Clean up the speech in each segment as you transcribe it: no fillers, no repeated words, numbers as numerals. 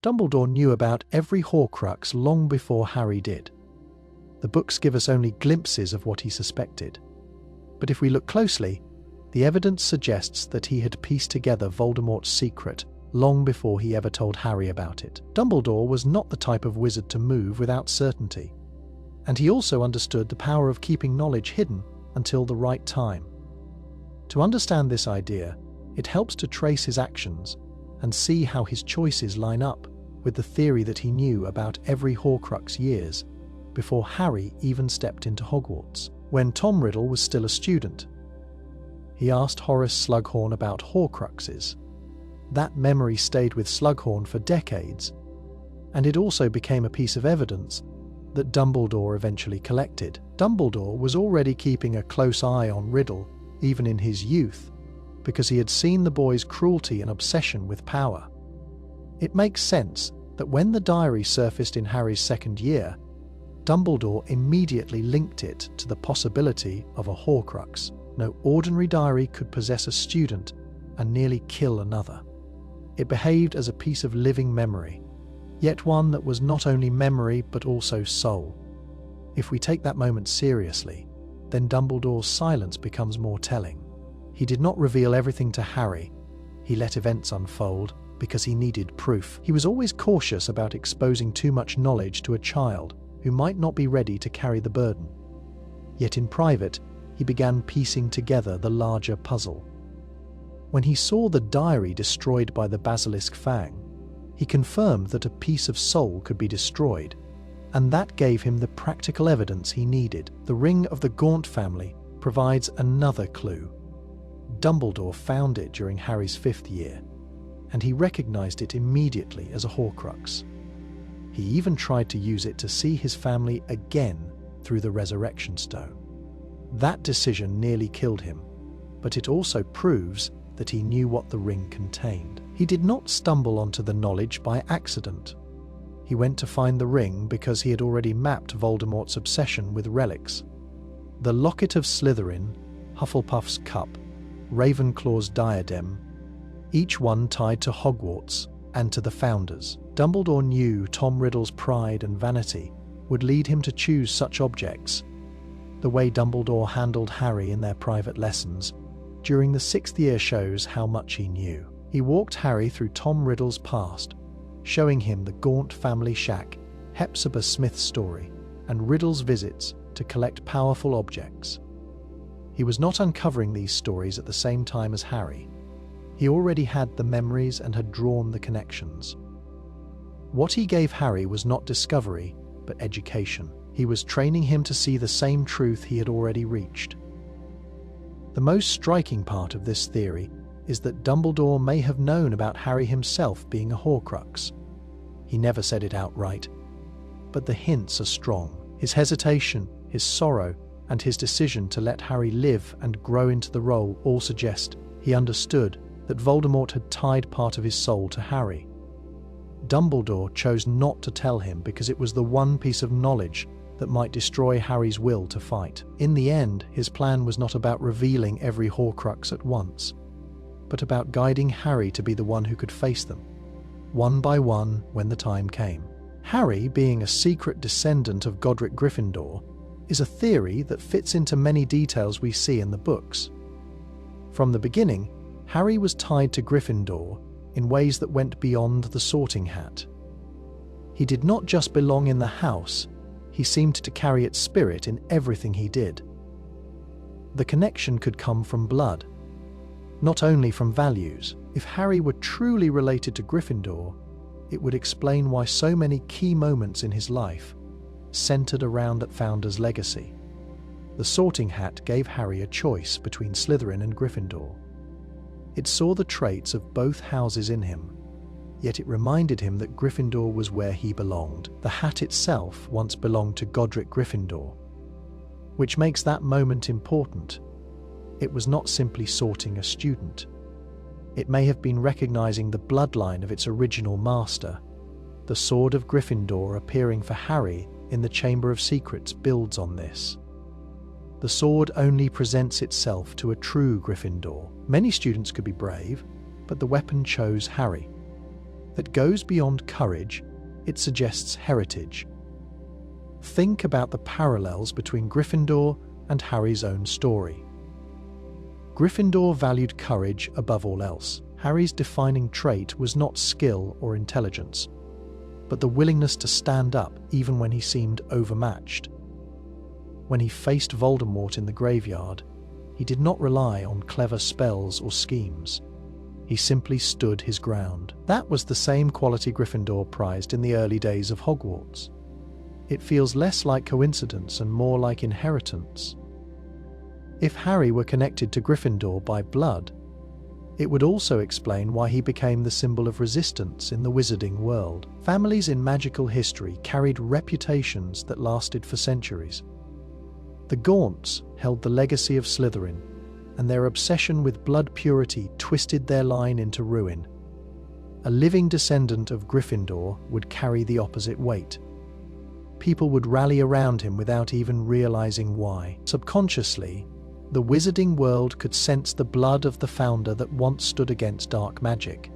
Dumbledore knew about every Horcrux long before Harry did. The books give us only glimpses of what he suspected. But if we look closely, the evidence suggests that he had pieced together Voldemort's secret long before he ever told Harry about it. Dumbledore was not the type of wizard to move without certainty, and he also understood the power of keeping knowledge hidden until the right time. To understand this idea, it helps to trace his actions and see how his choices line up with the theory that he knew about every Horcrux years before Harry even stepped into Hogwarts. When Tom Riddle was still a student, he asked Horace Slughorn about Horcruxes. That memory stayed with Slughorn for decades, and it also became a piece of evidence that Dumbledore eventually collected. Dumbledore was already keeping a close eye on Riddle, even in his youth, because he had seen the boy's cruelty and obsession with power. It makes sense that when the diary surfaced in Harry's second year, Dumbledore immediately linked it to the possibility of a Horcrux. No ordinary diary could possess a student and nearly kill another. It behaved as a piece of living memory, yet one that was not only memory but also soul. If we take that moment seriously, then Dumbledore's silence becomes more telling. He did not reveal everything to Harry. He let events unfold because he needed proof. He was always cautious about exposing too much knowledge to a child who might not be ready to carry the burden. Yet in private, he began piecing together the larger puzzle. When he saw the diary destroyed by the Basilisk Fang, he confirmed that a piece of soul could be destroyed, and that gave him the practical evidence he needed. The ring of the Gaunt family provides another clue. Dumbledore found it during Harry's 5th year, and he recognized it immediately as a Horcrux. He even tried to use it to see his family again through the Resurrection Stone. That decision nearly killed him, but it also proves that he knew what the ring contained. He did not stumble onto the knowledge by accident. He went to find the ring because he had already mapped Voldemort's obsession with relics. The Locket of Slytherin, Hufflepuff's cup, Ravenclaw's diadem, each one tied to Hogwarts and to the Founders. Dumbledore knew Tom Riddle's pride and vanity would lead him to choose such objects. The way Dumbledore handled Harry in their private lessons during the 6th year shows how much he knew. He walked Harry through Tom Riddle's past, showing him the Gaunt family shack, Hepzibah Smith's story, and Riddle's visits to collect powerful objects. He was not uncovering these stories at the same time as Harry. He already had the memories and had drawn the connections. What he gave Harry was not discovery, but education. He was training him to see the same truth he had already reached. The most striking part of this theory is that Dumbledore may have known about Harry himself being a Horcrux. He never said it outright, but the hints are strong. His hesitation, his sorrow, and his decision to let Harry live and grow into the role all suggest he understood that Voldemort had tied part of his soul to Harry. Dumbledore chose not to tell him because it was the one piece of knowledge that might destroy Harry's will to fight. In the end, his plan was not about revealing every Horcrux at once, but about guiding Harry to be the one who could face them, one by one when the time came. Harry, being a secret descendant of Godric Gryffindor, is a theory that fits into many details we see in the books. From the beginning, Harry was tied to Gryffindor in ways that went beyond the Sorting Hat. He did not just belong in the house, he seemed to carry its spirit in everything he did. The connection could come from blood, not only from values. If Harry were truly related to Gryffindor, it would explain why so many key moments in his life centered around that founder's legacy. The Sorting Hat gave Harry a choice between Slytherin and Gryffindor. It saw the traits of both houses in him, yet it reminded him that Gryffindor was where he belonged. The hat itself once belonged to Godric Gryffindor, which makes that moment important. It was not simply sorting a student. It may have been recognizing the bloodline of its original master. The Sword of Gryffindor appearing for Harry in the Chamber of Secrets builds on this. The sword only presents itself to a true Gryffindor. Many students could be brave, but the weapon chose Harry. that goes beyond courage, it suggests heritage. Think about the parallels between Gryffindor and Harry's own story. Gryffindor valued courage above all else. Harry's defining trait was not skill or intelligence, but the willingness to stand up even when he seemed overmatched. When he faced Voldemort in the graveyard, he did not rely on clever spells or schemes. He simply stood his ground. That was the same quality Gryffindor prized in the early days of Hogwarts. It feels less like coincidence and more like inheritance. If Harry were connected to Gryffindor by blood, it would also explain why he became the symbol of resistance in the wizarding world. Families in magical history carried reputations that lasted for centuries. The Gaunts held the legacy of Slytherin, and their obsession with blood purity twisted their line into ruin. A living descendant of Gryffindor would carry the opposite weight. People would rally around him without even realizing why. Subconsciously, the wizarding world could sense the blood of the founder that once stood against dark magic.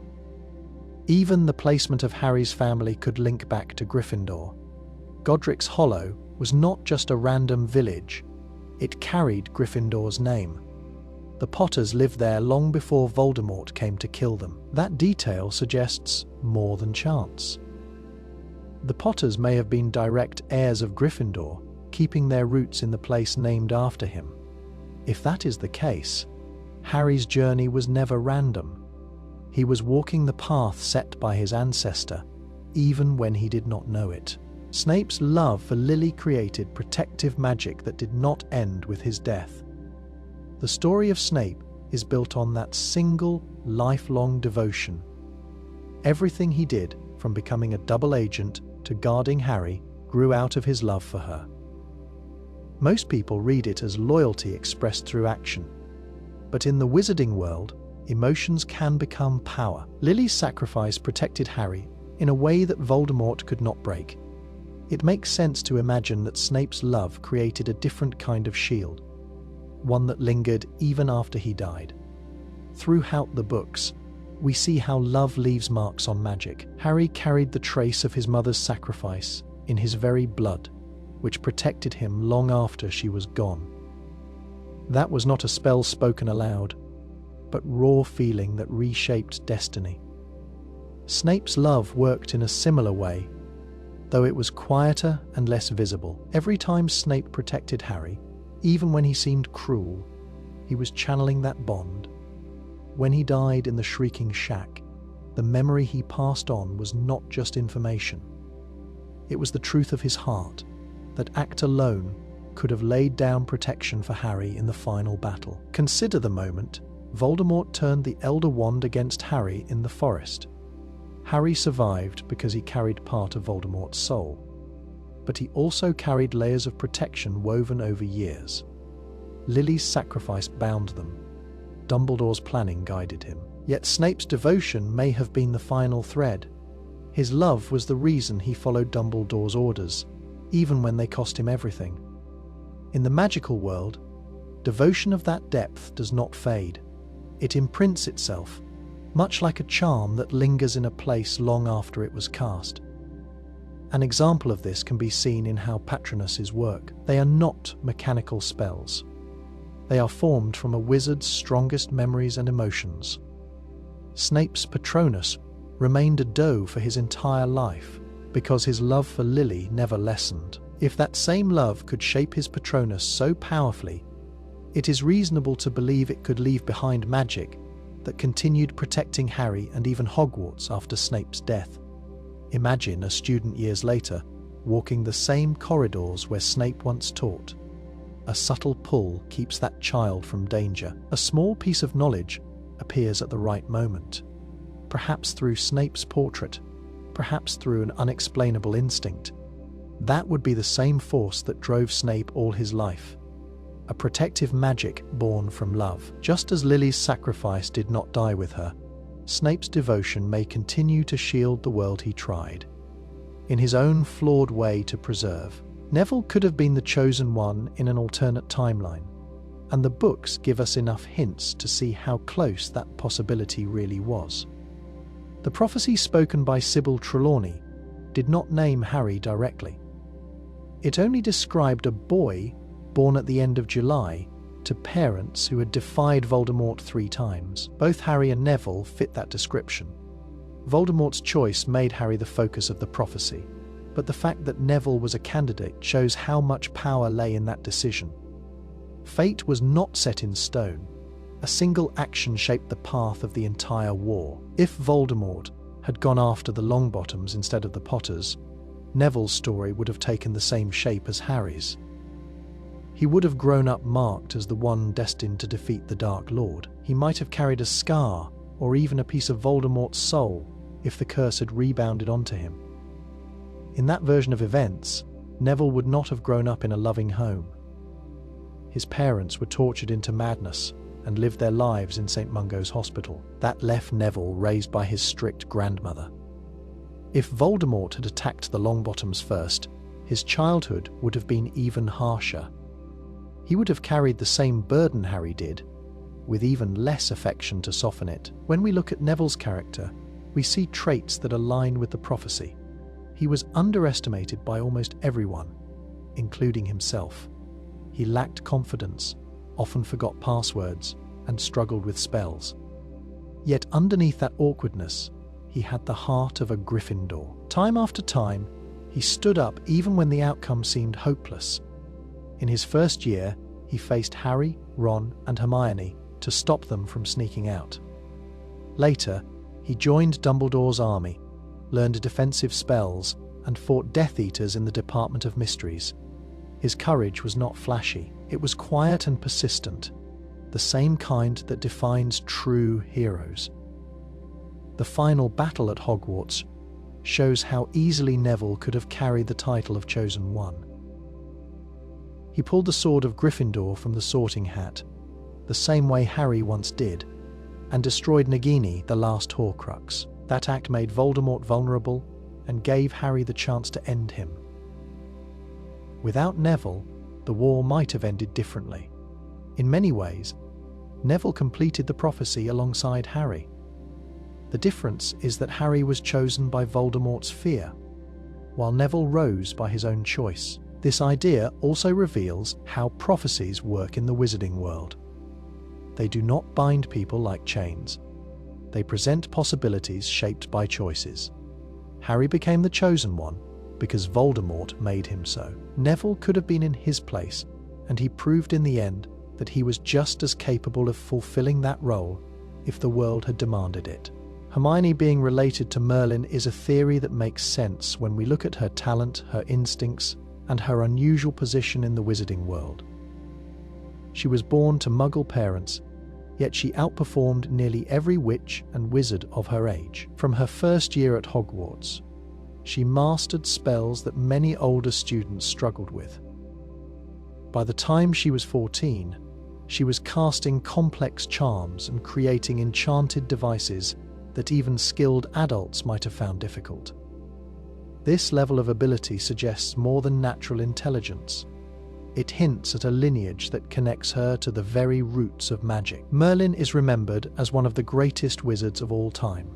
Even the placement of Harry's family could link back to Gryffindor. Godric's Hollow was not just a random village, it carried Gryffindor's name. The Potters lived there long before Voldemort came to kill them. That detail suggests more than chance. The Potters may have been direct heirs of Gryffindor, keeping their roots in the place named after him. If that is the case, Harry's journey was never random. He was walking the path set by his ancestor, even when he did not know it. Snape's love for Lily created protective magic that did not end with his death. The story of Snape is built on that single, lifelong devotion. Everything he did, from becoming a double agent to guarding Harry, grew out of his love for her. Most people read it as loyalty expressed through action. But in the wizarding world, emotions can become power. Lily's sacrifice protected Harry in a way that Voldemort could not break. It makes sense to imagine that Snape's love created a different kind of shield, one that lingered even after he died. Throughout the books, we see how love leaves marks on magic. Harry carried the trace of his mother's sacrifice in his very blood, which protected him long after she was gone. That was not a spell spoken aloud, but raw feeling that reshaped destiny. Snape's love worked in a similar way, though it was quieter and less visible. Every time Snape protected Harry, even when he seemed cruel, he was channeling that bond. When he died in the Shrieking Shack, the memory he passed on was not just information. It was the truth of his heart. That act alone could have laid down protection for Harry in the final battle. Consider the moment Voldemort turned the Elder Wand against Harry in the forest. Harry survived because he carried part of Voldemort's soul, but he also carried layers of protection woven over years. Lily's sacrifice bound them. Dumbledore's planning guided him. Yet Snape's devotion may have been the final thread. His love was the reason he followed Dumbledore's orders, even when they cost him everything. In the magical world, devotion of that depth does not fade. It imprints itself, much like a charm that lingers in a place long after it was cast. An example of this can be seen in how Patronuses work. They are not mechanical spells. They are formed from a wizard's strongest memories and emotions. Snape's Patronus remained a doe for his entire life, because his love for Lily never lessened. If that same love could shape his Patronus so powerfully, it is reasonable to believe it could leave behind magic that continued protecting Harry and even Hogwarts after Snape's death. Imagine a student years later, walking the same corridors where Snape once taught. A subtle pull keeps that child from danger. A small piece of knowledge appears at the right moment, perhaps through Snape's portrait, perhaps through an unexplainable instinct. That would be the same force that drove Snape all his life. A protective magic born from love. Just as Lily's sacrifice did not die with her, Snape's devotion may continue to shield the world he tried, in his own flawed way to preserve. Neville could have been the chosen one in an alternate timeline, and the books give us enough hints to see how close that possibility really was. The prophecy spoken by Sybil Trelawney did not name Harry directly. It only described a boy born at the end of July to parents who had defied Voldemort 3 times. Both Harry and Neville fit that description. Voldemort's choice made Harry the focus of the prophecy, but the fact that Neville was a candidate shows how much power lay in that decision. Fate was not set in stone. A single action shaped the path of the entire war. If Voldemort had gone after the Longbottoms instead of the Potters, Neville's story would have taken the same shape as Harry's. He would have grown up marked as the one destined to defeat the Dark Lord. He might have carried a scar or even a piece of Voldemort's soul if the curse had rebounded onto him. In that version of events, Neville would not have grown up in a loving home. His parents were tortured into madness and lived their lives in St. Mungo's hospital. That left Neville raised by his strict grandmother. If Voldemort had attacked the Longbottoms first, his childhood would have been even harsher. He would have carried the same burden Harry did, with even less affection to soften it. When we look at Neville's character, we see traits that align with the prophecy. He was underestimated by almost everyone, including himself. He lacked confidence, often forgot passwords, and struggled with spells. Yet underneath that awkwardness, he had the heart of a Gryffindor. Time after time, he stood up even when the outcome seemed hopeless. In his first year, he faced Harry, Ron, and Hermione to stop them from sneaking out. Later, he joined Dumbledore's army, learned defensive spells, and fought Death Eaters in the Department of Mysteries. His courage was not flashy, it was quiet and persistent, the same kind that defines true heroes. The final battle at Hogwarts shows how easily Neville could have carried the title of Chosen One. He pulled the sword of Gryffindor from the Sorting Hat, the same way Harry once did, and destroyed Nagini, the last Horcrux. That act made Voldemort vulnerable and gave Harry the chance to end him. Without Neville, the war might have ended differently. In many ways, Neville completed the prophecy alongside Harry. The difference is that Harry was chosen by Voldemort's fear, while Neville rose by his own choice. This idea also reveals how prophecies work in the wizarding world. They do not bind people like chains. They present possibilities shaped by choices. Harry became the chosen one because Voldemort made him so. Neville could have been in his place, and he proved in the end that he was just as capable of fulfilling that role if the world had demanded it. Hermione being related to Merlin is a theory that makes sense when we look at her talent, her instincts, and her unusual position in the wizarding world. She was born to Muggle parents, yet she outperformed nearly every witch and wizard of her age. From her first year at Hogwarts, she mastered spells that many older students struggled with. By the time she was 14, she was casting complex charms and creating enchanted devices that even skilled adults might have found difficult. This level of ability suggests more than natural intelligence. It hints at a lineage that connects her to the very roots of magic. Merlin is remembered as one of the greatest wizards of all time.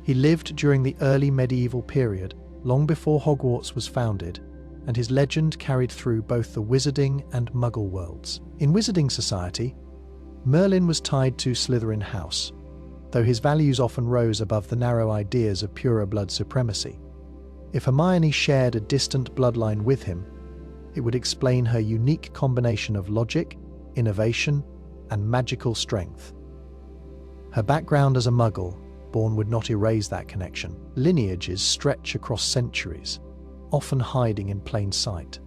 He lived during the early medieval period, long before Hogwarts was founded, and his legend carried through both the wizarding and Muggle worlds. In Wizarding Society, Merlin was tied to Slytherin House, though his values often rose above the narrow ideas of purer blood supremacy. If Hermione shared a distant bloodline with him, it would explain her unique combination of logic, innovation, and magical strength. Her background as a Muggle born would not erase that connection. Lineages stretch across centuries, often hiding in plain sight.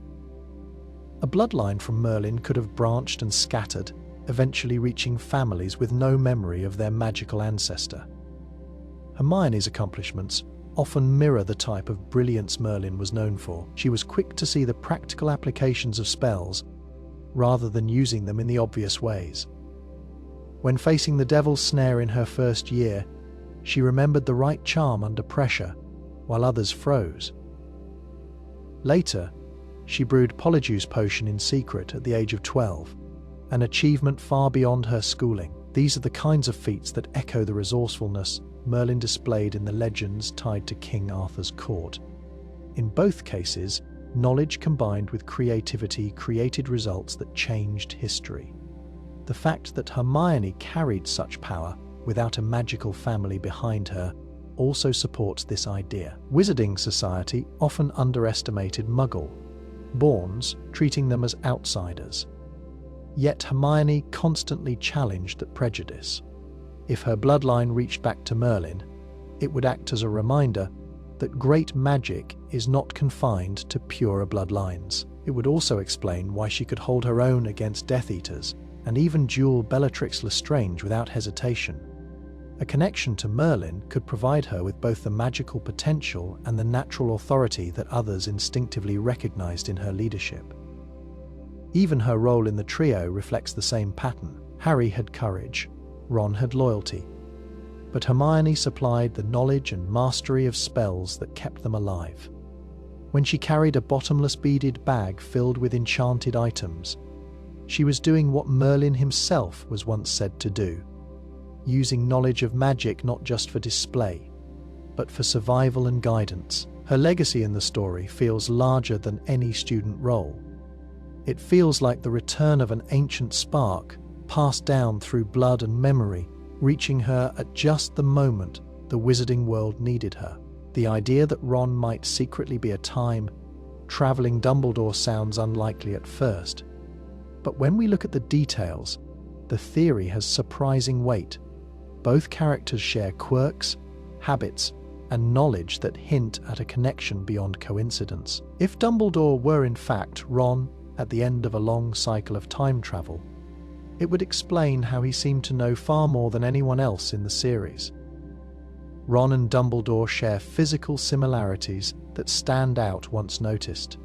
A bloodline from Merlin could have branched and scattered, eventually reaching families with no memory of their magical ancestor. Hermione's accomplishments often mirror the type of brilliance Merlin was known for. She was quick to see the practical applications of spells, rather than using them in the obvious ways. When facing the Devil's Snare in her first year, she remembered the right charm under pressure, while others froze. Later, she brewed Polyjuice Potion in secret at the age of 12, an achievement far beyond her schooling. These are the kinds of feats that echo the resourcefulness Merlin displayed in the legends tied to King Arthur's court. In both cases, knowledge combined with creativity created results that changed history. The fact that Hermione carried such power without a magical family behind her also supports this idea. Wizarding society often underestimated Muggle-borns, treating them as outsiders. Yet Hermione constantly challenged that prejudice. If her bloodline reached back to Merlin, it would act as a reminder that great magic is not confined to purer bloodlines. It would also explain why she could hold her own against Death Eaters and even duel Bellatrix Lestrange without hesitation. A connection to Merlin could provide her with both the magical potential and the natural authority that others instinctively recognized in her leadership. Even her role in the trio reflects the same pattern. Harry had courage, Ron had loyalty, but Hermione supplied the knowledge and mastery of spells that kept them alive. When she carried a bottomless beaded bag filled with enchanted items, she was doing what Merlin himself was once said to do, using knowledge of magic not just for display, but for survival and guidance. Her legacy in the story feels larger than any student role. It feels like the return of an ancient spark, passed down through blood and memory, reaching her at just the moment the wizarding world needed her. The idea that Ron might secretly be a time-traveling Dumbledore sounds unlikely at first. But when we look at the details, the theory has surprising weight. Both characters share quirks, habits, and knowledge that hint at a connection beyond coincidence. If Dumbledore were in fact Ron at the end of a long cycle of time travel, it would explain how he seemed to know far more than anyone else in the series. Ron and Dumbledore share physical similarities that stand out once noticed.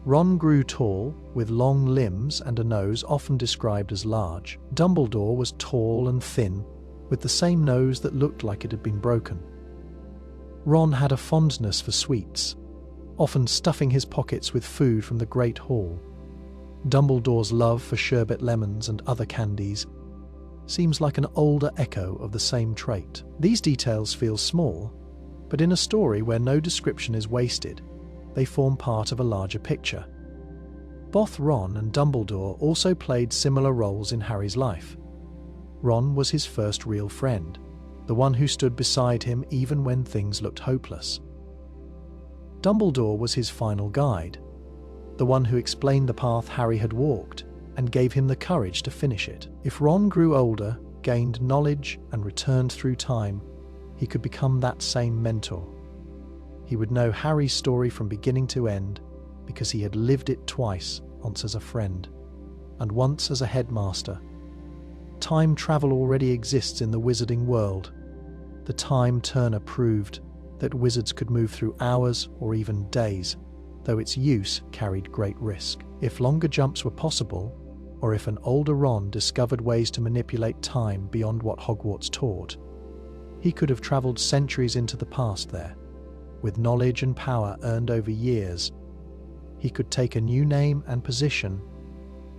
Ron grew tall, with long limbs and a nose often described as large. Dumbledore was tall and thin, with the same nose that looked like it had been broken. Ron had a fondness for sweets, often stuffing his pockets with food from the Great Hall. Dumbledore's love for sherbet lemons and other candies seems like an older echo of the same trait. These details feel small, but in a story where no description is wasted, they form part of a larger picture. Both Ron and Dumbledore also played similar roles in Harry's life. Ron was his first real friend, the one who stood beside him even when things looked hopeless. Dumbledore was his final guide, the one who explained the path Harry had walked and gave him the courage to finish it. If Ron grew older, gained knowledge, and returned through time, he could become that same mentor. He would know Harry's story from beginning to end because he had lived it twice, once as a friend and once as a headmaster. Time travel already exists in the wizarding world. The Time Turner proved that wizards could move through hours or even days, though its use carried great risk. If longer jumps were possible, or if an older Ron discovered ways to manipulate time beyond what Hogwarts taught, he could have traveled centuries into the past there. With knowledge and power earned over years, he could take a new name and position,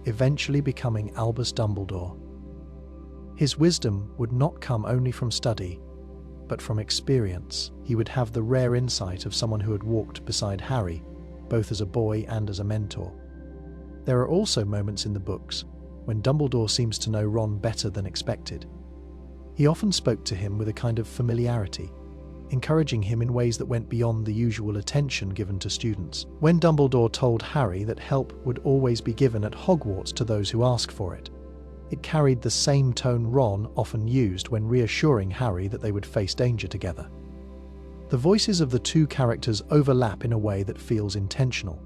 eventually becoming Albus Dumbledore. His wisdom would not come only from study, but from experience. He would have the rare insight of someone who had walked beside Harry, both as a boy and as a mentor. There are also moments in the books when Dumbledore seems to know Ron better than expected. He often spoke to him with a kind of familiarity, encouraging him in ways that went beyond the usual attention given to students. When Dumbledore told Harry that help would always be given at Hogwarts to those who asked for it, it carried the same tone Ron often used when reassuring Harry that they would face danger together. The voices of the two characters overlap in a way that feels intentional.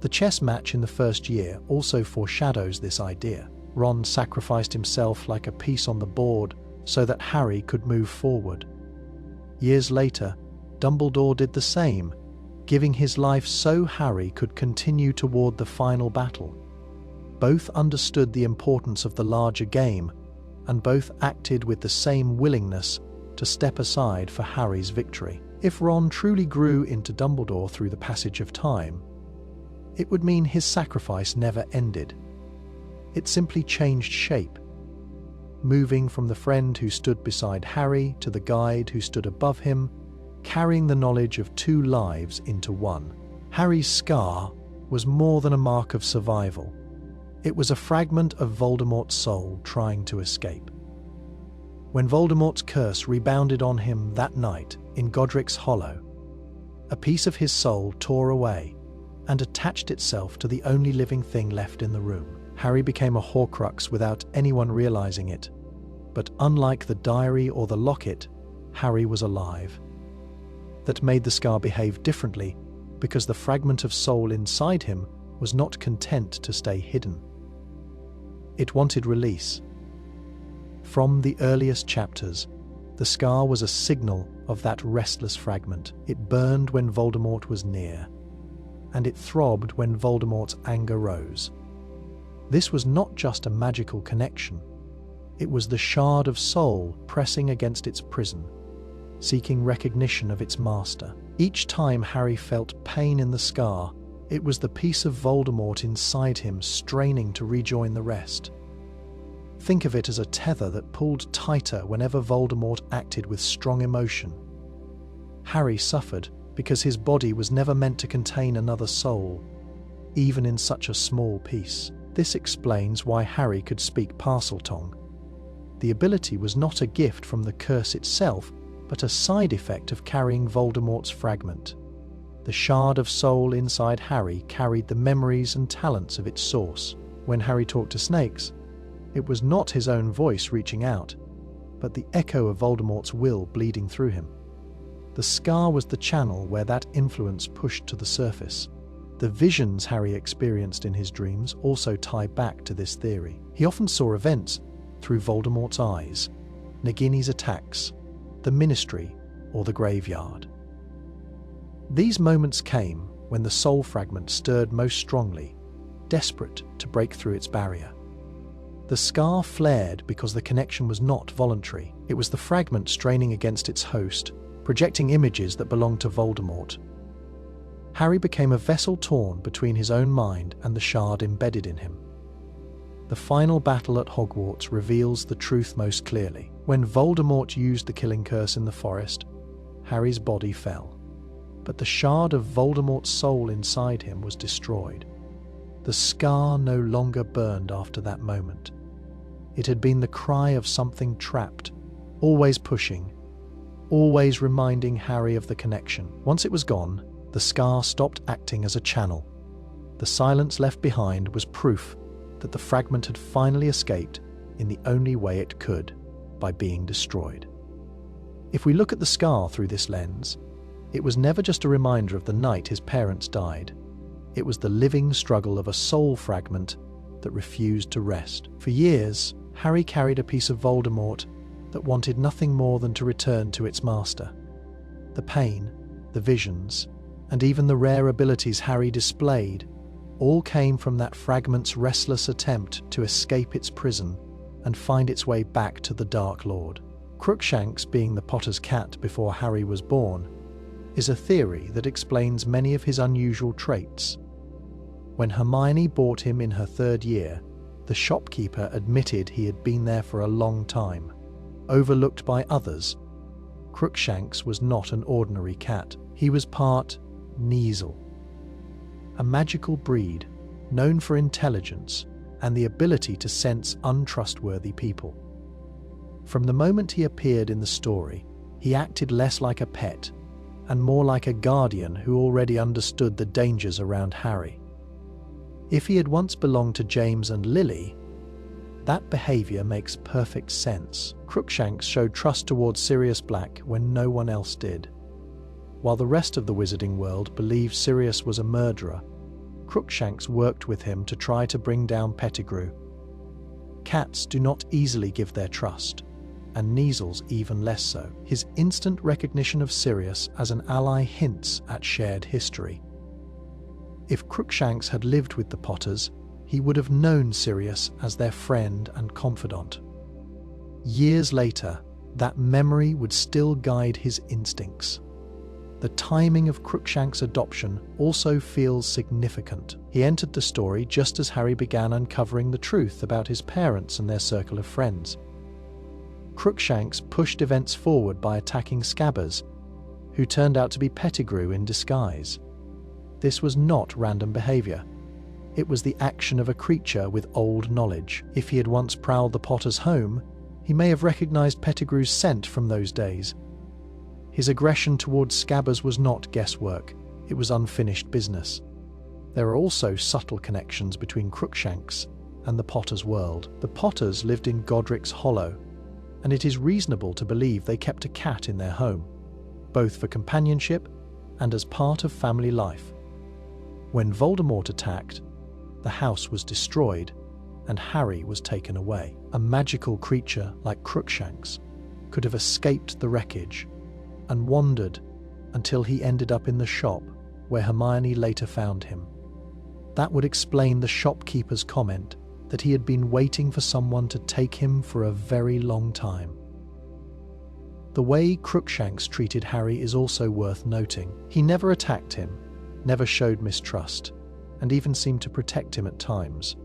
The chess match in the first year also foreshadows this idea. Ron sacrificed himself like a piece on the board so that Harry could move forward. Years later, Dumbledore did the same, giving his life so Harry could continue toward the final battle. Both understood the importance of the larger game, and both acted with the same willingness to step aside for Harry's victory. If Ron truly grew into Dumbledore through the passage of time, it would mean his sacrifice never ended. It simply changed shape. moving from the friend who stood beside Harry to the guide who stood above him, carrying the knowledge of two lives into one. Harry's scar was more than a mark of survival. It was a fragment of Voldemort's soul trying to escape. When Voldemort's curse rebounded on him that night in Godric's Hollow, a piece of his soul tore away and attached itself to the only living thing left in the room. Harry became a Horcrux without anyone realizing it, but unlike the diary or the locket, Harry was alive. That made the scar behave differently because the fragment of soul inside him was not content to stay hidden. It wanted release. From the earliest chapters, the scar was a signal of that restless fragment. It burned when Voldemort was near, and it throbbed when Voldemort's anger rose. This was not just a magical connection. It was the shard of soul pressing against its prison, seeking recognition of its master. Each time Harry felt pain in the scar, it was the piece of Voldemort inside him straining to rejoin the rest. Think of it as a tether that pulled tighter whenever Voldemort acted with strong emotion. Harry suffered because his body was never meant to contain another soul, even in such a small piece. This explains why Harry could speak Parseltongue. The ability was not a gift from the curse itself, but a side effect of carrying Voldemort's fragment. The shard of soul inside Harry carried the memories and talents of its source. When Harry talked to snakes, it was not his own voice reaching out, but the echo of Voldemort's will bleeding through him. The scar was the channel where that influence pushed to the surface. The visions Harry experienced in his dreams also tie back to this theory. He often saw events through Voldemort's eyes, Nagini's attacks, the Ministry, or the graveyard. These moments came when the soul fragment stirred most strongly, desperate to break through its barrier. The scar flared because the connection was not voluntary. It was the fragment straining against its host, projecting images that belonged to Voldemort. Harry became a vessel torn between his own mind and the shard embedded in him. The final battle at Hogwarts reveals the truth most clearly. When Voldemort used the killing curse in the forest, Harry's body fell. But the shard of Voldemort's soul inside him was destroyed. The scar no longer burned after that moment. It had been the cry of something trapped, always pushing, always reminding Harry of the connection. Once it was gone, the scar stopped acting as a channel. The silence left behind was proof that the fragment had finally escaped in the only way it could, by being destroyed. If we look at the scar through this lens, it was never just a reminder of the night his parents died. It was the living struggle of a soul fragment that refused to rest. For years, Harry carried a piece of Voldemort that wanted nothing more than to return to its master. The pain, the visions, and even the rare abilities Harry displayed all came from that fragment's restless attempt to escape its prison and find its way back to the Dark Lord. Crookshanks being the Potter's cat before Harry was born is a theory that explains many of his unusual traits. When Hermione bought him in her 3rd year, the shopkeeper admitted he had been there for a long time. Overlooked by others, Crookshanks was not an ordinary cat. He was part Kneazle, a magical breed known for intelligence and the ability to sense untrustworthy people. From the moment he appeared in the story, he acted less like a pet and more like a guardian who already understood the dangers around Harry. If he had once belonged to James and Lily, that behavior makes perfect sense. Crookshanks showed trust towards Sirius Black when no one else did. While the rest of the wizarding world believed Sirius was a murderer, Crookshanks worked with him to try to bring down Pettigrew. Cats do not easily give their trust, and Kneazle's even less so. His instant recognition of Sirius as an ally hints at shared history. If Crookshanks had lived with the Potters, he would have known Sirius as their friend and confidant. Years later, that memory would still guide his instincts. The timing of Crookshanks' adoption also feels significant. He entered the story just as Harry began uncovering the truth about his parents and their circle of friends. Crookshanks pushed events forward by attacking Scabbers, who turned out to be Pettigrew in disguise. This was not random behavior. It was the action of a creature with old knowledge. If he had once prowled the Potter's home, he may have recognized Pettigrew's scent from those days. His aggression towards Scabbers was not guesswork, it was unfinished business. There are also subtle connections between Crookshanks and the Potter's world. The Potters lived in Godric's Hollow, and it is reasonable to believe they kept a cat in their home, both for companionship and as part of family life. When Voldemort attacked, the house was destroyed and Harry was taken away. A magical creature like Crookshanks could have escaped the wreckage and wandered until he ended up in the shop where Hermione later found him. That would explain the shopkeeper's comment that he had been waiting for someone to take him for a very long time. The way Crookshanks treated Harry is also worth noting. He never attacked him, never showed mistrust, and even seemed to protect him at times.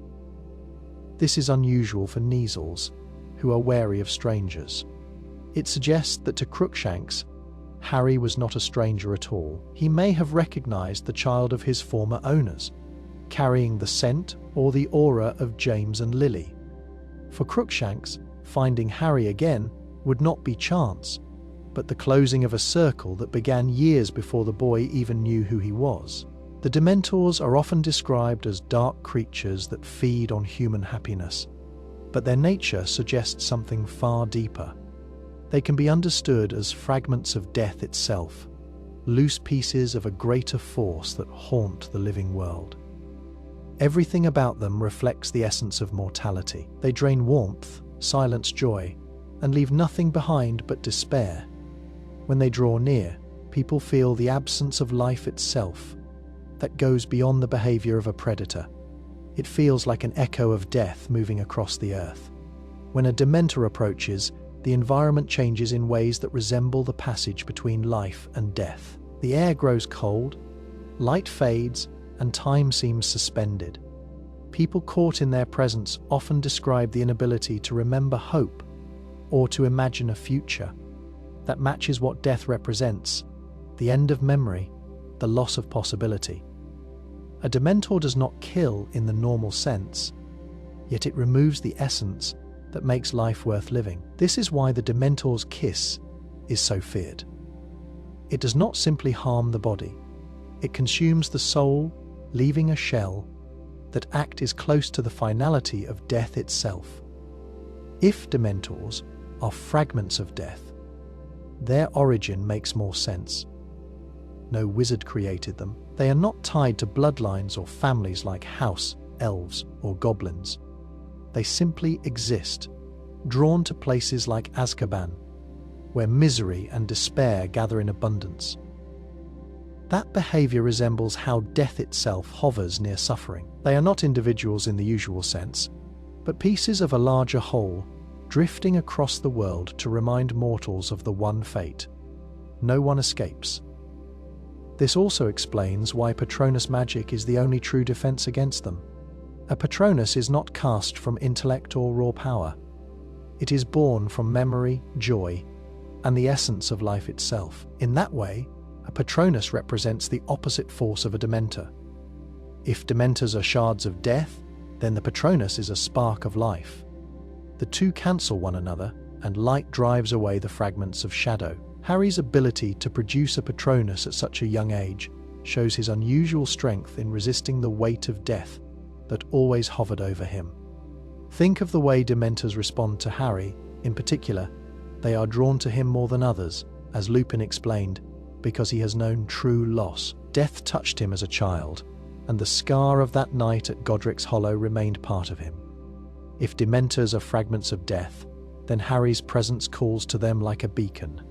This is unusual for Neasels, who are wary of strangers. It suggests that to Crookshanks, Harry was not a stranger at all. He may have recognized the child of his former owners, carrying the scent or the aura of James and Lily. For Crookshanks, finding Harry again would not be chance, but the closing of a circle that began years before the boy even knew who he was. The Dementors are often described as dark creatures that feed on human happiness, but their nature suggests something far deeper. They can be understood as fragments of death itself, loose pieces of a greater force that haunt the living world. Everything about them reflects the essence of mortality. They drain warmth, silence joy, and leave nothing behind but despair. When they draw near, people feel the absence of life itself that goes beyond the behavior of a predator. It feels like an echo of death moving across the earth. When a Dementor approaches, the environment changes in ways that resemble the passage between life and death. The air grows cold, light fades, and time seems suspended. People caught in their presence often describe the inability to remember hope or to imagine a future that matches what death represents: the end of memory, the loss of possibility. A Dementor does not kill in the normal sense, yet it removes the essence that makes life worth living. This is why the Dementor's kiss is so feared. It does not simply harm the body, it consumes the soul, leaving a shell. That act is close to the finality of death itself. If Dementors are fragments of death, their origin makes more sense. No wizard created them. They are not tied to bloodlines or families like house, elves, or goblins. They simply exist, drawn to places like Azkaban, where misery and despair gather in abundance. That behavior resembles how death itself hovers near suffering. They are not individuals in the usual sense, but pieces of a larger whole, drifting across the world to remind mortals of the one fate: no one escapes. This also explains why Patronus magic is the only true defense against them. A Patronus is not cast from intellect or raw power. It is born from memory, joy, and the essence of life itself. In that way, a Patronus represents the opposite force of a Dementor. If Dementors are shards of death, then the Patronus is a spark of life. The two cancel one another, and light drives away the fragments of shadow. Harry's ability to produce a Patronus at such a young age shows his unusual strength in resisting the weight of death that always hovered over him. Think of the way Dementors respond to Harry. In particular, they are drawn to him more than others, as Lupin explained, because he has known true loss. Death touched him as a child, and the scar of that night at Godric's Hollow remained part of him. If Dementors are fragments of death, then Harry's presence calls to them like a beacon.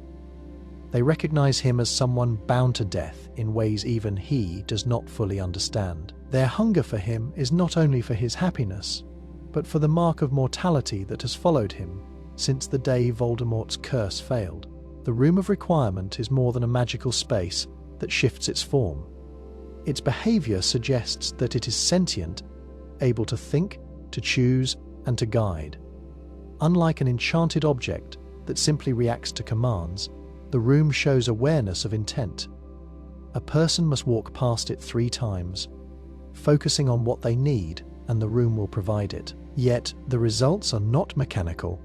They recognize him as someone bound to death in ways even he does not fully understand. Their hunger for him is not only for his happiness, but for the mark of mortality that has followed him since the day Voldemort's curse failed. The Room of Requirement is more than a magical space that shifts its form. Its behavior suggests that it is sentient, able to think, to choose, and to guide. Unlike an enchanted object, that simply reacts to commands, the room shows awareness of intent. A person must walk past it 3 times, focusing on what they need, and the room will provide it. Yet, the results are not mechanical.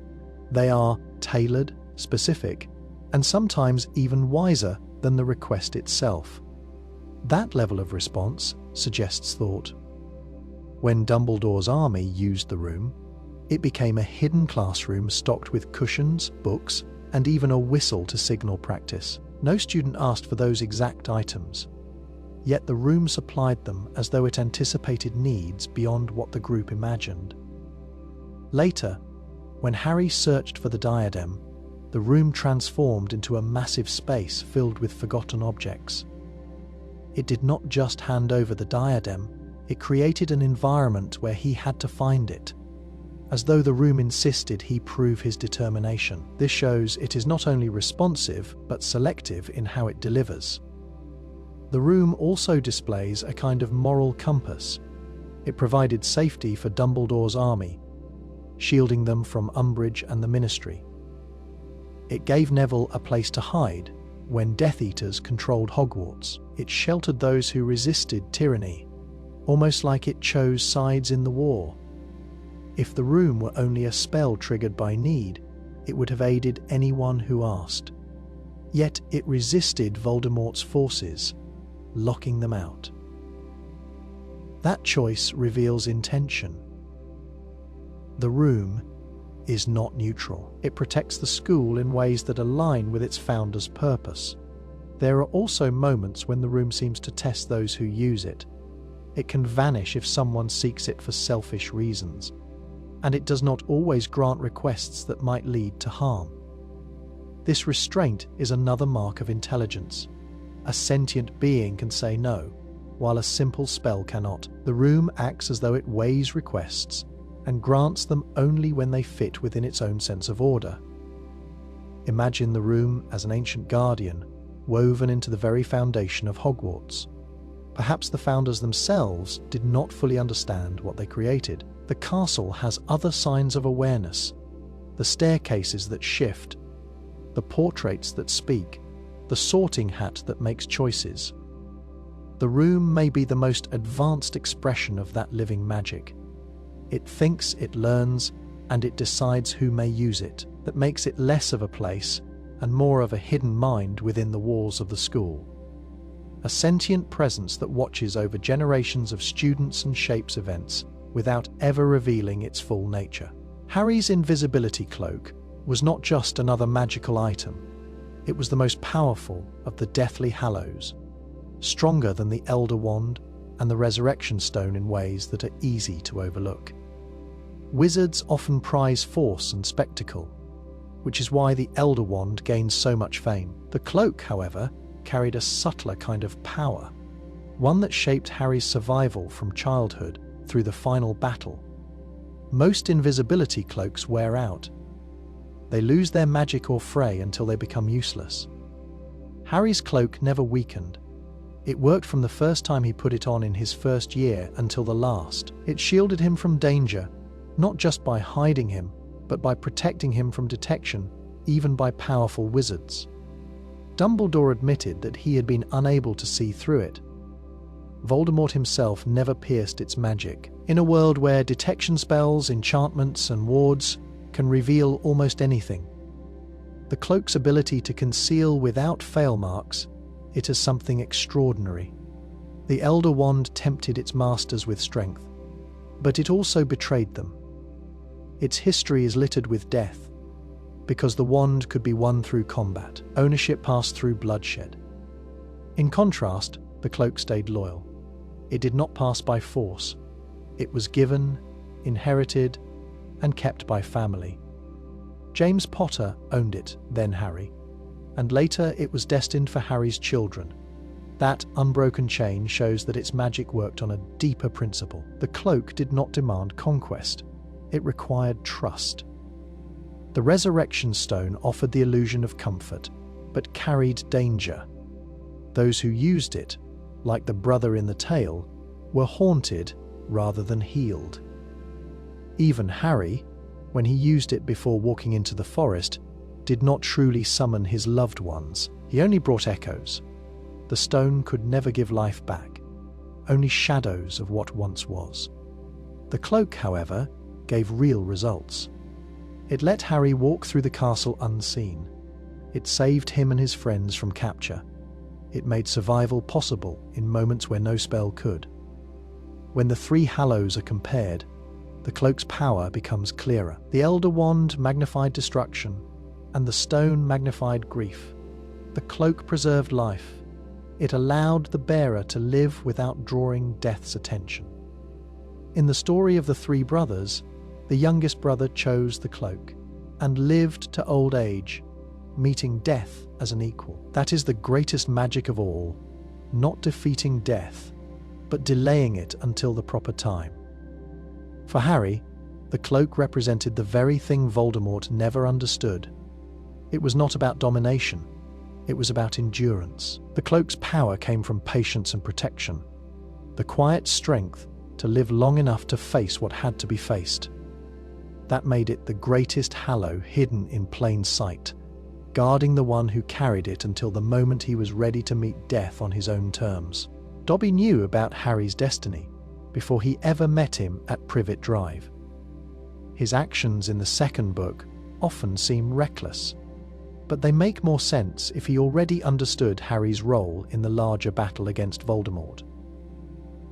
They are tailored, specific, and sometimes even wiser than the request itself. That level of response suggests thought. When Dumbledore's army used the room, it became a hidden classroom stocked with cushions, books, and even a whistle to signal practice. No student asked for those exact items, yet the room supplied them as though it anticipated needs beyond what the group imagined. Later, when Harry searched for the diadem, the room transformed into a massive space filled with forgotten objects. It did not just hand over the diadem, it created an environment where he had to find it, as though the room insisted he prove his determination. This shows it is not only responsive, but selective in how it delivers. The room also displays a kind of moral compass. It provided safety for Dumbledore's army, shielding them from Umbridge and the Ministry. It gave Neville a place to hide when Death Eaters controlled Hogwarts. It sheltered those who resisted tyranny, almost like it chose sides in the war. If the room were only a spell triggered by need, it would have aided anyone who asked. Yet it resisted Voldemort's forces, locking them out. That choice reveals intention. The room is not neutral. It protects the school in ways that align with its founder's purpose. There are also moments when the room seems to test those who use it. It can vanish if someone seeks it for selfish reasons, and it does not always grant requests that might lead to harm. This restraint is another mark of intelligence. A sentient being can say no, while a simple spell cannot. The room acts as though it weighs requests and grants them only when they fit within its own sense of order. Imagine the room as an ancient guardian, woven into the very foundation of Hogwarts. Perhaps the founders themselves did not fully understand what they created. The castle has other signs of awareness: the staircases that shift, the portraits that speak, the sorting hat that makes choices. The room may be the most advanced expression of that living magic. It thinks, it learns, and it decides who may use it. That makes it less of a place and more of a hidden mind within the walls of the school. A sentient presence that watches over generations of students and shapes events without ever revealing its full nature. Harry's invisibility cloak was not just another magical item. It was the most powerful of the Deathly Hallows, stronger than the Elder Wand and the Resurrection Stone in ways that are easy to overlook. Wizards often prize force and spectacle, which is why the Elder Wand gains so much fame. The cloak, however, carried a subtler kind of power, one that shaped Harry's survival from childhood through the final battle. Most invisibility cloaks wear out. They lose their magic or fray until they become useless. Harry's cloak never weakened. It worked from the first time he put it on in his first year until the last. It shielded him from danger, not just by hiding him, but by protecting him from detection, even by powerful wizards. Dumbledore admitted that he had been unable to see through it. Voldemort himself never pierced its magic. In a world where detection spells, enchantments, and wards can reveal almost anything, the cloak's ability to conceal without fail marks it as something extraordinary. The Elder Wand tempted its masters with strength, but it also betrayed them. Its history is littered with death, because the wand could be won through combat. Ownership passed through bloodshed. In contrast, the cloak stayed loyal. It did not pass by force. It was given, inherited, and kept by family. James Potter owned it, then Harry, and later it was destined for Harry's children. That unbroken chain shows that its magic worked on a deeper principle. The cloak did not demand conquest. It required trust. The Resurrection Stone offered the illusion of comfort, but carried danger. Those who used it, like the brother in the tale, were haunted rather than healed. Even Harry, when he used it before walking into the forest, did not truly summon his loved ones. He only brought echoes. The stone could never give life back, only shadows of what once was. The cloak, however, gave real results. It let Harry walk through the castle unseen. It saved him and his friends from capture. It made survival possible in moments where no spell could. When the three Hallows are compared, the cloak's power becomes clearer. The Elder Wand magnified destruction, and the stone magnified grief. The cloak preserved life. It allowed the bearer to live without drawing death's attention. In the story of the three brothers, the youngest brother chose the cloak and lived to old age, meeting death as an equal. That is the greatest magic of all, not defeating death, but delaying it until the proper time. For Harry, the cloak represented the very thing Voldemort never understood. It was not about domination, it was about endurance. The cloak's power came from patience and protection, the quiet strength to live long enough to face what had to be faced. That made it the greatest Hallow hidden in plain sight, guarding the one who carried it until the moment he was ready to meet death on his own terms. Dobby knew about Harry's destiny before he ever met him at Privet Drive. His actions in the second book often seem reckless, but they make more sense if he already understood Harry's role in the larger battle against Voldemort.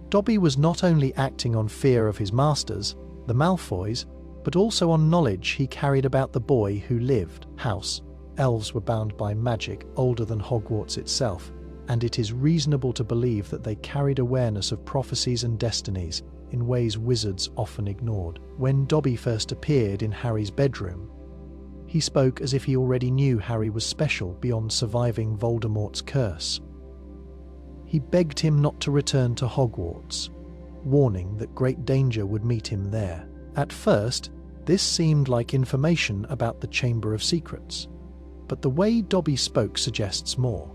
Dobby was not only acting on fear of his masters, the Malfoys, but also on knowledge he carried about the boy who lived. House elves were bound by magic older than Hogwarts itself, and it is reasonable to believe that they carried awareness of prophecies and destinies in ways wizards often ignored. When Dobby first appeared in Harry's bedroom, he spoke as if he already knew Harry was special beyond surviving Voldemort's curse. He begged him not to return to Hogwarts, warning that great danger would meet him there. At first, this seemed like information about the Chamber of Secrets, but the way Dobby spoke suggests more.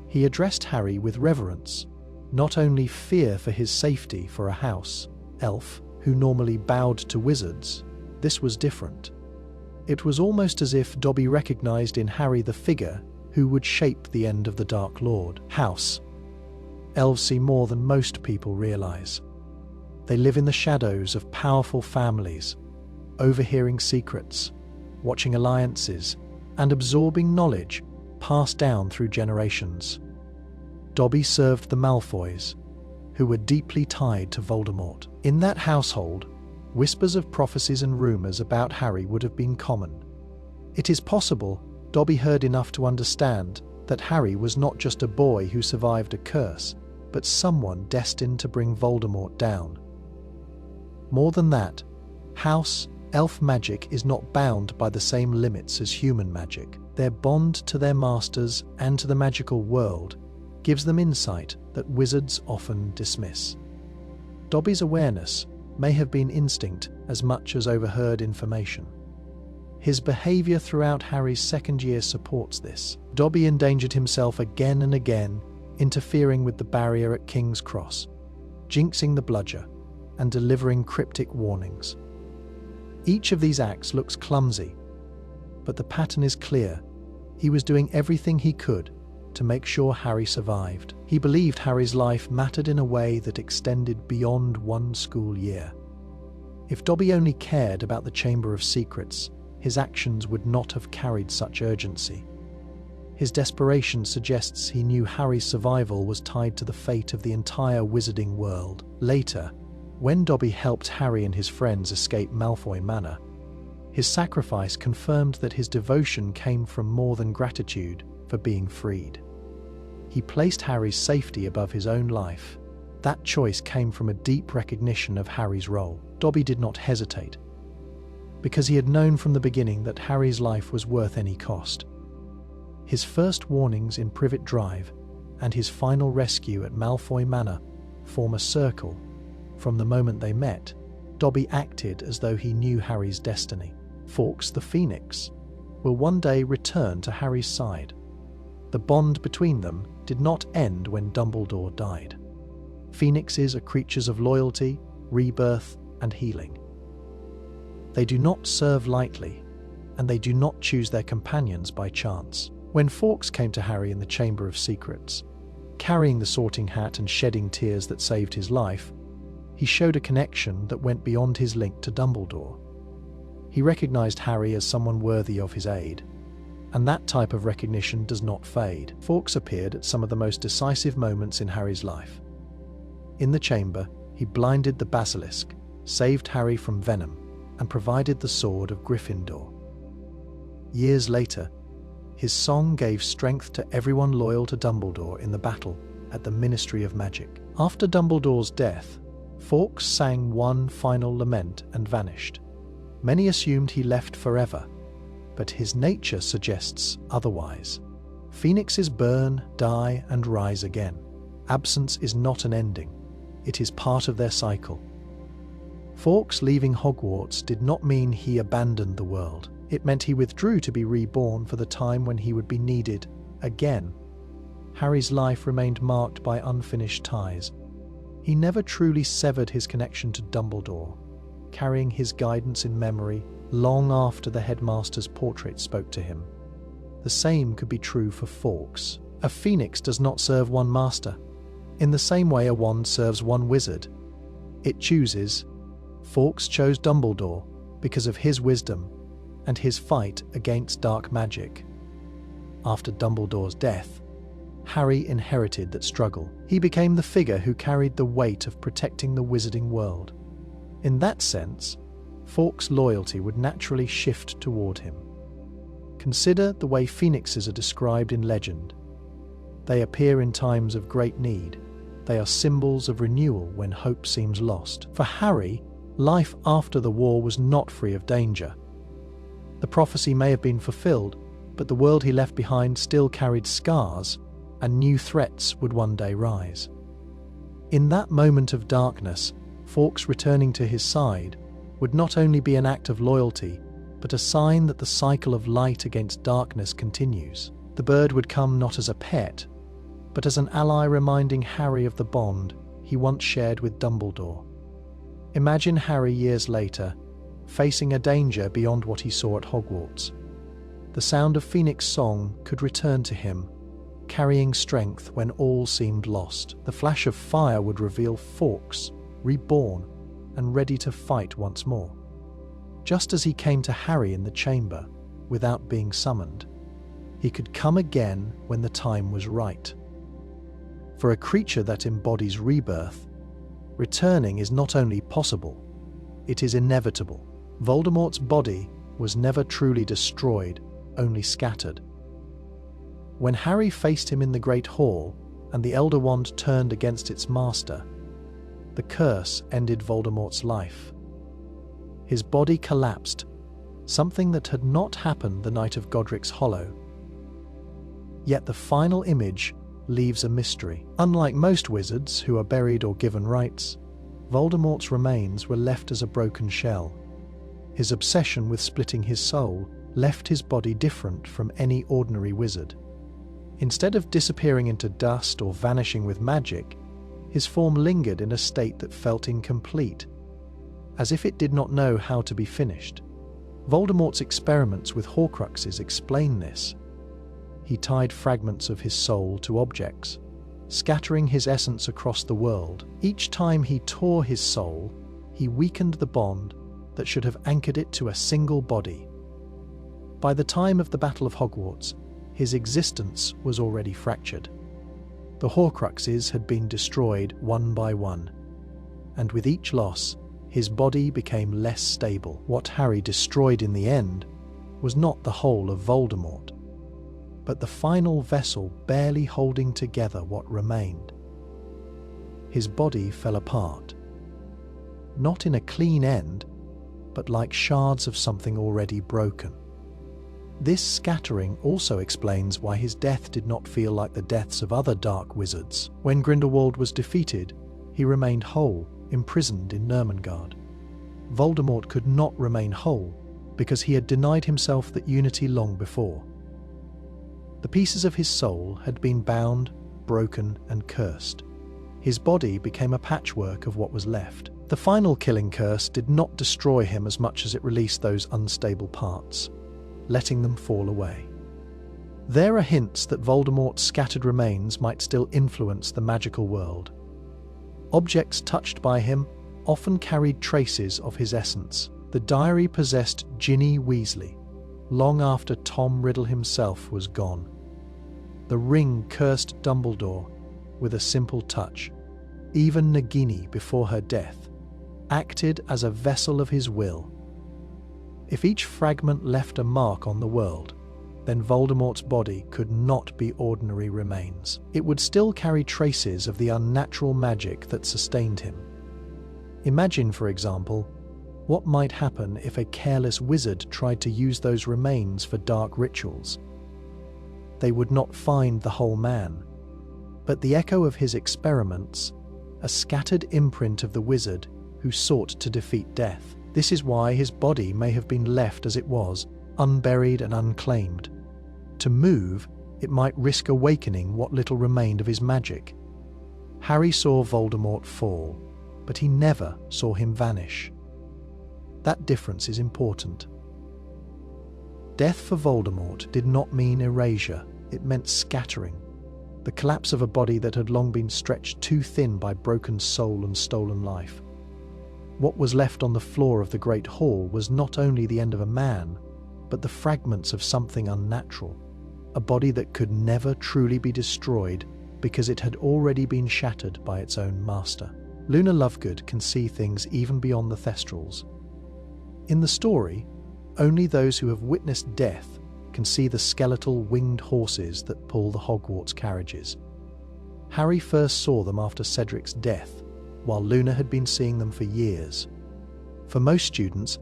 He addressed Harry with reverence, not only fear for his safety. For a house elf who normally bowed to wizards, this was different. It was almost as if Dobby recognized in Harry the figure who would shape the end of the Dark Lord. House elves see more than most people realize. They live in the shadows of powerful families, overhearing secrets, watching alliances, and absorbing knowledge passed down through generations. Dobby served the Malfoys, who were deeply tied to Voldemort. In that household, whispers of prophecies and rumors about Harry would have been common. It is possible Dobby heard enough to understand that Harry was not just a boy who survived a curse, but someone destined to bring Voldemort down. More than that, house elf magic is not bound by the same limits as human magic. Their bond to their masters and to the magical world gives them insight that wizards often dismiss. Dobby's awareness may have been instinct as much as overheard information. His behavior throughout Harry's second year supports this. Dobby endangered himself again and again, interfering with the barrier at King's Cross, jinxing the bludger, and delivering cryptic warnings. Each of these acts looks clumsy, but the pattern is clear. He was doing everything he could to make sure Harry survived. He believed Harry's life mattered in a way that extended beyond one school year. If Dobby only cared about the Chamber of Secrets, his actions would not have carried such urgency. His desperation suggests he knew Harry's survival was tied to the fate of the entire wizarding world. Later, when Dobby helped Harry and his friends escape Malfoy Manor, his sacrifice confirmed that his devotion came from more than gratitude for being freed. He placed Harry's safety above his own life. That choice came from a deep recognition of Harry's role. Dobby did not hesitate, because he had known from the beginning that Harry's life was worth any cost. His first warnings in Privet Drive and his final rescue at Malfoy Manor form a circle. From the moment they met, Dobby acted as though he knew Harry's destiny. Fawkes the Phoenix will one day return to Harry's side. The bond between them did not end when Dumbledore died. Phoenixes are creatures of loyalty, rebirth, and healing. They do not serve lightly, and they do not choose their companions by chance. When Fawkes came to Harry in the Chamber of Secrets, carrying the sorting hat and shedding tears that saved his life, he showed a connection that went beyond his link to Dumbledore. He recognized Harry as someone worthy of his aid, and that type of recognition does not fade. Fawkes appeared at some of the most decisive moments in Harry's life. In the chamber, he blinded the basilisk, saved Harry from venom, and provided the sword of Gryffindor. Years later, his song gave strength to everyone loyal to Dumbledore in the battle at the Ministry of Magic. After Dumbledore's death, Fawkes sang one final lament and vanished. Many assumed he left forever, but his nature suggests otherwise. Phoenixes burn, die, and rise again. Absence is not an ending. It is part of their cycle. Fawkes leaving Hogwarts did not mean he abandoned the world. It meant he withdrew to be reborn for the time when he would be needed again. Harry's life remained marked by unfinished ties. He never truly severed his connection to Dumbledore, carrying his guidance in memory long after the headmaster's portrait spoke to him. The same could be true for Fawkes. A phoenix does not serve one master. In the same way a wand serves one wizard. It chooses. Fawkes chose Dumbledore because of his wisdom and his fight against dark magic. After Dumbledore's death, Harry inherited that struggle. He became the figure who carried the weight of protecting the wizarding world. In that sense, Fawkes' loyalty would naturally shift toward him. Consider the way phoenixes are described in legend. They appear in times of great need. They are symbols of renewal when hope seems lost. For Harry, life after the war was not free of danger. The prophecy may have been fulfilled, but the world he left behind still carried scars, and new threats would one day rise. In that moment of darkness, Fawkes returning to his side would not only be an act of loyalty, but a sign that the cycle of light against darkness continues. The bird would come not as a pet, but as an ally reminding Harry of the bond he once shared with Dumbledore. Imagine Harry years later, facing a danger beyond what he saw at Hogwarts. The sound of Phoenix song could return to him, carrying strength when all seemed lost. The flash of fire would reveal Fawkes, reborn and ready to fight once more. Just as he came to Harry in the chamber, without being summoned, he could come again when the time was right. For a creature that embodies rebirth, returning is not only possible, it is inevitable. Voldemort's body was never truly destroyed, only scattered. When Harry faced him in the Great Hall and the Elder Wand turned against its master, the curse ended Voldemort's life. His body collapsed, something that had not happened the night of Godric's Hollow. Yet the final image leaves a mystery. Unlike most wizards who are buried or given rights, Voldemort's remains were left as a broken shell. His obsession with splitting his soul left his body different from any ordinary wizard. Instead of disappearing into dust or vanishing with magic, his form lingered in a state that felt incomplete, as if it did not know how to be finished. Voldemort's experiments with Horcruxes explain this. He tied fragments of his soul to objects, scattering his essence across the world. Each time he tore his soul, he weakened the bond that should have anchored it to a single body. By the time of the Battle of Hogwarts, his existence was already fractured. The Horcruxes had been destroyed one by one, and with each loss, his body became less stable. What Harry destroyed in the end was not the whole of Voldemort, but the final vessel barely holding together what remained. His body fell apart, not in a clean end, but like shards of something already broken. This scattering also explains why his death did not feel like the deaths of other dark wizards. When Grindelwald was defeated, he remained whole, imprisoned in Nurmengard. Voldemort could not remain whole because he had denied himself that unity long before. The pieces of his soul had been bound, broken, and cursed. His body became a patchwork of what was left. The final killing curse did not destroy him as much as it released those unstable parts. letting them fall away. There are hints that Voldemort's scattered remains might still influence the magical world. Objects touched by him often carried traces of his essence. The diary possessed Ginny Weasley, long after Tom Riddle himself was gone. The ring cursed Dumbledore with a simple touch. Even Nagini, before her death, acted as a vessel of his will. If each fragment left a mark on the world, then Voldemort's body could not be ordinary remains. It would still carry traces of the unnatural magic that sustained him. Imagine, for example, what might happen if a careless wizard tried to use those remains for dark rituals. They would not find the whole man, but the echo of his experiments, a scattered imprint of the wizard who sought to defeat death. This is why his body may have been left as it was, unburied and unclaimed. To move, it might risk awakening what little remained of his magic. Harry saw Voldemort fall, but he never saw him vanish. That difference is important. Death for Voldemort did not mean erasure, it meant scattering. The collapse of a body that had long been stretched too thin by broken soul and stolen life. What was left on the floor of the Great Hall was not only the end of a man, but the fragments of something unnatural, a body that could never truly be destroyed because it had already been shattered by its own master. Luna Lovegood can see things even beyond the Thestrals. In the story, only those who have witnessed death can see the skeletal winged horses that pull the Hogwarts carriages. Harry first saw them after Cedric's death, while Luna had been seeing them for years. For most students,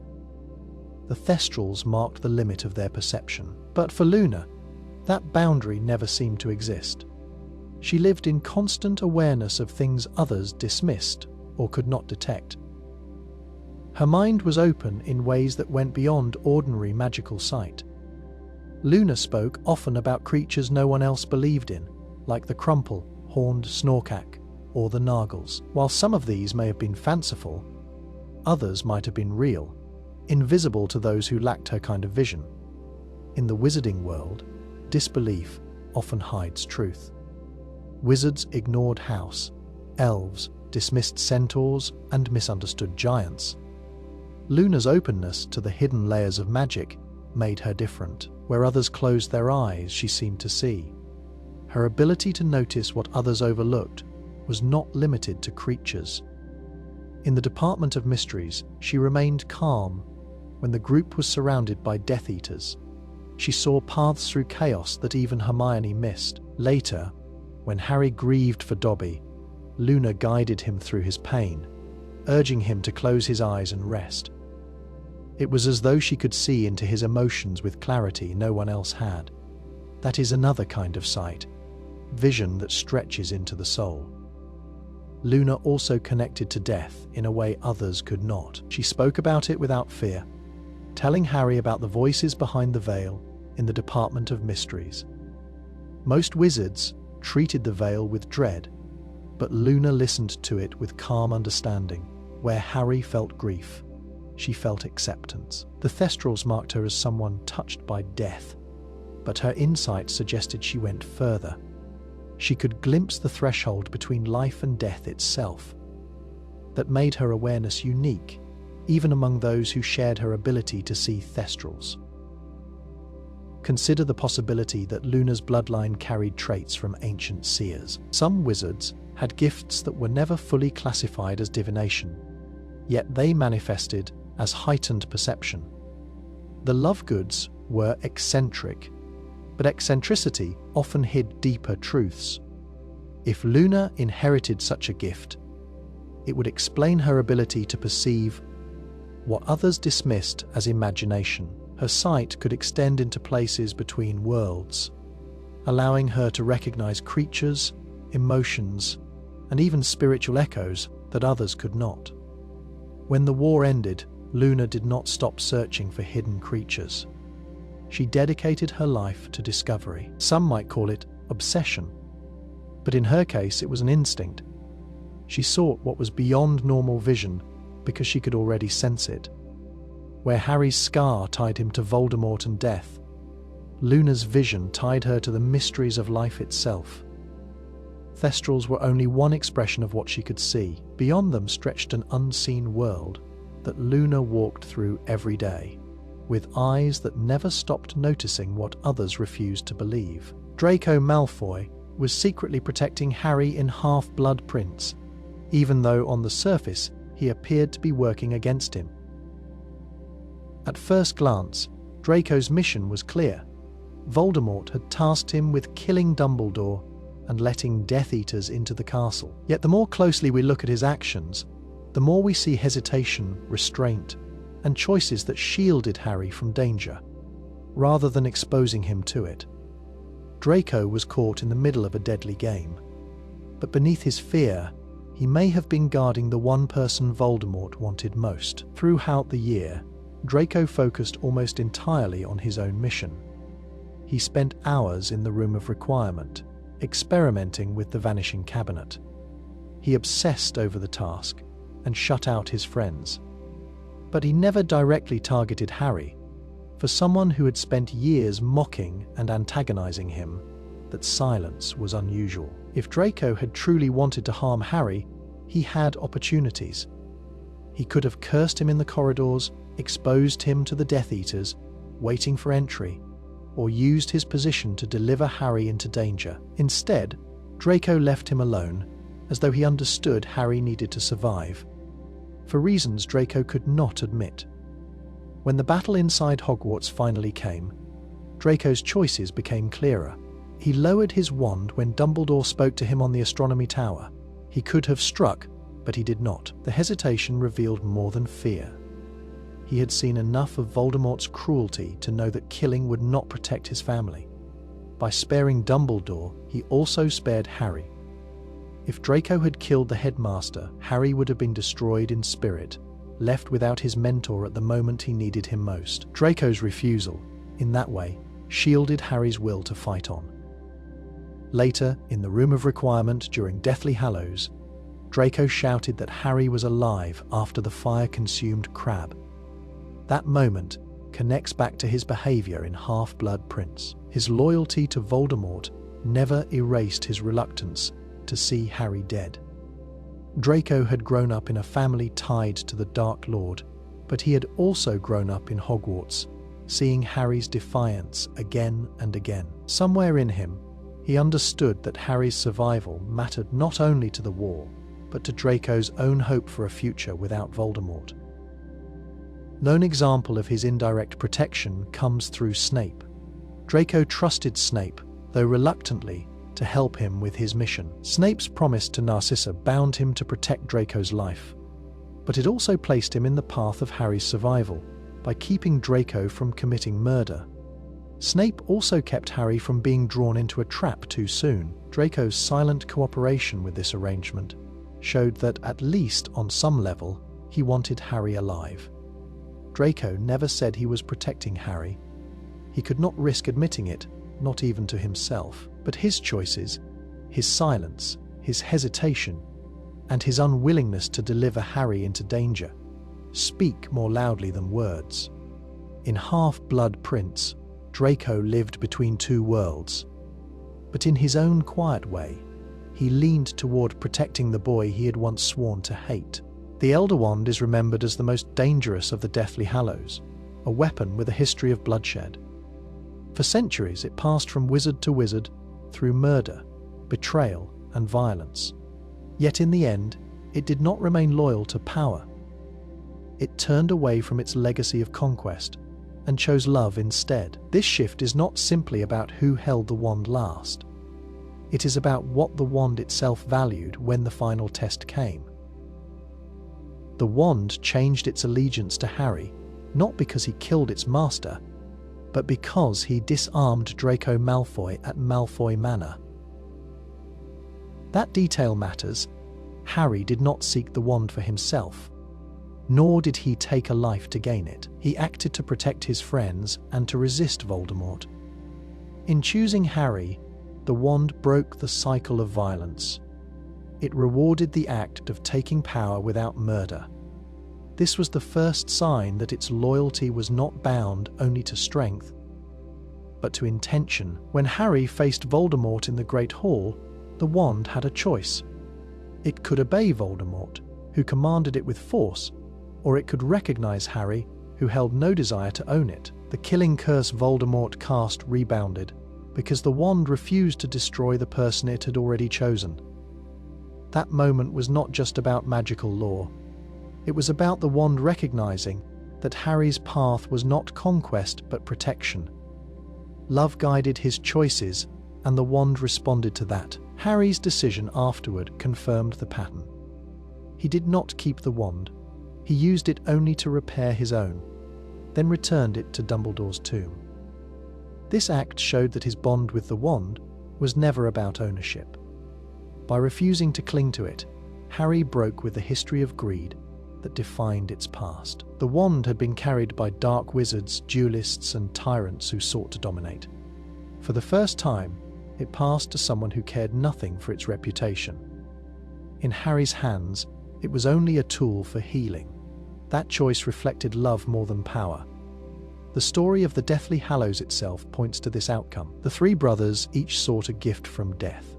the Thestrals marked the limit of their perception. But for Luna, that boundary never seemed to exist. She lived in constant awareness of things others dismissed or could not detect. Her mind was open in ways that went beyond ordinary magical sight. Luna spoke often about creatures no one else believed in, like the Crumple, Horned Snorkak, or the Nargles. While some of these may have been fanciful, others might have been real, invisible to those who lacked her kind of vision. In the wizarding world, disbelief often hides truth. Wizards ignored house, elves dismissed centaurs and misunderstood giants. Luna's openness to the hidden layers of magic made her different. Where others closed their eyes, she seemed to see. Her ability to notice what others overlooked was not limited to creatures. In the Department of Mysteries, she remained calm when the group was surrounded by Death Eaters. She saw paths through chaos that even Hermione missed. Later, when Harry grieved for Dobby, Luna guided him through his pain, urging him to close his eyes and rest. It was as though she could see into his emotions with clarity no one else had. That is another kind of sight, vision that stretches into the soul. Luna also connected to death in a way others could not. She spoke about it without fear, telling Harry about the voices behind the veil in the Department of Mysteries. Most wizards treated the veil with dread, but Luna listened to it with calm understanding. Where Harry felt grief, she felt acceptance. The Thestrals marked her as someone touched by death, but her insight suggested she went further. She could glimpse the threshold between life and death itself. That made her awareness unique, even among those who shared her ability to see Thestrals. Consider the possibility that Luna's bloodline carried traits from ancient seers. Some wizards had gifts that were never fully classified as divination, yet they manifested as heightened perception. The Lovegoods were eccentric, but eccentricity often hid deeper truths. If Luna inherited such a gift, it would explain her ability to perceive what others dismissed as imagination. Her sight could extend into places between worlds, allowing her to recognize creatures, emotions, and even spiritual echoes that others could not. When the war ended, Luna did not stop searching for hidden creatures. She dedicated her life to discovery. Some might call it obsession, but in her case it was an instinct. She sought what was beyond normal vision because she could already sense it. Where Harry's scar tied him to Voldemort and death, Luna's vision tied her to the mysteries of life itself. Thestrals were only one expression of what she could see. Beyond them stretched an unseen world that Luna walked through every day, with eyes that never stopped noticing what others refused to believe. Draco Malfoy was secretly protecting Harry in Half-Blood Prince, even though on the surface he appeared to be working against him. At first glance, Draco's mission was clear. Voldemort had tasked him with killing Dumbledore and letting Death Eaters into the castle. Yet the more closely we look at his actions, the more we see hesitation, restraint, and choices that shielded Harry from danger, rather than exposing him to it. Draco was caught in the middle of a deadly game, but beneath his fear, he may have been guarding the one person Voldemort wanted most. Throughout the year, Draco focused almost entirely on his own mission. He spent hours in the Room of Requirement, experimenting with the Vanishing Cabinet. He obsessed over the task and shut out his friends. But he never directly targeted Harry. For someone who had spent years mocking and antagonizing him, that silence was unusual. If Draco had truly wanted to harm Harry, he had opportunities. He could have cursed him in the corridors, exposed him to the Death Eaters, waiting for entry, or used his position to deliver Harry into danger. Instead, Draco left him alone, as though he understood Harry needed to survive, for reasons Draco could not admit. When the battle inside Hogwarts finally came, Draco's choices became clearer. He lowered his wand when Dumbledore spoke to him on the astronomy tower. He could have struck, but he did not. The hesitation revealed more than fear. He had seen enough of Voldemort's cruelty to know that killing would not protect his family. By sparing Dumbledore, he also spared Harry. If Draco had killed the headmaster, Harry would have been destroyed in spirit, left without his mentor at the moment he needed him most. Draco's refusal, in that way, shielded Harry's will to fight on. Later, in the Room of Requirement during Deathly Hallows, Draco shouted that Harry was alive after the fire-consumed crab. That moment connects back to his behavior in Half-Blood Prince. His loyalty to Voldemort never erased his reluctance to see Harry dead. Draco had grown up in a family tied to the Dark Lord, but he had also grown up in Hogwarts, seeing Harry's defiance again and again. Somewhere in him, he understood that Harry's survival mattered not only to the war, but to Draco's own hope for a future without Voldemort. Known example of his indirect protection comes through Snape. Draco trusted Snape, though reluctantly, to help him with his mission. Snape's promise to Narcissa bound him to protect Draco's life, but it also placed him in the path of Harry's survival by keeping Draco from committing murder. Snape also kept Harry from being drawn into a trap too soon. Draco's silent cooperation with this arrangement showed that, at least on some level, he wanted Harry alive. Draco never said he was protecting Harry. He could not risk admitting it, not even to himself. But his choices, his silence, his hesitation, and his unwillingness to deliver Harry into danger speak more loudly than words. In Half-Blood Prince, Draco lived between two worlds. But in his own quiet way, he leaned toward protecting the boy he had once sworn to hate. The Elder Wand is remembered as the most dangerous of the Deathly Hallows, a weapon with a history of bloodshed. For centuries, it passed from wizard to wizard through murder, betrayal, and violence. Yet in the end, it did not remain loyal to power. It turned away from its legacy of conquest and chose love instead. This shift is not simply about who held the wand last. It is about what the wand itself valued when the final test came. The wand changed its allegiance to Harry, not because he killed its master, but because he disarmed Draco Malfoy at Malfoy Manor. That detail matters. Harry did not seek the wand for himself, nor did he take a life to gain it. He acted to protect his friends and to resist Voldemort. In choosing Harry, the wand broke the cycle of violence. It rewarded the act of taking power without murder. This was the first sign that its loyalty was not bound only to strength, but to intention. When Harry faced Voldemort in the Great Hall, the wand had a choice. It could obey Voldemort, who commanded it with force, or it could recognize Harry, who held no desire to own it. The killing curse Voldemort cast rebounded, because the wand refused to destroy the person it had already chosen. That moment was not just about magical lore. It was about the wand recognizing that Harry's path was not conquest but protection. Love guided his choices, and the wand responded to that. Harry's decision afterward confirmed the pattern. He did not keep the wand. He used it only to repair his own, then returned it to Dumbledore's tomb. This act showed that his bond with the wand was never about ownership. By refusing to cling to it, Harry broke with the history of greed that defined its past. The wand had been carried by dark wizards, duelists, and tyrants who sought to dominate. For the first time, it passed to someone who cared nothing for its reputation. In Harry's hands, it was only a tool for healing. That choice reflected love more than power. The story of the Deathly Hallows itself points to this outcome. The three brothers each sought a gift from death.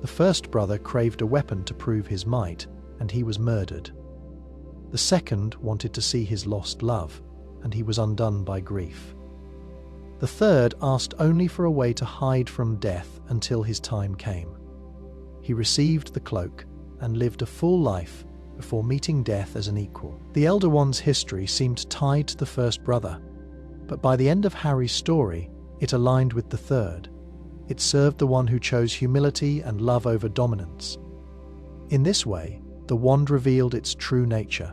The first brother craved a weapon to prove his might, and he was murdered. The second wanted to see his lost love, and he was undone by grief. The third asked only for a way to hide from death until his time came. He received the cloak and lived a full life before meeting death as an equal. The Elder Wand's history seemed tied to the first brother, but by the end of Harry's story, it aligned with the third. It served the one who chose humility and love over dominance. In this way, the wand revealed its true nature.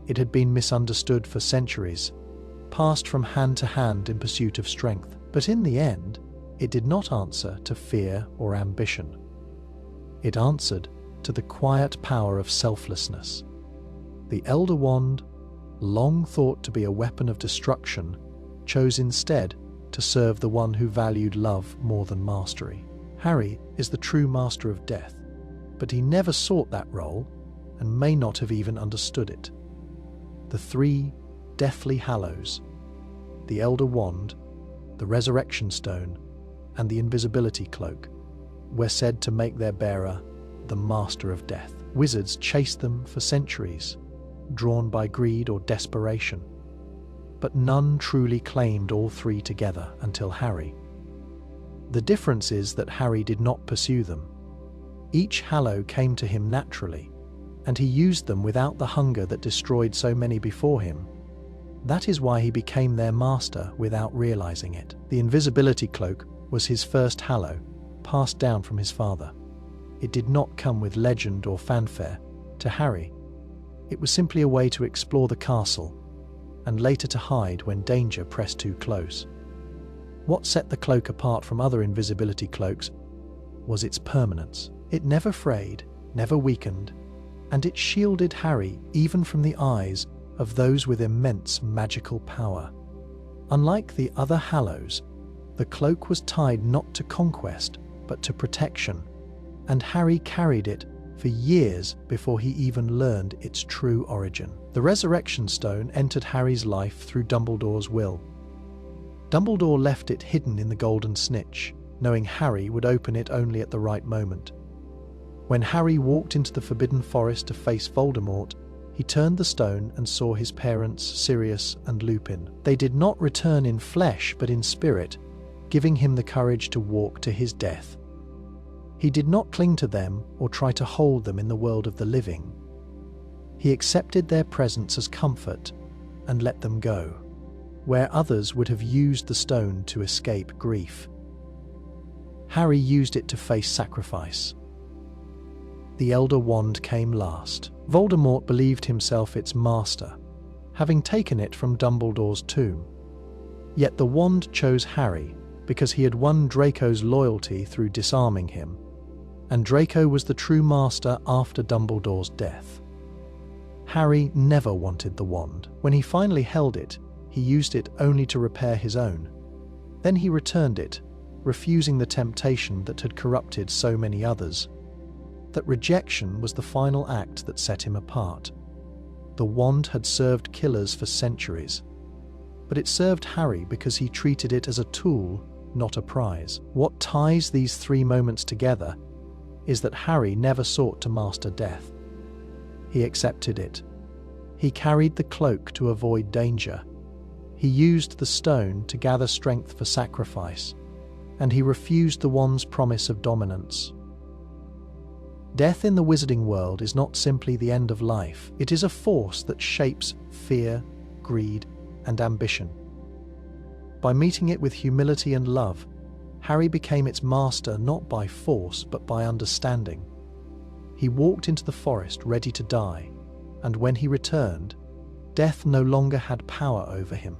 It had been misunderstood for centuries, passed from hand to hand in pursuit of strength. But in the end, it did not answer to fear or ambition. It answered to the quiet power of selflessness. The Elder Wand, long thought to be a weapon of destruction, chose instead to serve the one who valued love more than mastery. Harry is the true master of death, but he never sought that role and may not have even understood it. The three Deathly Hallows, the Elder Wand, the Resurrection Stone, and the Invisibility Cloak, were said to make their bearer the Master of Death. Wizards chased them for centuries, drawn by greed or desperation. But none truly claimed all three together until Harry. The difference is that Harry did not pursue them. Each hallow came to him naturally, and he used them without the hunger that destroyed so many before him. That is why he became their master without realizing it. The Invisibility Cloak was his first hallow, passed down from his father. It did not come with legend or fanfare. To Harry, it was simply a way to explore the castle, and later to hide when danger pressed too close. What set the cloak apart from other invisibility cloaks was its permanence. It never frayed, never weakened, and it shielded Harry even from the eyes of those with immense magical power. Unlike the other hallows, the cloak was tied not to conquest, but to protection, and Harry carried it for years before he even learned its true origin. The Resurrection Stone entered Harry's life through Dumbledore's will. Dumbledore left it hidden in the Golden Snitch, knowing Harry would open it only at the right moment. When Harry walked into the Forbidden Forest to face Voldemort, he turned the stone and saw his parents, Sirius and Lupin. They did not return in flesh but in spirit, giving him the courage to walk to his death. He did not cling to them or try to hold them in the world of the living. He accepted their presence as comfort and let them go, where others would have used the stone to escape grief. Harry used it to face sacrifice. The Elder Wand came last. Voldemort believed himself its master, having taken it from Dumbledore's tomb. Yet the wand chose Harry because he had won Draco's loyalty through disarming him, and Draco was the true master after Dumbledore's death. Harry never wanted the wand. When he finally held it, he used it only to repair his own. Then he returned it, refusing the temptation that had corrupted so many others. That rejection was the final act that set him apart. The wand had served killers for centuries, but it served Harry because he treated it as a tool, not a prize. What ties these three moments together is that Harry never sought to master death. He accepted it. He carried the cloak to avoid danger. He used the stone to gather strength for sacrifice, and he refused the wand's promise of dominance. Death in the wizarding world is not simply the end of life. It is a force that shapes fear, greed, and ambition. By meeting it with humility and love, Harry became its master not by force but by understanding. He walked into the forest ready to die, and when he returned, death no longer had power over him.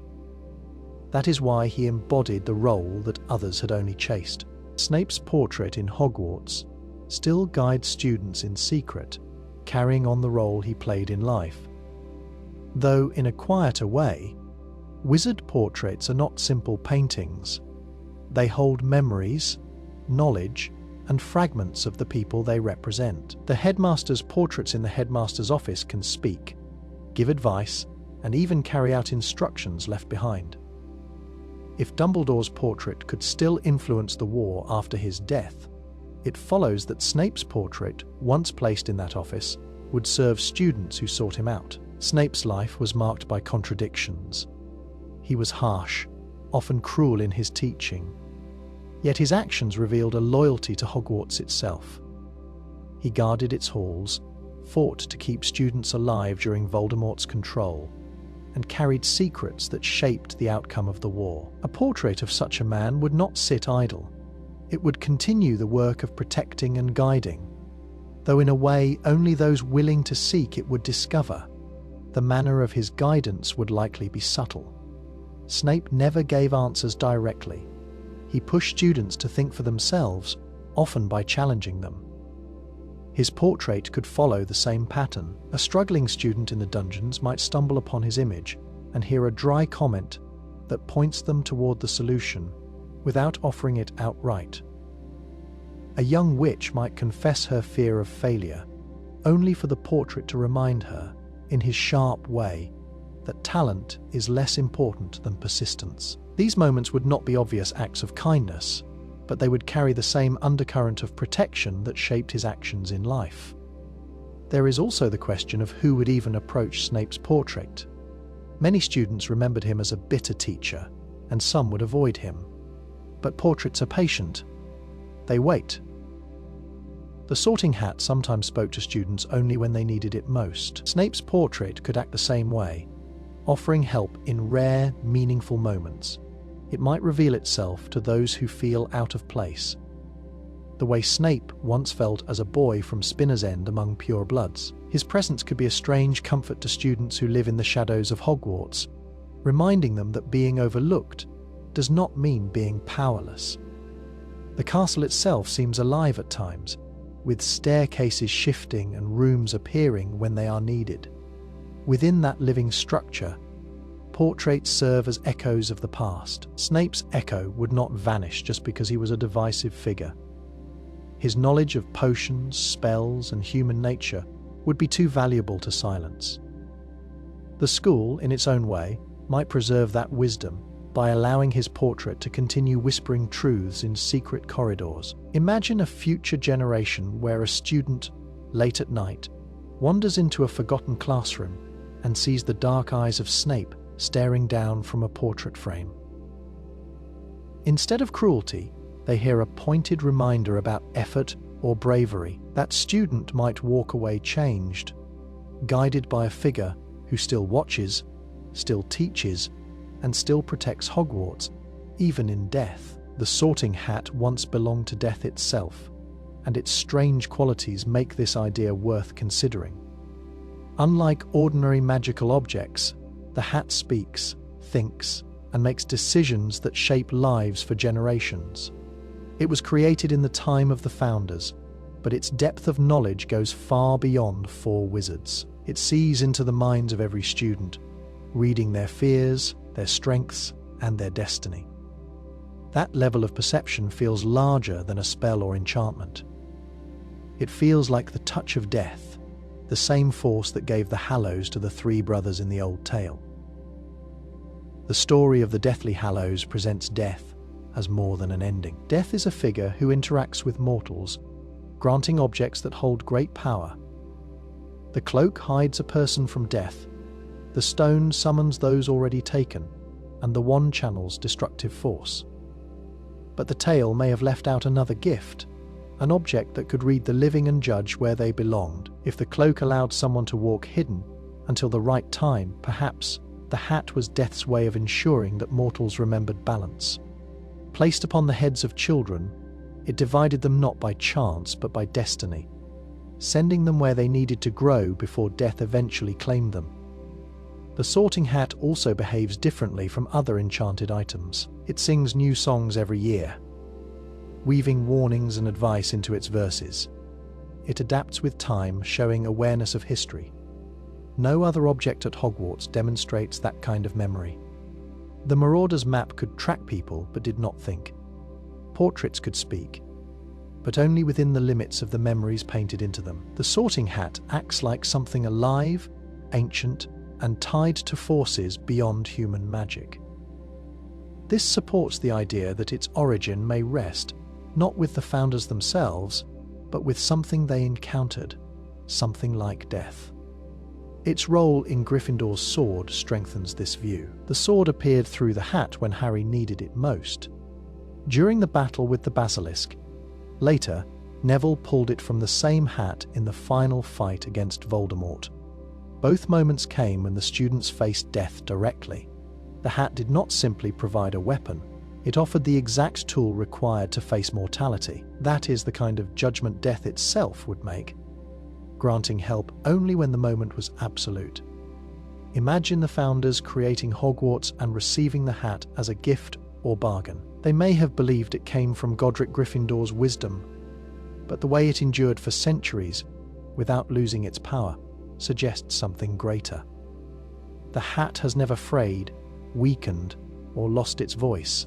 That is why he embodied the role that others had only chased. Snape's portrait in Hogwarts still guides students in secret, carrying on the role he played in life. Though in a quieter way, wizard portraits are not simple paintings. They hold memories, knowledge, and fragments of the people they represent. The headmaster's portraits in the headmaster's office can speak, give advice, and even carry out instructions left behind. If Dumbledore's portrait could still influence the war after his death, it follows that Snape's portrait, once placed in that office, would serve students who sought him out. Snape's life was marked by contradictions. He was harsh, often cruel in his teaching. Yet his actions revealed a loyalty to Hogwarts itself. He guarded its halls, fought to keep students alive during Voldemort's control, and carried secrets that shaped the outcome of the war. A portrait of such a man would not sit idle. It would continue the work of protecting and guiding, though in a way only those willing to seek it would discover. The manner of his guidance would likely be subtle. Snape never gave answers directly. He pushed students to think for themselves, often by challenging them. His portrait could follow the same pattern. A struggling student in the dungeons might stumble upon his image and hear a dry comment that points them toward the solution without offering it outright. A young witch might confess her fear of failure, only for the portrait to remind her, in his sharp way, that talent is less important than persistence. These moments would not be obvious acts of kindness, but they would carry the same undercurrent of protection that shaped his actions in life. There is also the question of who would even approach Snape's portrait. Many students remembered him as a bitter teacher, and some would avoid him. But portraits are patient. They wait. The Sorting Hat sometimes spoke to students only when they needed it most. Snape's portrait could act the same way, offering help in rare, meaningful moments. It might reveal itself to those who feel out of place, the way Snape once felt as a boy from Spinner's End among purebloods. His presence could be a strange comfort to students who live in the shadows of Hogwarts, reminding them that being overlooked does not mean being powerless. The castle itself seems alive at times, with staircases shifting and rooms appearing when they are needed. Within that living structure, portraits serve as echoes of the past. Snape's echo would not vanish just because he was a divisive figure. His knowledge of potions, spells, and human nature would be too valuable to silence. The school, in its own way, might preserve that wisdom by allowing his portrait to continue whispering truths in secret corridors. Imagine a future generation where a student, late at night, wanders into a forgotten classroom and sees the dark eyes of Snape staring down from a portrait frame. Instead of cruelty, they hear a pointed reminder about effort or bravery. That student might walk away changed, guided by a figure who still watches, still teaches, and still protects Hogwarts, even in death. The Sorting Hat once belonged to death itself, and its strange qualities make this idea worth considering. Unlike ordinary magical objects, the hat speaks, thinks, and makes decisions that shape lives for generations. It was created in the time of the founders, but its depth of knowledge goes far beyond four wizards. It sees into the minds of every student, reading their fears, their strengths, and their destiny. That level of perception feels larger than a spell or enchantment. It feels like the touch of death, the same force that gave the Hallows to the three brothers in the old tale. The story of the Deathly Hallows presents death as more than an ending. Death is a figure who interacts with mortals, granting objects that hold great power. The cloak hides a person from death, the stone summons those already taken, and the wand channels destructive force. But the tale may have left out another gift, an object that could read the living and judge where they belonged. If the cloak allowed someone to walk hidden until the right time, perhaps the hat was death's way of ensuring that mortals remembered balance. Placed upon the heads of children, it divided them not by chance but by destiny, sending them where they needed to grow before death eventually claimed them. The sorting hat also behaves differently from other enchanted items. It sings new songs every year, weaving warnings and advice into its verses. It adapts with time, showing awareness of history. No other object at Hogwarts demonstrates that kind of memory. The Marauder's map could track people but did not think. Portraits could speak, but only within the limits of the memories painted into them. The sorting hat acts like something alive, ancient, and tied to forces beyond human magic. This supports the idea that its origin may rest not with the founders themselves, but with something they encountered, something like death. Its role in Gryffindor's sword strengthens this view. The sword appeared through the hat when Harry needed it most, during the battle with the basilisk. Later, Neville pulled it from the same hat in the final fight against Voldemort. Both moments came when the students faced death directly. The hat did not simply provide a weapon, it offered the exact tool required to face mortality. That is the kind of judgment death itself would make, granting help only when the moment was absolute. Imagine the founders creating Hogwarts and receiving the hat as a gift or bargain. They may have believed it came from Godric Gryffindor's wisdom, but the way it endured for centuries without losing its power suggests something greater. The hat has never frayed, weakened, or lost its voice.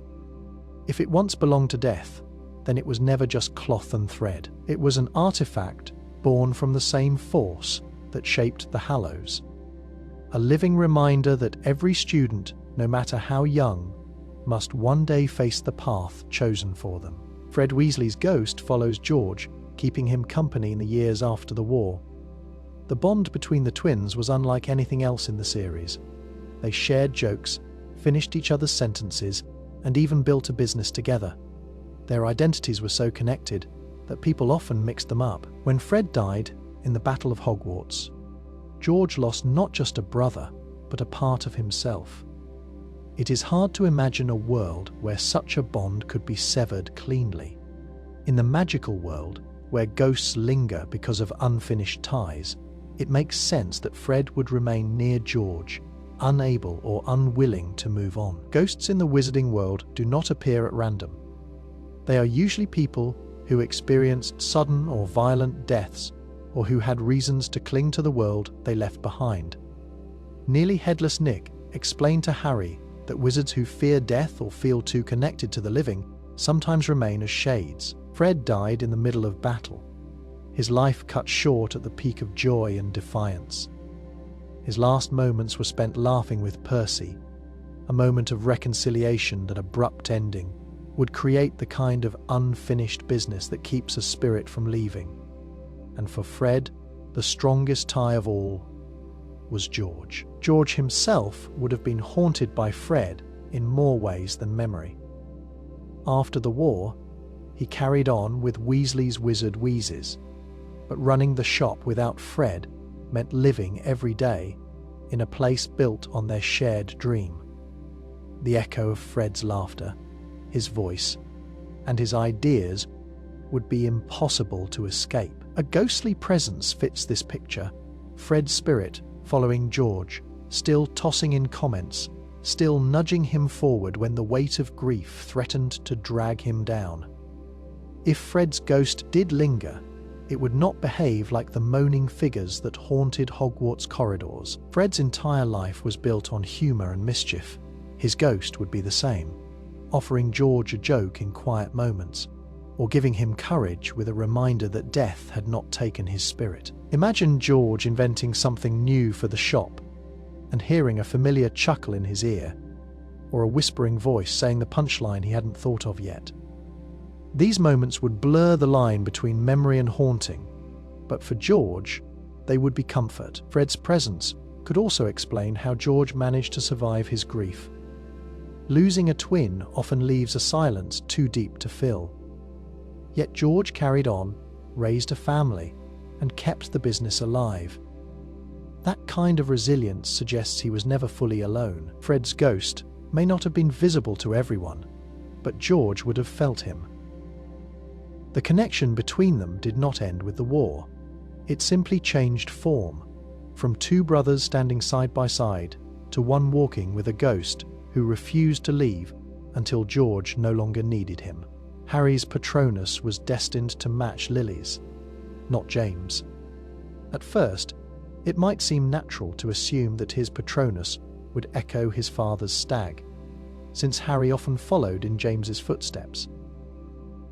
If it once belonged to death, then it was never just cloth and thread. It was an artifact born from the same force that shaped the Hallows. A living reminder that every student, no matter how young, must one day face the path chosen for them. Fred Weasley's ghost follows George, keeping him company in the years after the war. The bond between the twins was unlike anything else in the series. They shared jokes, finished each other's sentences, and even built a business together. Their identities were so connected that people often mixed them up. When Fred died in the Battle of Hogwarts, George lost not just a brother, but a part of himself. It is hard to imagine a world where such a bond could be severed cleanly. In the magical world, where ghosts linger because of unfinished ties, it makes sense that Fred would remain near George, unable or unwilling to move on. Ghosts in the wizarding world do not appear at random. They are usually people who experienced sudden or violent deaths, or who had reasons to cling to the world they left behind. Nearly Headless Nick explained to Harry that wizards who fear death or feel too connected to the living sometimes remain as shades. Fred died in the middle of battle, his life cut short at the peak of joy and defiance. His last moments were spent laughing with Percy, a moment of reconciliation. That abrupt ending would create the kind of unfinished business that keeps a spirit from leaving. And for Fred, the strongest tie of all was George. George himself would have been haunted by Fred in more ways than memory. After the war, he carried on with Weasley's wizard wheezes, but running the shop without Fred meant living every day in a place built on their shared dream. The echo of Fred's laughter, his voice, and his ideas would be impossible to escape. A ghostly presence fits this picture, Fred's spirit following George, still tossing in comments, still nudging him forward when the weight of grief threatened to drag him down. If Fred's ghost did linger, it would not behave like the moaning figures that haunted Hogwarts corridors. Fred's entire life was built on humor and mischief. His ghost would be the same, offering George a joke in quiet moments, or giving him courage with a reminder that death had not taken his spirit. Imagine George inventing something new for the shop and hearing a familiar chuckle in his ear, or a whispering voice saying the punchline he hadn't thought of yet. These moments would blur the line between memory and haunting, but for George, they would be comfort. Fred's presence could also explain how George managed to survive his grief. Losing a twin often leaves a silence too deep to fill. Yet George carried on, raised a family, and kept the business alive. That kind of resilience suggests he was never fully alone. Fred's ghost may not have been visible to everyone, but George would have felt him. The connection between them did not end with the war. It simply changed form, from two brothers standing side by side to one walking with a ghost who refused to leave until George no longer needed him. Harry's Patronus was destined to match Lily's, not James. At first, it might seem natural to assume that his Patronus would echo his father's stag, since Harry often followed in James's footsteps.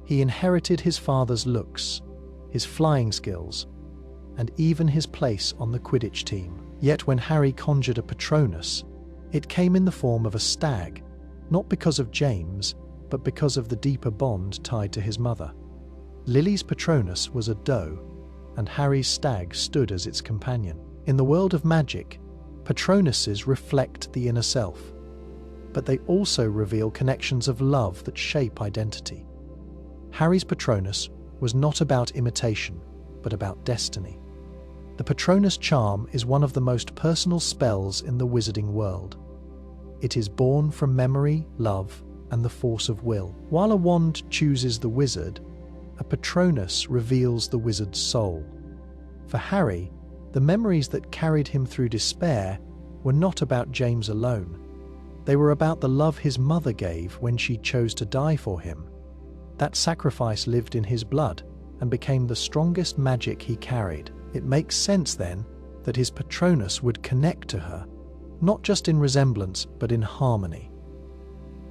He inherited his father's looks, his flying skills, and even his place on the Quidditch team. Yet when Harry conjured a Patronus, it came in the form of a stag, not because of James, but because of the deeper bond tied to his mother. Lily's Patronus was a doe, and Harry's stag stood as its companion. In the world of magic, Patronuses reflect the inner self, but they also reveal connections of love that shape identity. Harry's Patronus was not about imitation, but about destiny. The Patronus charm is one of the most personal spells in the wizarding world. It is born from memory, love, and the force of will. While a wand chooses the wizard, a Patronus reveals the wizard's soul. For Harry, the memories that carried him through despair were not about James alone. They were about the love his mother gave when she chose to die for him. That sacrifice lived in his blood and became the strongest magic he carried. It makes sense then that his Patronus would connect to her, not just in resemblance but in harmony.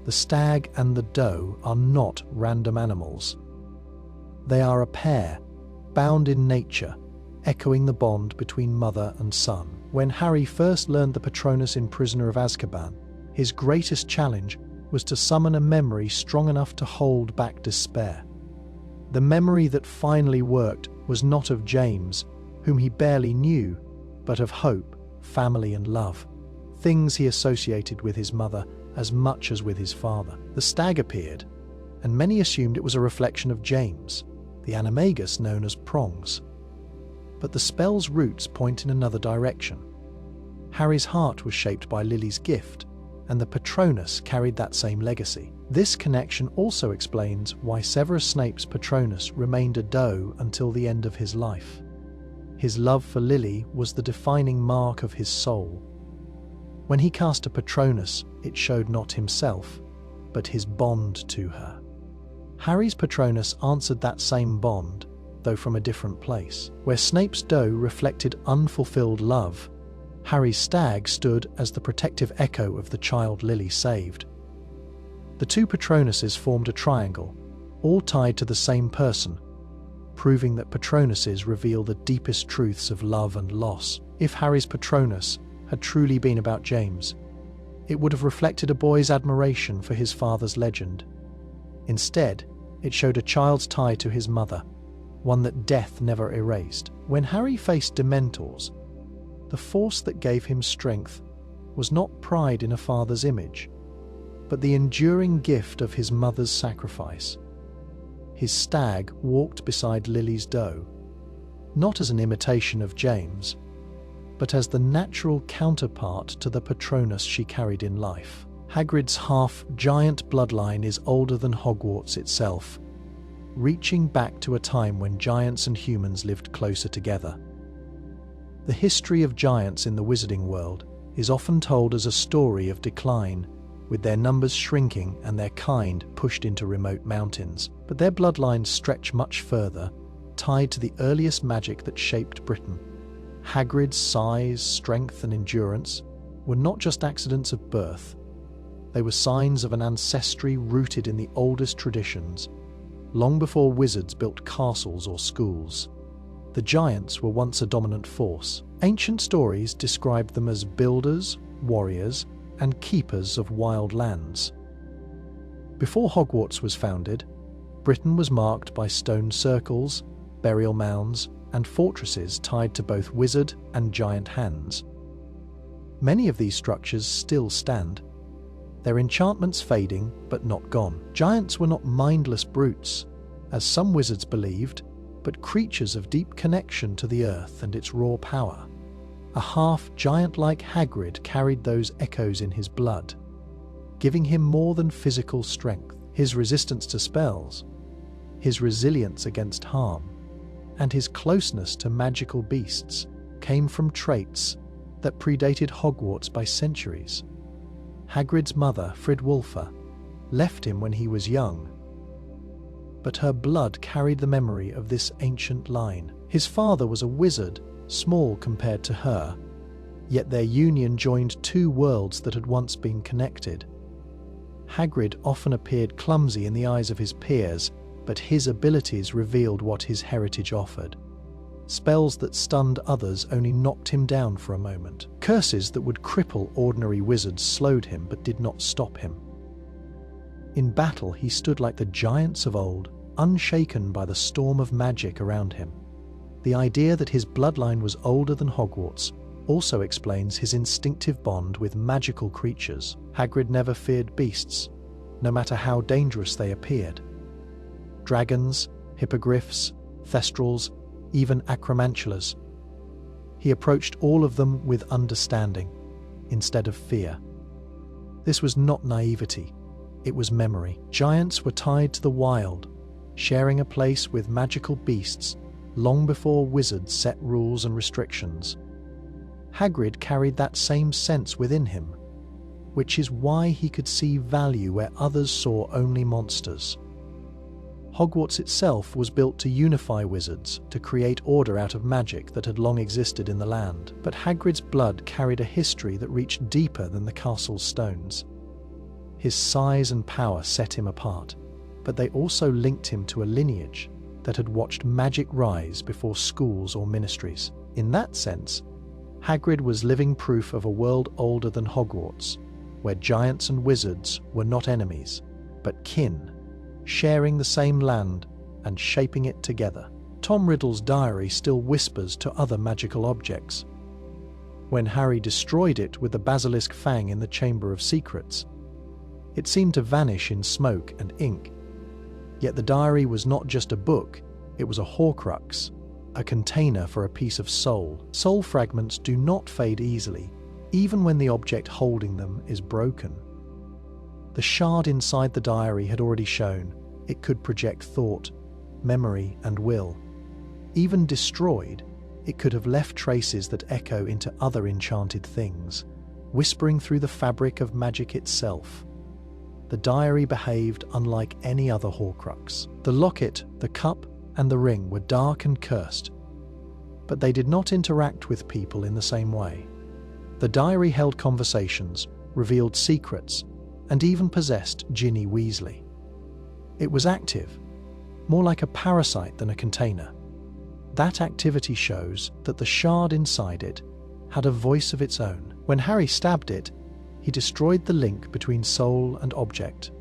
The stag and the doe are not random animals. They are a pair, bound in nature, echoing the bond between mother and son. When Harry first learned the Patronus in Prisoner of Azkaban, his greatest challenge was to summon a memory strong enough to hold back despair. The memory that finally worked was not of James, whom he barely knew, but of hope, family and love, things he associated with his mother as much as with his father. The stag appeared, and many assumed it was a reflection of James, the animagus known as prongs. But the spell's roots point in another direction. Harry's heart was shaped by Lily's gift, and the Patronus carried that same legacy. This connection also explains why Severus Snape's Patronus remained a doe until the end of his life. His love for Lily was the defining mark of his soul. When he cast a Patronus, it showed not himself, but his bond to her. Harry's Patronus answered that same bond, though from a different place. Where Snape's doe reflected unfulfilled love, Harry's stag stood as the protective echo of the child Lily saved. The two Patronuses formed a triangle, all tied to the same person, proving that Patronuses reveal the deepest truths of love and loss. If Harry's Patronus had truly been about James, it would have reflected a boy's admiration for his father's legend. Instead, it showed a child's tie to his mother, one that death never erased. When Harry faced Dementors, the force that gave him strength was not pride in a father's image, but the enduring gift of his mother's sacrifice. His stag walked beside Lily's doe, not as an imitation of James, but as the natural counterpart to the Patronus she carried in life. Hagrid's half-giant bloodline is older than Hogwarts itself, reaching back to a time when giants and humans lived closer together. The history of giants in the wizarding world is often told as a story of decline, with their numbers shrinking and their kind pushed into remote mountains. But their bloodlines stretch much further, tied to the earliest magic that shaped Britain. Hagrid's size, strength and endurance were not just accidents of birth. They were signs of an ancestry rooted in the oldest traditions, long before wizards built castles or schools. The giants were once a dominant force. Ancient stories described them as builders, warriors, and keepers of wild lands. Before Hogwarts was founded, Britain was marked by stone circles, burial mounds, and fortresses tied to both wizard and giant hands. Many of these structures still stand, their enchantments fading but not gone. Giants were not mindless brutes, as some wizards believed, but creatures of deep connection to the earth and its raw power. A half-giant-like Hagrid carried those echoes in his blood, giving him more than physical strength. His resistance to spells, his resilience against harm, and his closeness to magical beasts came from traits that predated Hogwarts by centuries. Hagrid's mother, Fridwulfa, left him when he was young, but her blood carried the memory of this ancient line. His father was a wizard, small compared to her, yet their union joined two worlds that had once been connected. Hagrid often appeared clumsy in the eyes of his peers, but his abilities revealed what his heritage offered. Spells that stunned others only knocked him down for a moment. Curses that would cripple ordinary wizards slowed him but did not stop him. In battle, he stood like the giants of old, unshaken by the storm of magic around him. The idea that his bloodline was older than Hogwarts also explains his instinctive bond with magical creatures. Hagrid never feared beasts, no matter how dangerous they appeared. Dragons, hippogriffs, thestrals, even acromantulas. He approached all of them with understanding, instead of fear. This was not naivety, it was memory. Giants were tied to the wild, sharing a place with magical beasts long before wizards set rules and restrictions. Hagrid carried that same sense within him, which is why he could see value where others saw only monsters. Hogwarts itself was built to unify wizards, to create order out of magic that had long existed in the land. But Hagrid's blood carried a history that reached deeper than the castle's stones. His size and power set him apart, but they also linked him to a lineage that had watched magic rise before schools or ministries. In that sense, Hagrid was living proof of a world older than Hogwarts, where giants and wizards were not enemies, but kin, sharing the same land and shaping it together. Tom Riddle's diary still whispers to other magical objects. When Harry destroyed it with the basilisk fang in the Chamber of Secrets, it seemed to vanish in smoke and ink. Yet the diary was not just a book, it was a Horcrux, a container for a piece of soul. Soul fragments do not fade easily, even when the object holding them is broken. The shard inside the diary had already shown it could project thought, memory, and will. Even destroyed, it could have left traces that echo into other enchanted things, whispering through the fabric of magic itself. The diary behaved unlike any other Horcrux. The locket, the cup, and the ring were dark and cursed, but they did not interact with people in the same way. The diary held conversations, revealed secrets, and even possessed Ginny Weasley. It was active, more like a parasite than a container. That activity shows that the shard inside it had a voice of its own. When Harry stabbed it, he destroyed the link between soul and object.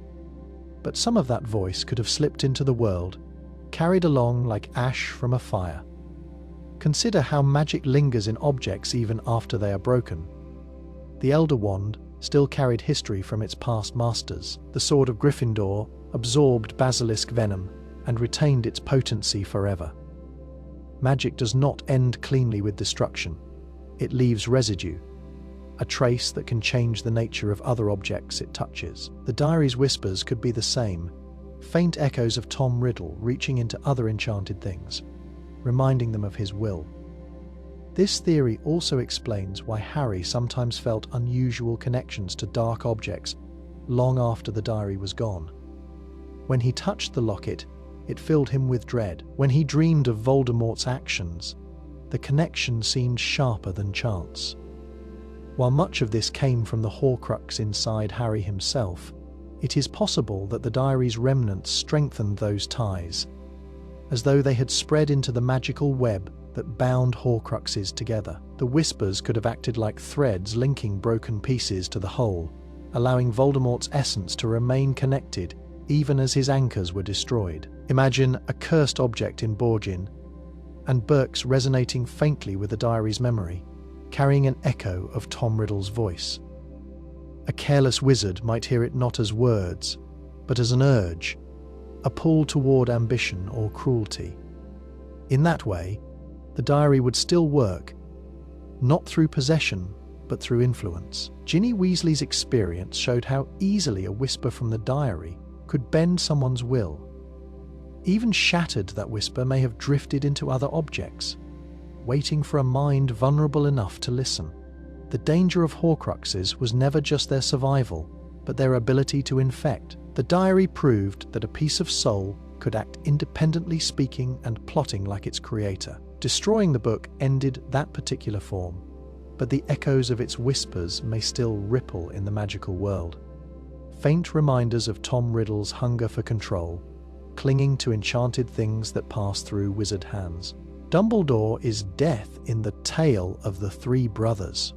But some of that voice could have slipped into the world, carried along like ash from a fire. Consider how magic lingers in objects even after they are broken. The Elder Wand still carried history from its past masters. The Sword of Gryffindor absorbed basilisk venom and retained its potency forever. Magic does not end cleanly with destruction. It leaves residue, a trace that can change the nature of other objects it touches. The diary's whispers could be the same, faint echoes of Tom Riddle reaching into other enchanted things, reminding them of his will. This theory also explains why Harry sometimes felt unusual connections to dark objects long after the diary was gone. When he touched the locket, it filled him with dread. When he dreamed of Voldemort's actions, the connection seemed sharper than chance. While much of this came from the Horcrux inside Harry himself, It is possible that the diary's remnants strengthened those ties, as though they had spread into the magical web that bound Horcruxes together. The whispers could have acted like threads linking broken pieces to the whole, allowing Voldemort's essence to remain connected even as his anchors were destroyed. Imagine a cursed object in Borgin, and Burke's resonating faintly with the diary's memory, carrying an echo of Tom Riddle's voice. A careless wizard might hear it not as words, but as an urge, a pull toward ambition or cruelty. In that way, the diary would still work, not through possession, but through influence. Ginny Weasley's experience showed how easily a whisper from the diary could bend someone's will. Even shattered, that whisper may have drifted into other objects, waiting for a mind vulnerable enough to listen. The danger of Horcruxes was never just their survival, but their ability to infect. The diary proved that a piece of soul could act independently, speaking and plotting like its creator. Destroying the book ended that particular form, but the echoes of its whispers may still ripple in the magical world. Faint reminders of Tom Riddle's hunger for control, clinging to enchanted things that pass through wizard hands. Dumbledore is death in the tale of the three brothers,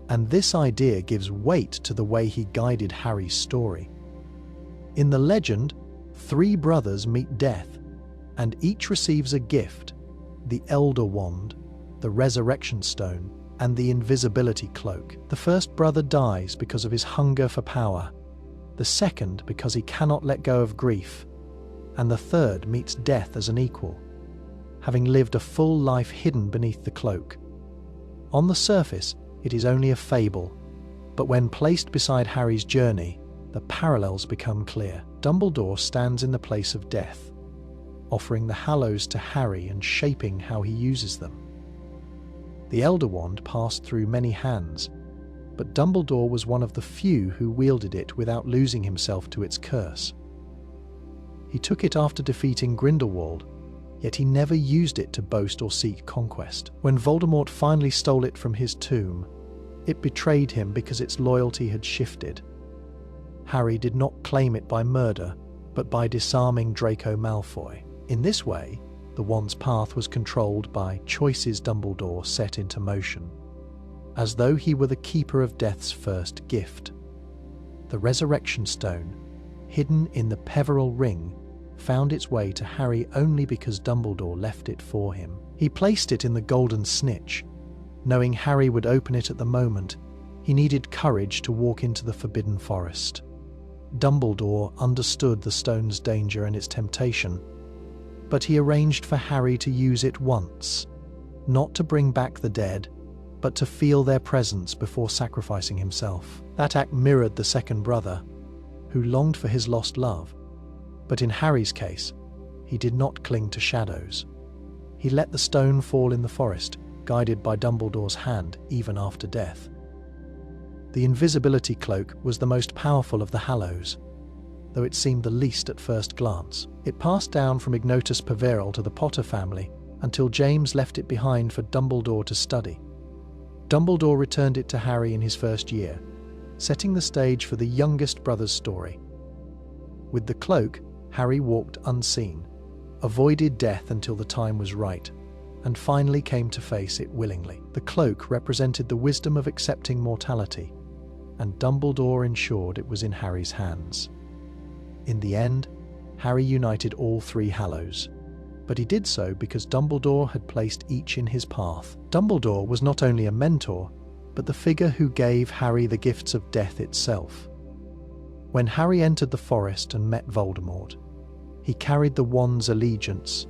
and this idea gives weight to the way he guided Harry's story. In the legend, three brothers meet death, and each receives a gift: the Elder Wand, the Resurrection Stone, and the Invisibility Cloak. The first brother dies because of his hunger for power, the second because he cannot let go of grief, and the third meets death as an equal, having lived a full life hidden beneath the cloak. On the surface, it is only a fable, but when placed beside Harry's journey, the parallels become clear. Dumbledore stands in the place of death, offering the Hallows to Harry and shaping how he uses them. The Elder Wand passed through many hands, but Dumbledore was one of the few who wielded it without losing himself to its curse. He took it after defeating Grindelwald, yet he never used it to boast or seek conquest. When Voldemort finally stole it from his tomb, it betrayed him because its loyalty had shifted. Harry did not claim it by murder, but by disarming Draco Malfoy. In this way, the wand's path was controlled by choices Dumbledore set into motion, as though he were the keeper of death's first gift. The Resurrection Stone, hidden in the Peveril Ring, found its way to Harry only because Dumbledore left it for him. He placed it in the Golden Snitch, knowing Harry would open it at the moment he needed courage to walk into the Forbidden Forest. Dumbledore understood the stone's danger and its temptation, but he arranged for Harry to use it once, not to bring back the dead, but to feel their presence before sacrificing himself. That act mirrored the second brother, who longed for his lost love. But in Harry's case, he did not cling to shadows. He let the stone fall in the forest, guided by Dumbledore's hand even after death. The Invisibility Cloak was the most powerful of the Hallows, though it seemed the least at first glance. It passed down from Ignotus Peveril to the Potter family until James left it behind for Dumbledore to study. Dumbledore returned it to Harry in his first year, setting the stage for the youngest brother's story. With the cloak, Harry walked unseen, avoided death until the time was right, and finally came to face it willingly. The cloak represented the wisdom of accepting mortality, and Dumbledore ensured it was in Harry's hands. In the end, Harry united all three Hallows, but he did so because Dumbledore had placed each in his path. Dumbledore was not only a mentor, but the figure who gave Harry the gifts of death itself. When Harry entered the forest and met Voldemort, he carried the wand's allegiance,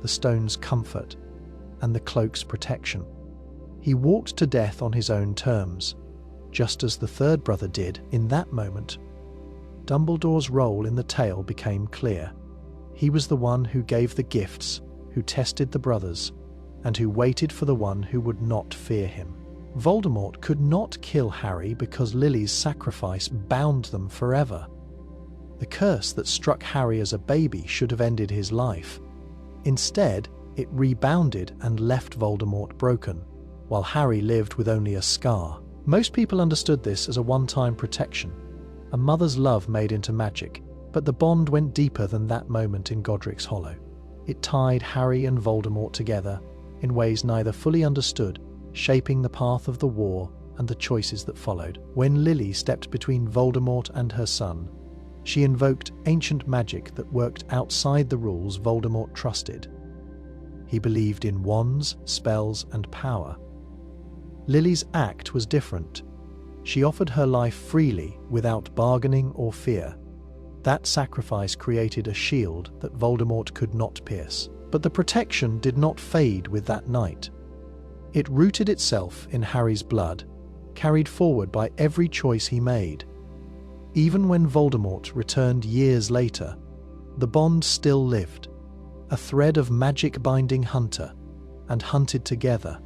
the stone's comfort, and the cloak's protection. He walked to death on his own terms, just as the third brother did. In that moment, Dumbledore's role in the tale became clear. He was the one who gave the gifts, who tested the brothers, and who waited for the one who would not fear him. Voldemort could not kill Harry because Lily's sacrifice bound them forever. The curse that struck Harry as a baby should have ended his life. Instead, it rebounded and left Voldemort broken, while Harry lived with only a scar. Most people understood this as a one-time protection, a mother's love made into magic. But the bond went deeper than that moment in Godric's Hollow. It tied Harry and Voldemort together in ways neither fully understood, shaping the path of the war and the choices that followed. When Lily stepped between Voldemort and her son, she invoked ancient magic that worked outside the rules Voldemort trusted. He believed in wands, spells, and power. Lily's act was different. She offered her life freely, without bargaining or fear. That sacrifice created a shield that Voldemort could not pierce. But the protection did not fade with that night. It rooted itself in Harry's blood, carried forward by every choice he made. Even when Voldemort returned years later, the bond still lived, a thread of magic binding Hunter, and hunted together.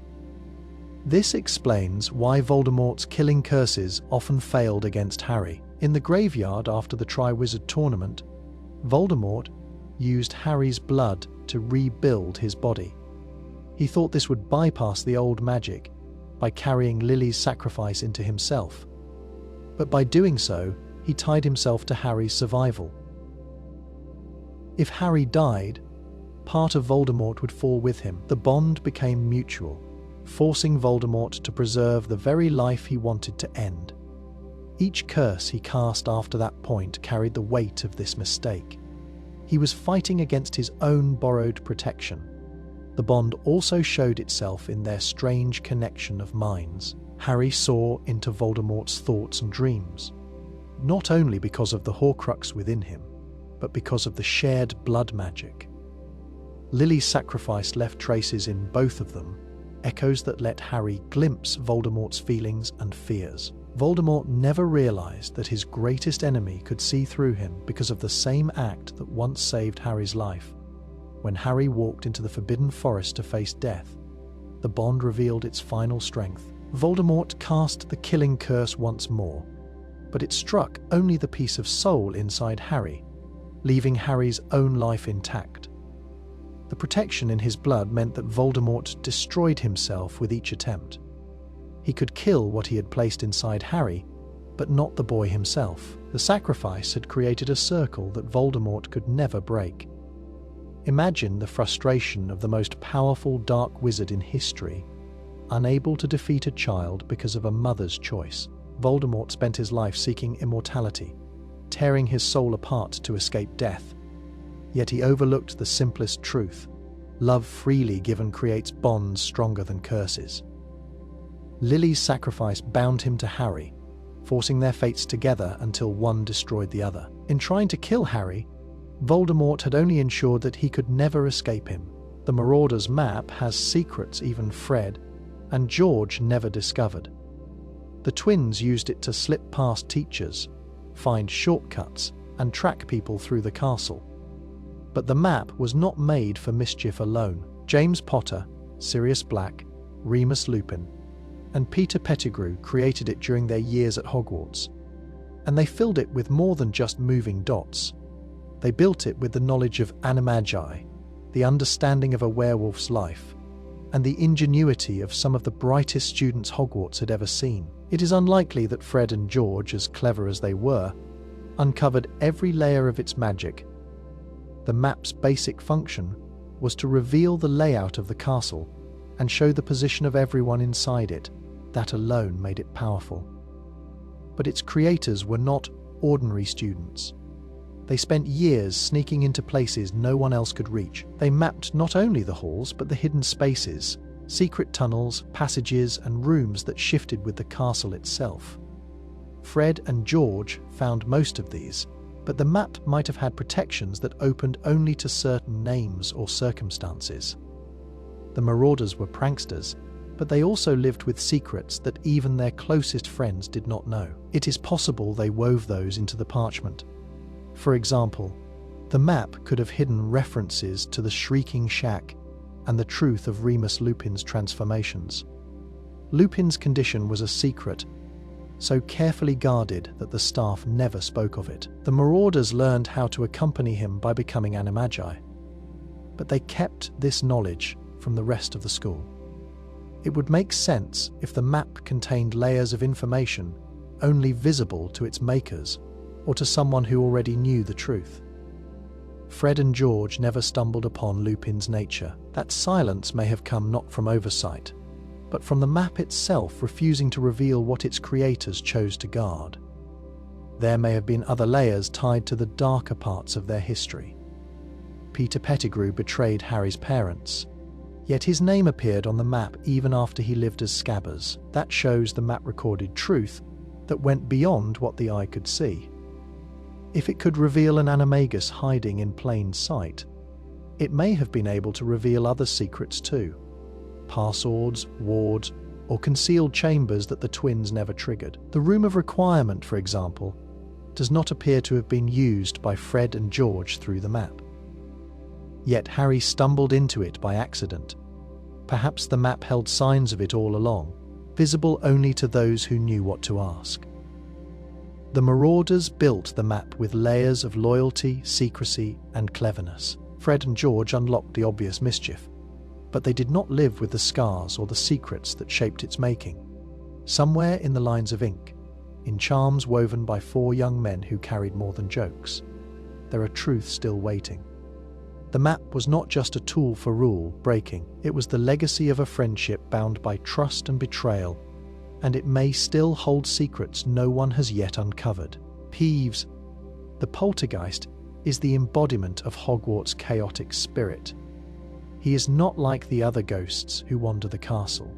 This explains why Voldemort's killing curses often failed against Harry. In the graveyard after the Triwizard Tournament, Voldemort used Harry's blood to rebuild his body. He thought this would bypass the old magic by carrying Lily's sacrifice into himself. But by doing so, he tied himself to Harry's survival. If Harry died, part of Voldemort would fall with him. The bond became mutual, forcing Voldemort to preserve the very life he wanted to end. Each curse he cast after that point carried the weight of this mistake. He was fighting against his own borrowed protection. The bond also showed itself in their strange connection of minds. Harry saw into Voldemort's thoughts and dreams, not only because of the Horcrux within him, but because of the shared blood magic. Lily's sacrifice left traces in both of them, echoes that let Harry glimpse Voldemort's feelings and fears. Voldemort never realized that his greatest enemy could see through him because of the same act that once saved Harry's life. When Harry walked into the Forbidden Forest to face death, the bond revealed its final strength. Voldemort cast the killing curse once more, but it struck only the piece of soul inside Harry, leaving Harry's own life intact. The protection in his blood meant that Voldemort destroyed himself with each attempt. He could kill what he had placed inside Harry, but not the boy himself. The sacrifice had created a circle that Voldemort could never break. Imagine the frustration of the most powerful dark wizard in history, unable to defeat a child because of a mother's choice. Voldemort spent his life seeking immortality, tearing his soul apart to escape death. Yet he overlooked the simplest truth: love freely given creates bonds stronger than curses. Lily's sacrifice bound him to Harry, forcing their fates together until one destroyed the other. In trying to kill Harry, Voldemort had only ensured that he could never escape him. The Marauder's map has secrets even Fred and George never discovered. The twins used it to slip past teachers, find shortcuts, and track people through the castle. But the map was not made for mischief alone. James Potter, Sirius Black, Remus Lupin, and Peter Pettigrew created it during their years at Hogwarts. And they filled it with more than just moving dots. They built it with the knowledge of animagi, the understanding of a werewolf's life, and the ingenuity of some of the brightest students Hogwarts had ever seen. It is unlikely that Fred and George, as clever as they were, uncovered every layer of its magic. The map's basic function was to reveal the layout of the castle and show the position of everyone inside it. That alone made it powerful. But its creators were not ordinary students. They spent years sneaking into places no one else could reach. They mapped not only the halls, but the hidden spaces, secret tunnels, passages, and rooms that shifted with the castle itself. Fred and George found most of these, but the map might have had protections that opened only to certain names or circumstances. The Marauders were pranksters, but they also lived with secrets that even their closest friends did not know. It is possible they wove those into the parchment. For example, the map could have hidden references to the Shrieking Shack and the truth of Remus Lupin's transformations. Lupin's condition was a secret, so carefully guarded that the staff never spoke of it. The Marauders learned how to accompany him by becoming animagi, but they kept this knowledge from the rest of the school. It would make sense if the map contained layers of information only visible to its makers. or to someone who already knew the truth. Fred and George never stumbled upon Lupin's nature. That silence may have come not from oversight, but from the map itself refusing to reveal what its creators chose to guard. There may have been other layers tied to the darker parts of their history. Peter Pettigrew betrayed Harry's parents, yet his name appeared on the map even after he lived as Scabbers. That shows the map recorded truth that went beyond what the eye could see. If it could reveal an animagus hiding in plain sight, it may have been able to reveal other secrets too. Passwords, wards, or concealed chambers that the twins never triggered. The Room of Requirement, for example, does not appear to have been used by Fred and George through the map. Yet Harry stumbled into it by accident. Perhaps the map held signs of it all along, visible only to those who knew what to ask. The Marauders built the map with layers of loyalty, secrecy, and cleverness. Fred and George unlocked the obvious mischief, but they did not live with the scars or the secrets that shaped its making. Somewhere in the lines of ink, in charms woven by 4 young men who carried more than jokes, there are truths still waiting. The map was not just a tool for rule breaking, it was the legacy of a friendship bound by trust and betrayal, and it may still hold secrets no one has yet uncovered. Peeves, the poltergeist, is the embodiment of Hogwarts' chaotic spirit. He is not like the other ghosts who wander the castle.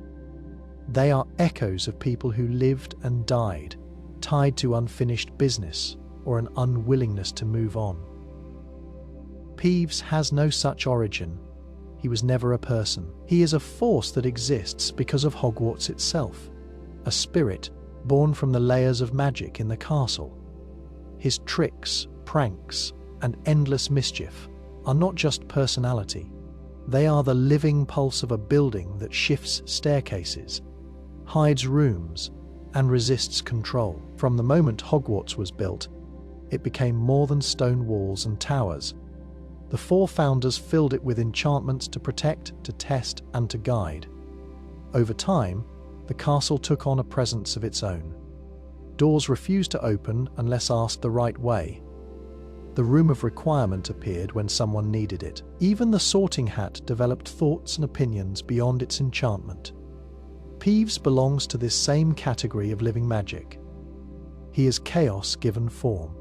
They are echoes of people who lived and died, tied to unfinished business or an unwillingness to move on. Peeves has no such origin. He was never a person. He is a force that exists because of Hogwarts itself, a spirit born from the layers of magic in the castle. His tricks, pranks, and endless mischief are not just personality. They are the living pulse of a building that shifts staircases, hides rooms, and resists control. From the moment Hogwarts was built, it became more than stone walls and towers. The 4 founders filled it with enchantments to protect, to test, and to guide. Over time, the castle took on a presence of its own. Doors refused to open unless asked the right way. The Room of Requirement appeared when someone needed it. Even the Sorting Hat developed thoughts and opinions beyond its enchantment. Peeves belongs to this same category of living magic. He is chaos given form,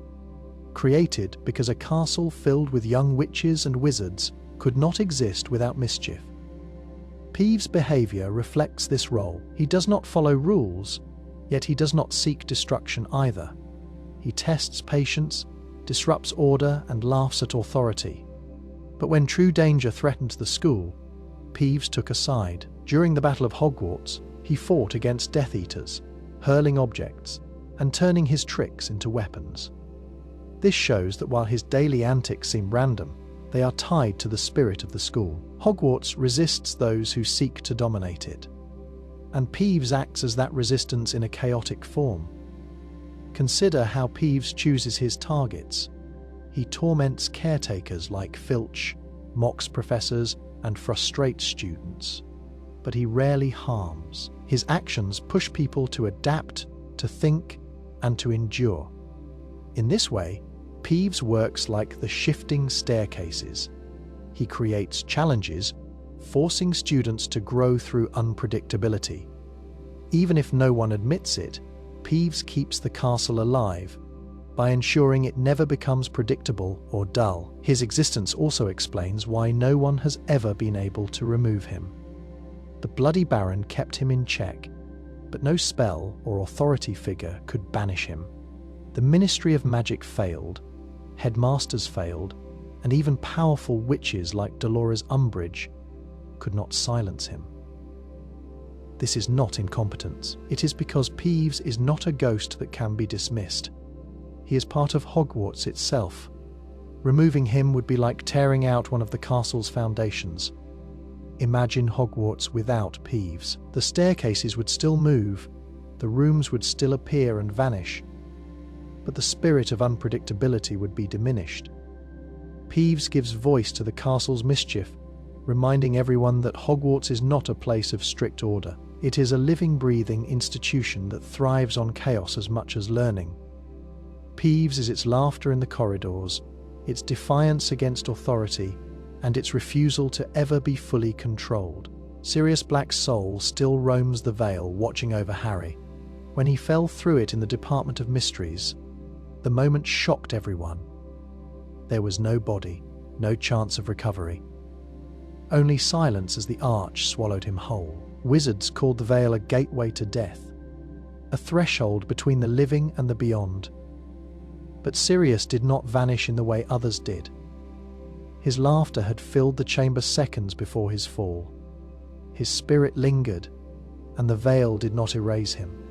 created because a castle filled with young witches and wizards could not exist without mischief. Peeves' behavior reflects this role. He does not follow rules, yet he does not seek destruction either. He tests patience, disrupts order, and laughs at authority. But when true danger threatened the school, Peeves took a side. During the Battle of Hogwarts, he fought against Death Eaters, hurling objects and turning his tricks into weapons. This shows that while his daily antics seem random, they are tied to the spirit of the school. Hogwarts resists those who seek to dominate it, and Peeves acts as that resistance in a chaotic form. Consider how Peeves chooses his targets. He torments caretakers like Filch, mocks professors, and frustrates students. But he rarely harms. His actions push people to adapt, to think, and to endure. In this way, Peeves works like the shifting staircases. He creates challenges, forcing students to grow through unpredictability. Even if no one admits it, Peeves keeps the castle alive by ensuring it never becomes predictable or dull. His existence also explains why no one has ever been able to remove him. The Bloody Baron kept him in check, but no spell or authority figure could banish him. The Ministry of Magic failed, headmasters failed, and even powerful witches like Dolores Umbridge could not silence him. This is not incompetence. It is because Peeves is not a ghost that can be dismissed. He is part of Hogwarts itself. Removing him would be like tearing out one of the castle's foundations. Imagine Hogwarts without Peeves. The staircases would still move, the rooms would still appear and vanish, but the spirit of unpredictability would be diminished. Peeves gives voice to the castle's mischief, reminding everyone that Hogwarts is not a place of strict order. It is a living, breathing institution that thrives on chaos as much as learning. Peeves is its laughter in the corridors, its defiance against authority, and its refusal to ever be fully controlled. Sirius Black's soul still roams the Vale, watching over Harry. When he fell through it in the Department of Mysteries, the moment shocked everyone. There was no body, no chance of recovery. Only silence as the arch swallowed him whole. Wizards called the Vale a gateway to death, a threshold between the living and the beyond. But Sirius did not vanish in the way others did. His laughter had filled the chamber seconds before his fall. His spirit lingered, and the Veil did not erase him.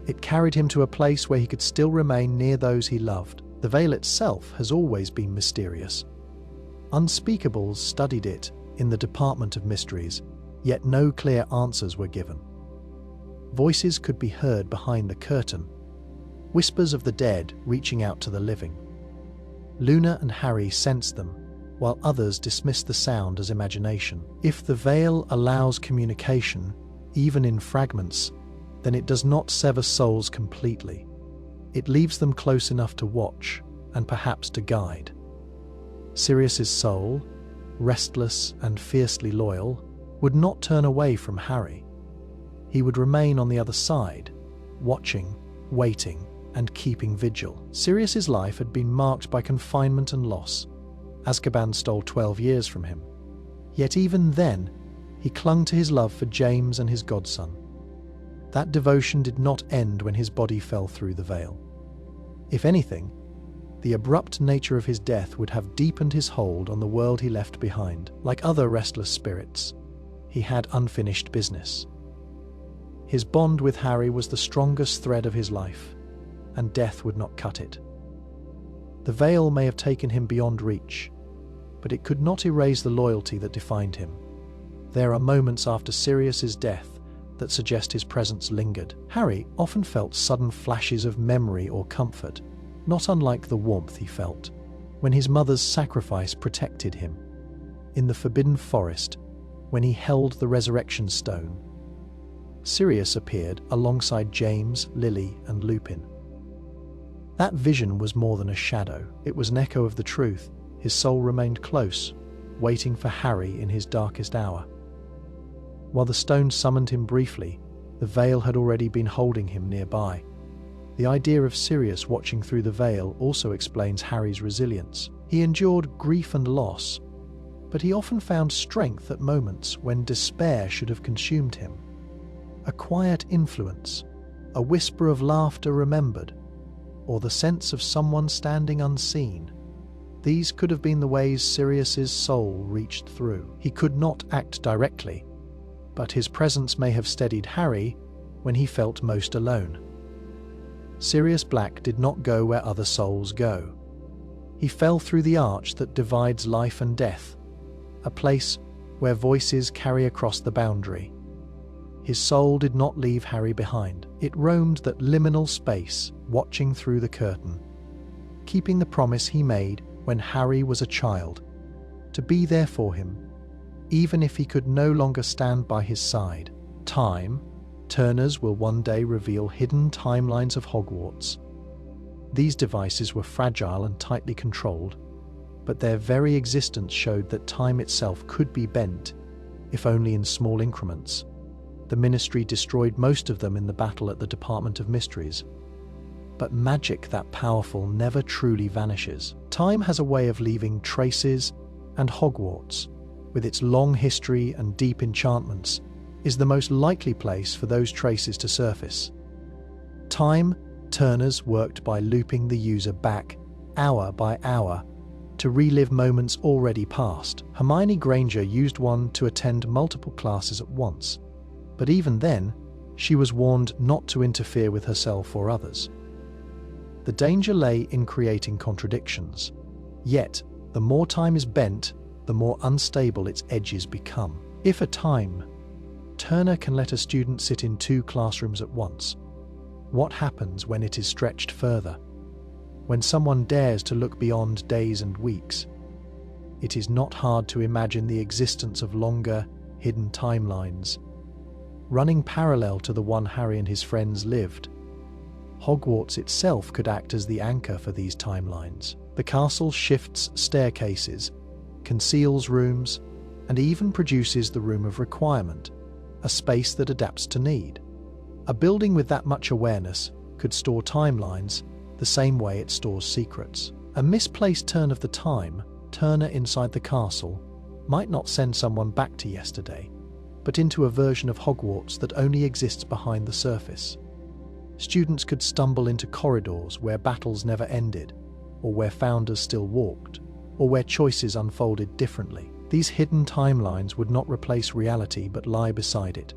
It carried him to a place where he could still remain near those he loved. The Veil itself has always been mysterious. Unspeakables studied it in the Department of Mysteries, yet no clear answers were given. Voices could be heard behind the curtain, whispers of the dead reaching out to the living. Luna and Harry sensed them, while others dismissed the sound as imagination. If the Veil allows communication, even in fragments, then it does not sever souls completely. It leaves them close enough to watch, and perhaps to guide. Sirius's soul, restless and fiercely loyal, would not turn away from Harry. He would remain on the other side, watching, waiting, and keeping vigil. Sirius's life had been marked by confinement and loss. Azkaban stole 12 years from him. Yet even then, he clung to his love for James and his godson. That devotion did not end when his body fell through the Veil. If anything, the abrupt nature of his death would have deepened his hold on the world he left behind. Like other restless spirits, he had unfinished business. His bond with Harry was the strongest thread of his life, and death would not cut it. The Veil may have taken him beyond reach, but it could not erase the loyalty that defined him. There are moments after Sirius's death that suggest his presence lingered. Harry often felt sudden flashes of memory or comfort, not unlike the warmth he felt when his mother's sacrifice protected him. In the Forbidden Forest, when he held the Resurrection Stone, Sirius appeared alongside James, Lily, and Lupin. That vision was more than a shadow. It was an echo of the truth. His soul remained close, waiting for Harry in his darkest hour. While the stone summoned him briefly, the Veil had already been holding him nearby. The idea of Sirius watching through the Veil also explains Harry's resilience. He endured grief and loss, but he often found strength at moments when despair should have consumed him. A quiet influence, a whisper of laughter remembered, or the sense of someone standing unseen. These could have been the ways Sirius's soul reached through. He could not act directly, but his presence may have steadied Harry when he felt most alone. Sirius Black did not go where other souls go. He fell through the arch that divides life and death, a place where voices carry across the boundary. His soul did not leave Harry behind. It roamed that liminal space, watching through the curtain, keeping the promise he made when Harry was a child, to be there for him, even if he could no longer stand by his side. Time, Turners will one day reveal hidden timelines of Hogwarts. These devices were fragile and tightly controlled, but their very existence showed that time itself could be bent, if only in small increments. The Ministry destroyed most of them in the battle at the Department of Mysteries. But magic that powerful never truly vanishes. Time has a way of leaving traces, and Hogwarts, with its long history and deep enchantments, is the most likely place for those traces to surface. Time Turners worked by looping the user back, hour by hour, to relive moments already past. Hermione Granger used one to attend multiple classes at once, but even then, she was warned not to interfere with herself or others. The danger lay in creating contradictions. Yet, the more time is bent, the more unstable its edges become. If a time Turner can let a student sit in 2 classrooms at once, what happens when it is stretched further? When someone dares to look beyond days and weeks? It is not hard to imagine the existence of longer, hidden timelines, running parallel to the one Harry and his friends lived. Hogwarts itself could act as the anchor for these timelines. The castle shifts staircases, conceals rooms, and even produces the Room of Requirement, a space that adapts to need. A building with that much awareness could store timelines the same way it stores secrets. A misplaced turn of the turner inside the castle, might not send someone back to yesterday, but into a version of Hogwarts that only exists behind the surface. Students could stumble into corridors where battles never ended, or where founders still walked, or where choices unfolded differently. These hidden timelines would not replace reality but lie beside it,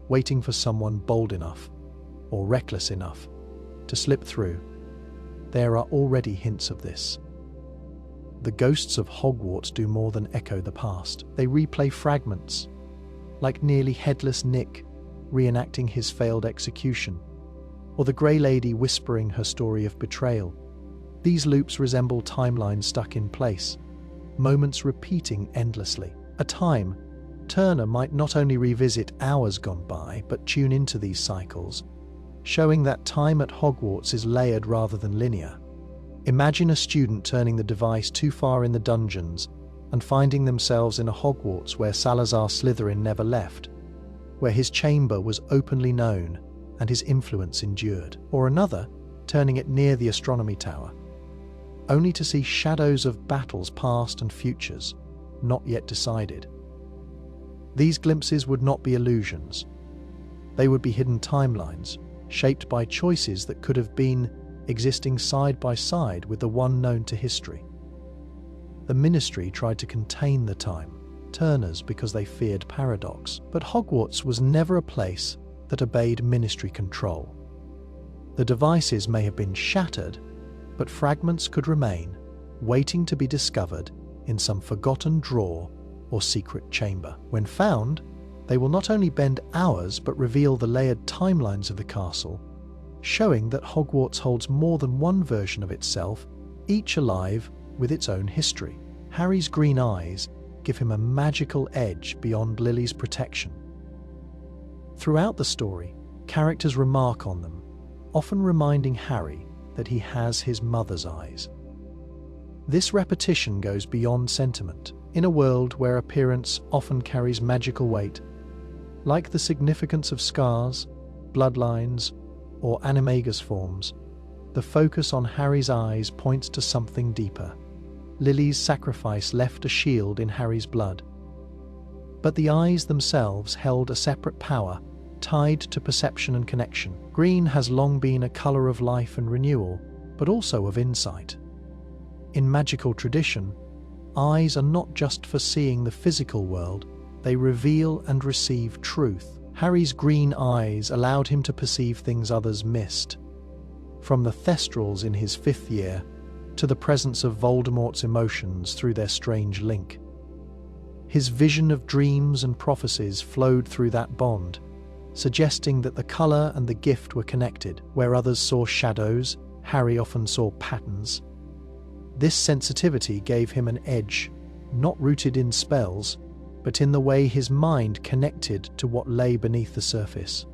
waiting for someone bold enough, or reckless enough, to slip through. There are already hints of this. The ghosts of Hogwarts do more than echo the past. They replay fragments, like nearly headless Nick reenacting his failed execution, or the Grey Lady whispering her story of betrayal. These loops resemble timelines stuck in place, moments repeating endlessly. A turner might not only revisit hours gone by, but tune into these cycles, showing that time at Hogwarts is layered rather than linear. Imagine a student turning the device too far in the dungeons and finding themselves in a Hogwarts where Salazar Slytherin never left, where his chamber was openly known and his influence endured. Or another, turning it near the astronomy tower, only to see shadows of battles past and futures, not yet decided. These glimpses would not be illusions. They would be hidden timelines, shaped by choices that could have been existing side by side with the one known to history. The Ministry tried to contain the turners because they feared paradox, but Hogwarts was never a place that obeyed Ministry control. The devices may have been shattered, but fragments could remain, waiting to be discovered in some forgotten drawer or secret chamber. When found, they will not only bend hours but reveal the layered timelines of the castle, showing that Hogwarts holds more than one version of itself, each alive with its own history. Harry's green eyes give him a magical edge beyond Lily's protection. Throughout the story, characters remark on them, often reminding Harry that he has his mother's eyes. This repetition goes beyond sentiment. In a world where appearance often carries magical weight, like the significance of scars, bloodlines, or animagus forms, the focus on Harry's eyes points to something deeper. Lily's sacrifice left a shield in Harry's blood, but the eyes themselves held a separate power, tied to perception and connection. Green has long been a colour of life and renewal, but also of insight. In magical tradition, eyes are not just for seeing the physical world, they reveal and receive truth. Harry's green eyes allowed him to perceive things others missed, from the Thestrals in his 5th year to the presence of Voldemort's emotions through their strange link. His vision of dreams and prophecies flowed through that bond, suggesting that the colour and the gift were connected. Where others saw shadows, Harry often saw patterns. This sensitivity gave him an edge, not rooted in spells, but in the way his mind connected to what lay beneath the surface.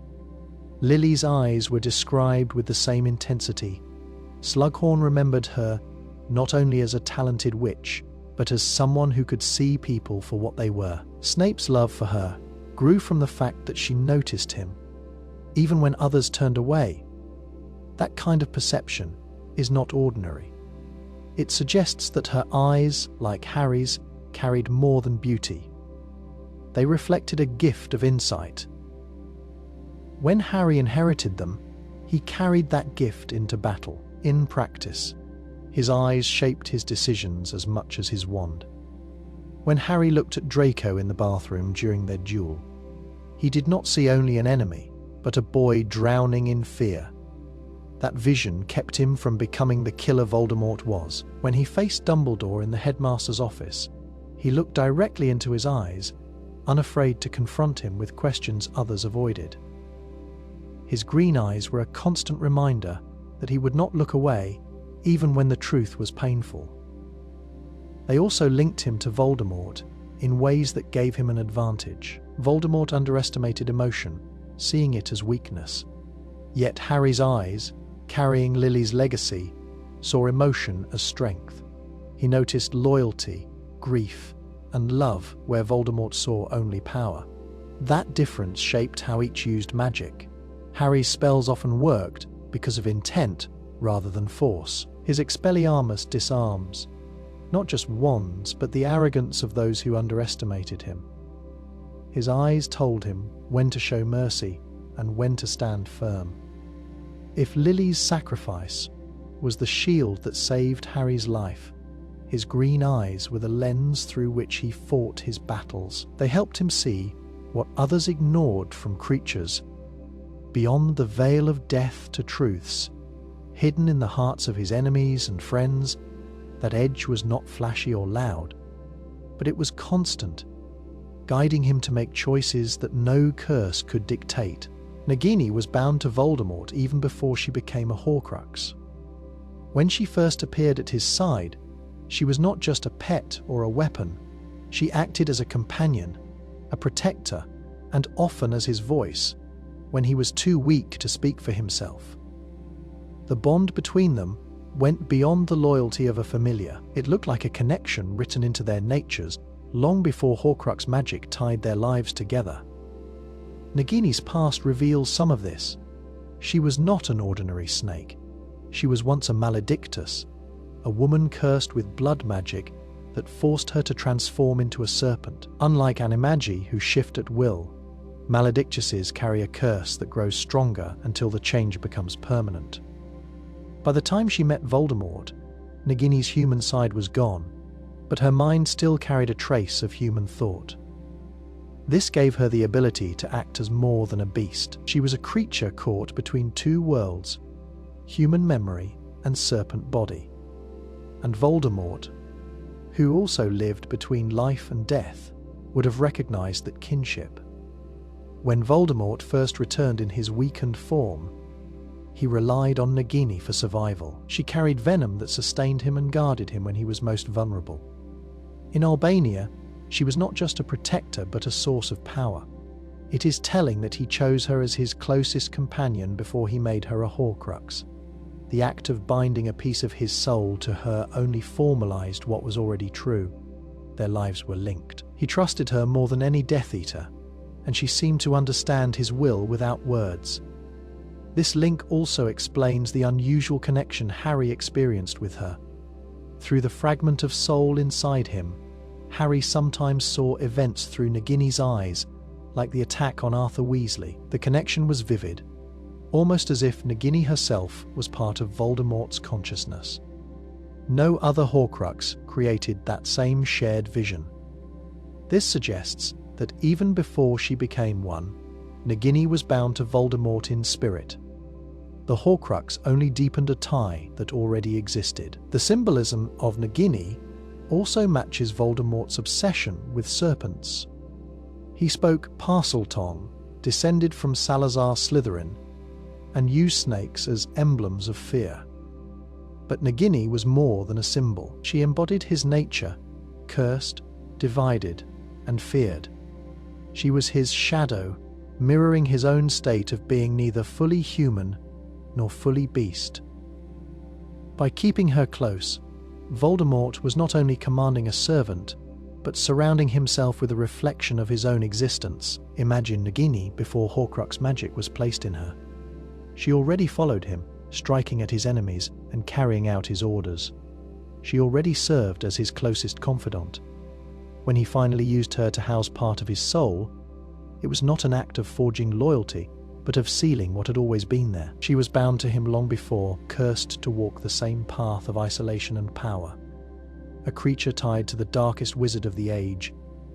Lily's eyes were described with the same intensity. Slughorn remembered her not only as a talented witch, but as someone who could see people for what they were. Snape's love for her grew from the fact that she noticed him, even when others turned away. That kind of perception is not ordinary. It suggests that her eyes, like Harry's, carried more than beauty. They reflected a gift of insight. When Harry inherited them, he carried that gift into battle. In practice, his eyes shaped his decisions as much as his wand. When Harry looked at Draco in the bathroom during their duel, he did not see only an enemy, but a boy drowning in fear. That vision kept him from becoming the killer Voldemort was. When he faced Dumbledore in the headmaster's office, he looked directly into his eyes, unafraid to confront him with questions others avoided. His green eyes were a constant reminder that he would not look away, even when the truth was painful. They also linked him to Voldemort in ways that gave him an advantage. Voldemort underestimated emotion, seeing it as weakness. Yet Harry's eyes, carrying Lily's legacy, saw emotion as strength. He noticed loyalty, grief, and love where Voldemort saw only power. That difference shaped how each used magic. Harry's spells often worked because of intent rather than force. His Expelliarmus disarms not just wands, but the arrogance of those who underestimated him. His eyes told him when to show mercy and when to stand firm. If Lily's sacrifice was the shield that saved Harry's life, his green eyes were the lens through which he fought his battles. They helped him see what others ignored from creatures beyond the veil of death to truths, hidden in the hearts of his enemies and friends. That edge was not flashy or loud, but it was constant, guiding him to make choices that no curse could dictate. Nagini was bound to Voldemort even before she became a Horcrux. When she first appeared at his side, she was not just a pet or a weapon. She acted as a companion, a protector, and often as his voice, when he was too weak to speak for himself. The bond between them went beyond the loyalty of a familiar. It looked like a connection written into their natures long before Horcrux magic tied their lives together. Nagini's past reveals some of this. She was not an ordinary snake. She was once a maledictus, a woman cursed with blood magic that forced her to transform into a serpent. Unlike animagi, who shift at will, maledictuses carry a curse that grows stronger until the change becomes permanent. By the time she met Voldemort, Nagini's human side was gone, but her mind still carried a trace of human thought. This gave her the ability to act as more than a beast. She was a creature caught between two worlds, human memory and serpent body. And Voldemort, who also lived between life and death, would have recognized that kinship. When Voldemort first returned in his weakened form, he relied on Nagini for survival. She carried venom that sustained him and guarded him when he was most vulnerable. In Albania, she was not just a protector but a source of power. It is telling that he chose her as his closest companion before he made her a Horcrux. The act of binding a piece of his soul to her only formalized what was already true. Their lives were linked. He trusted her more than any Death Eater, and she seemed to understand his will without words. This link also explains the unusual connection Harry experienced with her. Through the fragment of soul inside him, Harry sometimes saw events through Nagini's eyes, like the attack on Arthur Weasley. The connection was vivid, almost as if Nagini herself was part of Voldemort's consciousness. No other Horcrux created that same shared vision. This suggests that even before she became one, Nagini was bound to Voldemort in spirit. The Horcrux only deepened a tie that already existed. The symbolism of Nagini also matches Voldemort's obsession with serpents. He spoke Parseltongue, descended from Salazar Slytherin, and used snakes as emblems of fear. But Nagini was more than a symbol. She embodied his nature, cursed, divided, and feared. She was his shadow, mirroring his own state of being neither fully human nor fully beast. By keeping her close, Voldemort was not only commanding a servant, but surrounding himself with a reflection of his own existence. Imagine Nagini before Horcrux magic was placed in her. She already followed him, striking at his enemies and carrying out his orders. She already served as his closest confidant. When he finally used her to house part of his soul, it was not an act of forging loyalty, but of sealing what had always been there. She was bound to him long before, cursed to walk the same path of isolation and power. A creature tied to the darkest wizard of the age,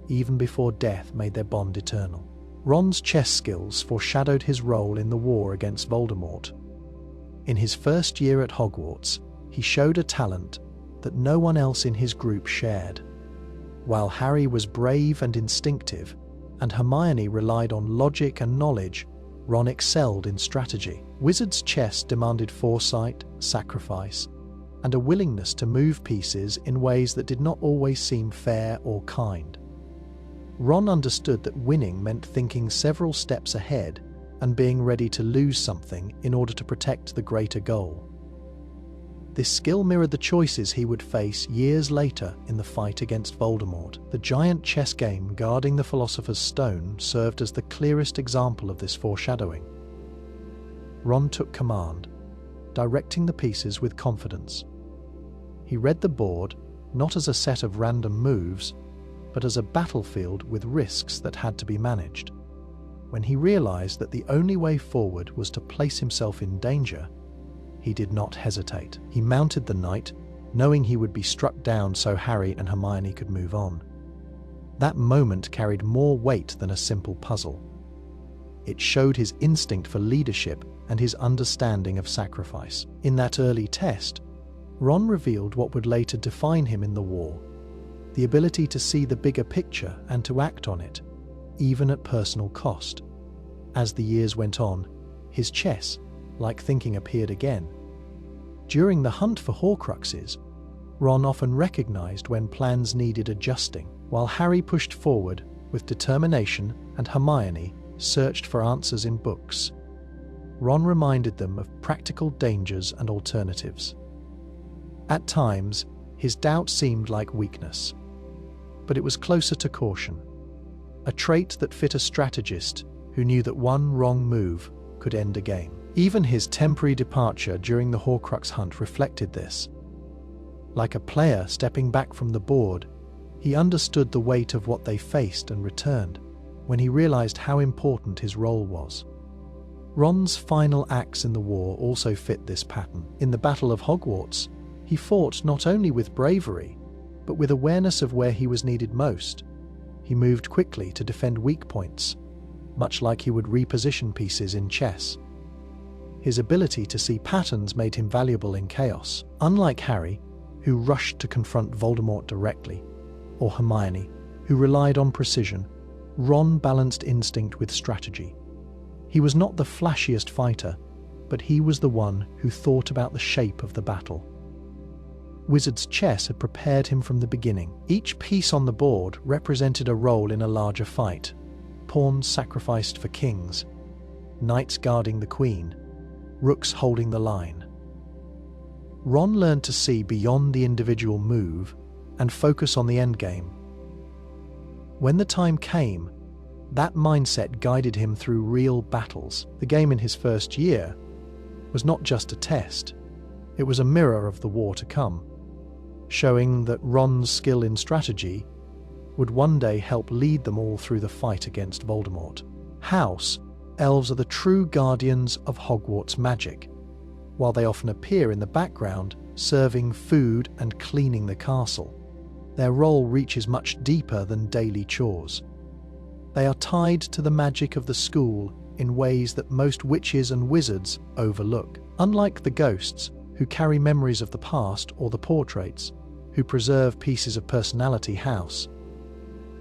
even before death made their bond eternal. Ron's chess skills foreshadowed his role in the war against Voldemort. In his first year at Hogwarts, he showed a talent that no one else in his group shared. While Harry was brave and instinctive, and Hermione relied on logic and knowledge, Ron excelled in strategy. Wizard's chess demanded foresight, sacrifice, and a willingness to move pieces in ways that did not always seem fair or kind. Ron understood that winning meant thinking several steps ahead and being ready to lose something in order to protect the greater goal. This skill mirrored the choices he would face years later in the fight against Voldemort. The giant chess game guarding the Philosopher's Stone served as the clearest example of this foreshadowing. Ron took command, directing the pieces with confidence. He read the board not as a set of random moves, but as a battlefield with risks that had to be managed. When he realized that the only way forward was to place himself in danger, he did not hesitate. He mounted the knight, knowing he would be struck down so Harry and Hermione could move on. That moment carried more weight than a simple puzzle. It showed his instinct for leadership and his understanding of sacrifice. In that early test, Ron revealed what would later define him in the war: the ability to see the bigger picture and to act on it, even at personal cost. As the years went on, his chess, like thinking, appeared again. During the hunt for Horcruxes, Ron often recognized when plans needed adjusting, while Harry pushed forward with determination and Hermione searched for answers in books. Ron reminded them of practical dangers and alternatives. At times, his doubt seemed like weakness, but it was closer to caution, a trait that fit a strategist who knew that one wrong move could end a game. Even his temporary departure during the Horcrux hunt reflected this. Like a player stepping back from the board, he understood the weight of what they faced and returned when he realized how important his role was. Ron's final acts in the war also fit this pattern. In the Battle of Hogwarts, he fought not only with bravery, but with awareness of where he was needed most. He moved quickly to defend weak points, much like he would reposition pieces in chess. His ability to see patterns made him valuable in chaos. Unlike Harry, who rushed to confront Voldemort directly, or Hermione, who relied on precision, Ron balanced instinct with strategy. He was not the flashiest fighter, but he was the one who thought about the shape of the battle. Wizard's chess had prepared him from the beginning. Each piece on the board represented a role in a larger fight: pawns sacrificed for kings, knights guarding the queen, rooks holding the line. Ron learned to see beyond the individual move and focus on the endgame. When the time came, that mindset guided him through real battles. The game in his first year was not just a test, it was a mirror of the war to come, showing that Ron's skill in strategy would one day help lead them all through the fight against Voldemort. House elves are the true guardians of Hogwarts magic. While they often appear in the background, serving food and cleaning the castle, their role reaches much deeper than daily chores. They are tied to the magic of the school in ways that most witches and wizards overlook. Unlike the ghosts, who carry memories of the past, or the portraits, who preserve pieces of personality, House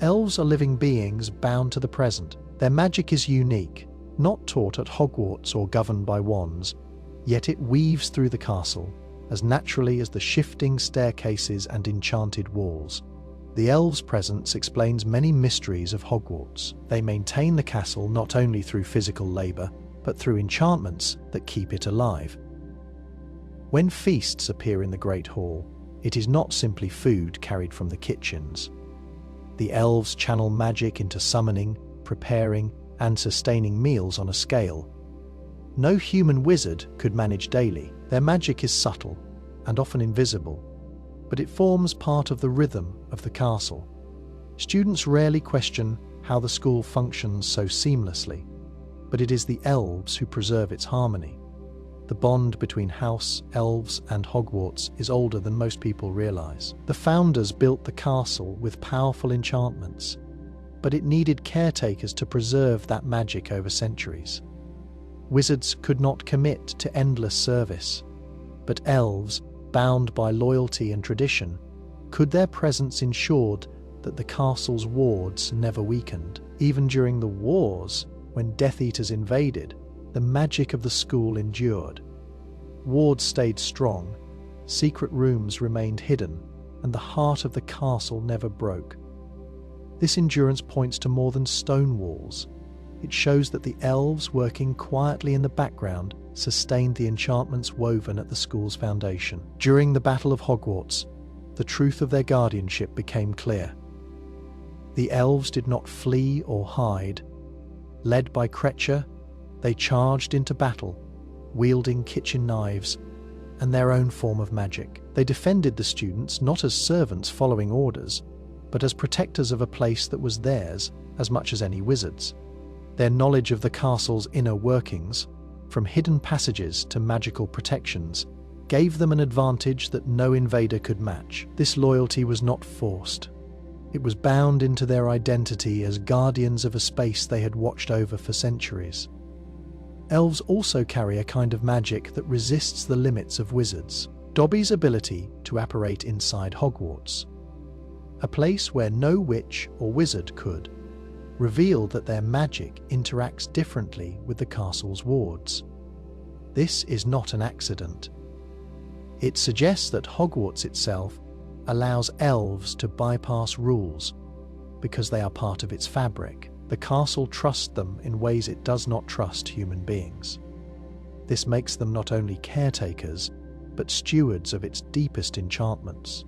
elves are living beings bound to the present. Their magic is unique, not taught at Hogwarts or governed by wands, yet it weaves through the castle as naturally as the shifting staircases and enchanted walls. The elves' presence explains many mysteries of Hogwarts. They maintain the castle not only through physical labor, but through enchantments that keep it alive. When feasts appear in the Great Hall, it is not simply food carried from the kitchens. The elves channel magic into summoning, preparing, and sustaining meals on a scale no human wizard could manage daily. Their magic is subtle and often invisible, but it forms part of the rhythm of the castle. Students rarely question how the school functions so seamlessly, but it is the elves who preserve its harmony. The bond between House Elves and Hogwarts is older than most people realize. The founders built the castle with powerful enchantments, but it needed caretakers to preserve that magic over centuries. Wizards could not commit to endless service, but elves, bound by loyalty and tradition, could. Their presence ensured that the castle's wards never weakened. Even during the wars, when Death Eaters invaded, the magic of the school endured. Wards stayed strong, secret rooms remained hidden, and the heart of the castle never broke. This endurance points to more than stone walls. It shows that the elves working quietly in the background sustained the enchantments woven at the school's foundation. During the Battle of Hogwarts, the truth of their guardianship became clear. The elves did not flee or hide. Led by Kreacher, they charged into battle, wielding kitchen knives and their own form of magic. They defended the students not as servants following orders, but as protectors of a place that was theirs as much as any wizards. Their knowledge of the castle's inner workings, from hidden passages to magical protections, gave them an advantage that no invader could match. This loyalty was not forced. It was bound into their identity as guardians of a space they had watched over for centuries. Elves also carry a kind of magic that resists the limits of wizards. Dobby's ability to apparate inside Hogwarts, a place where no witch or wizard could, revealed that their magic interacts differently with the castle's wards. This is not an accident. It suggests that Hogwarts itself allows elves to bypass rules because they are part of its fabric. The castle trusts them in ways it does not trust human beings. This makes them not only caretakers, but stewards of its deepest enchantments.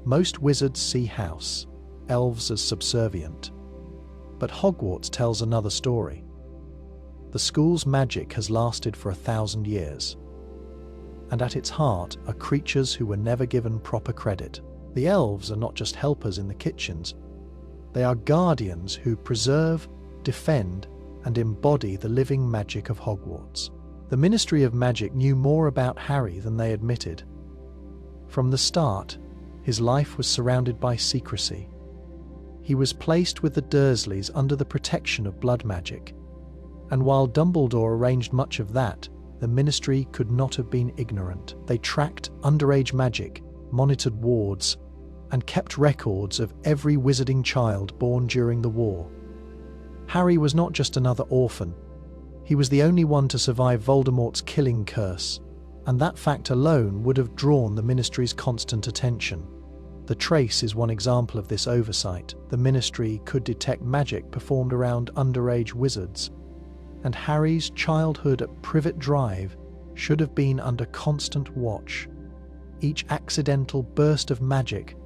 Most wizards see house, elves as subservient. But Hogwarts tells another story. The school's magic has lasted for 1,000 years. And at its heart are creatures who were never given proper credit. The elves are not just helpers in the kitchens. They are guardians who preserve, defend, and embody the living magic of Hogwarts. The Ministry of Magic knew more about Harry than they admitted. From the start, his life was surrounded by secrecy. He was placed with the Dursleys under the protection of blood magic. And while Dumbledore arranged much of that, the Ministry could not have been ignorant. They tracked underage magic, monitored wards, and kept records of every wizarding child born during the war. Harry was not just another orphan. He was the only one to survive Voldemort's killing curse, and that fact alone would have drawn the Ministry's constant attention. The Trace is one example of this oversight. The Ministry could detect magic performed around underage wizards, and Harry's childhood at Privet Drive should have been under constant watch. Each accidental burst of magic,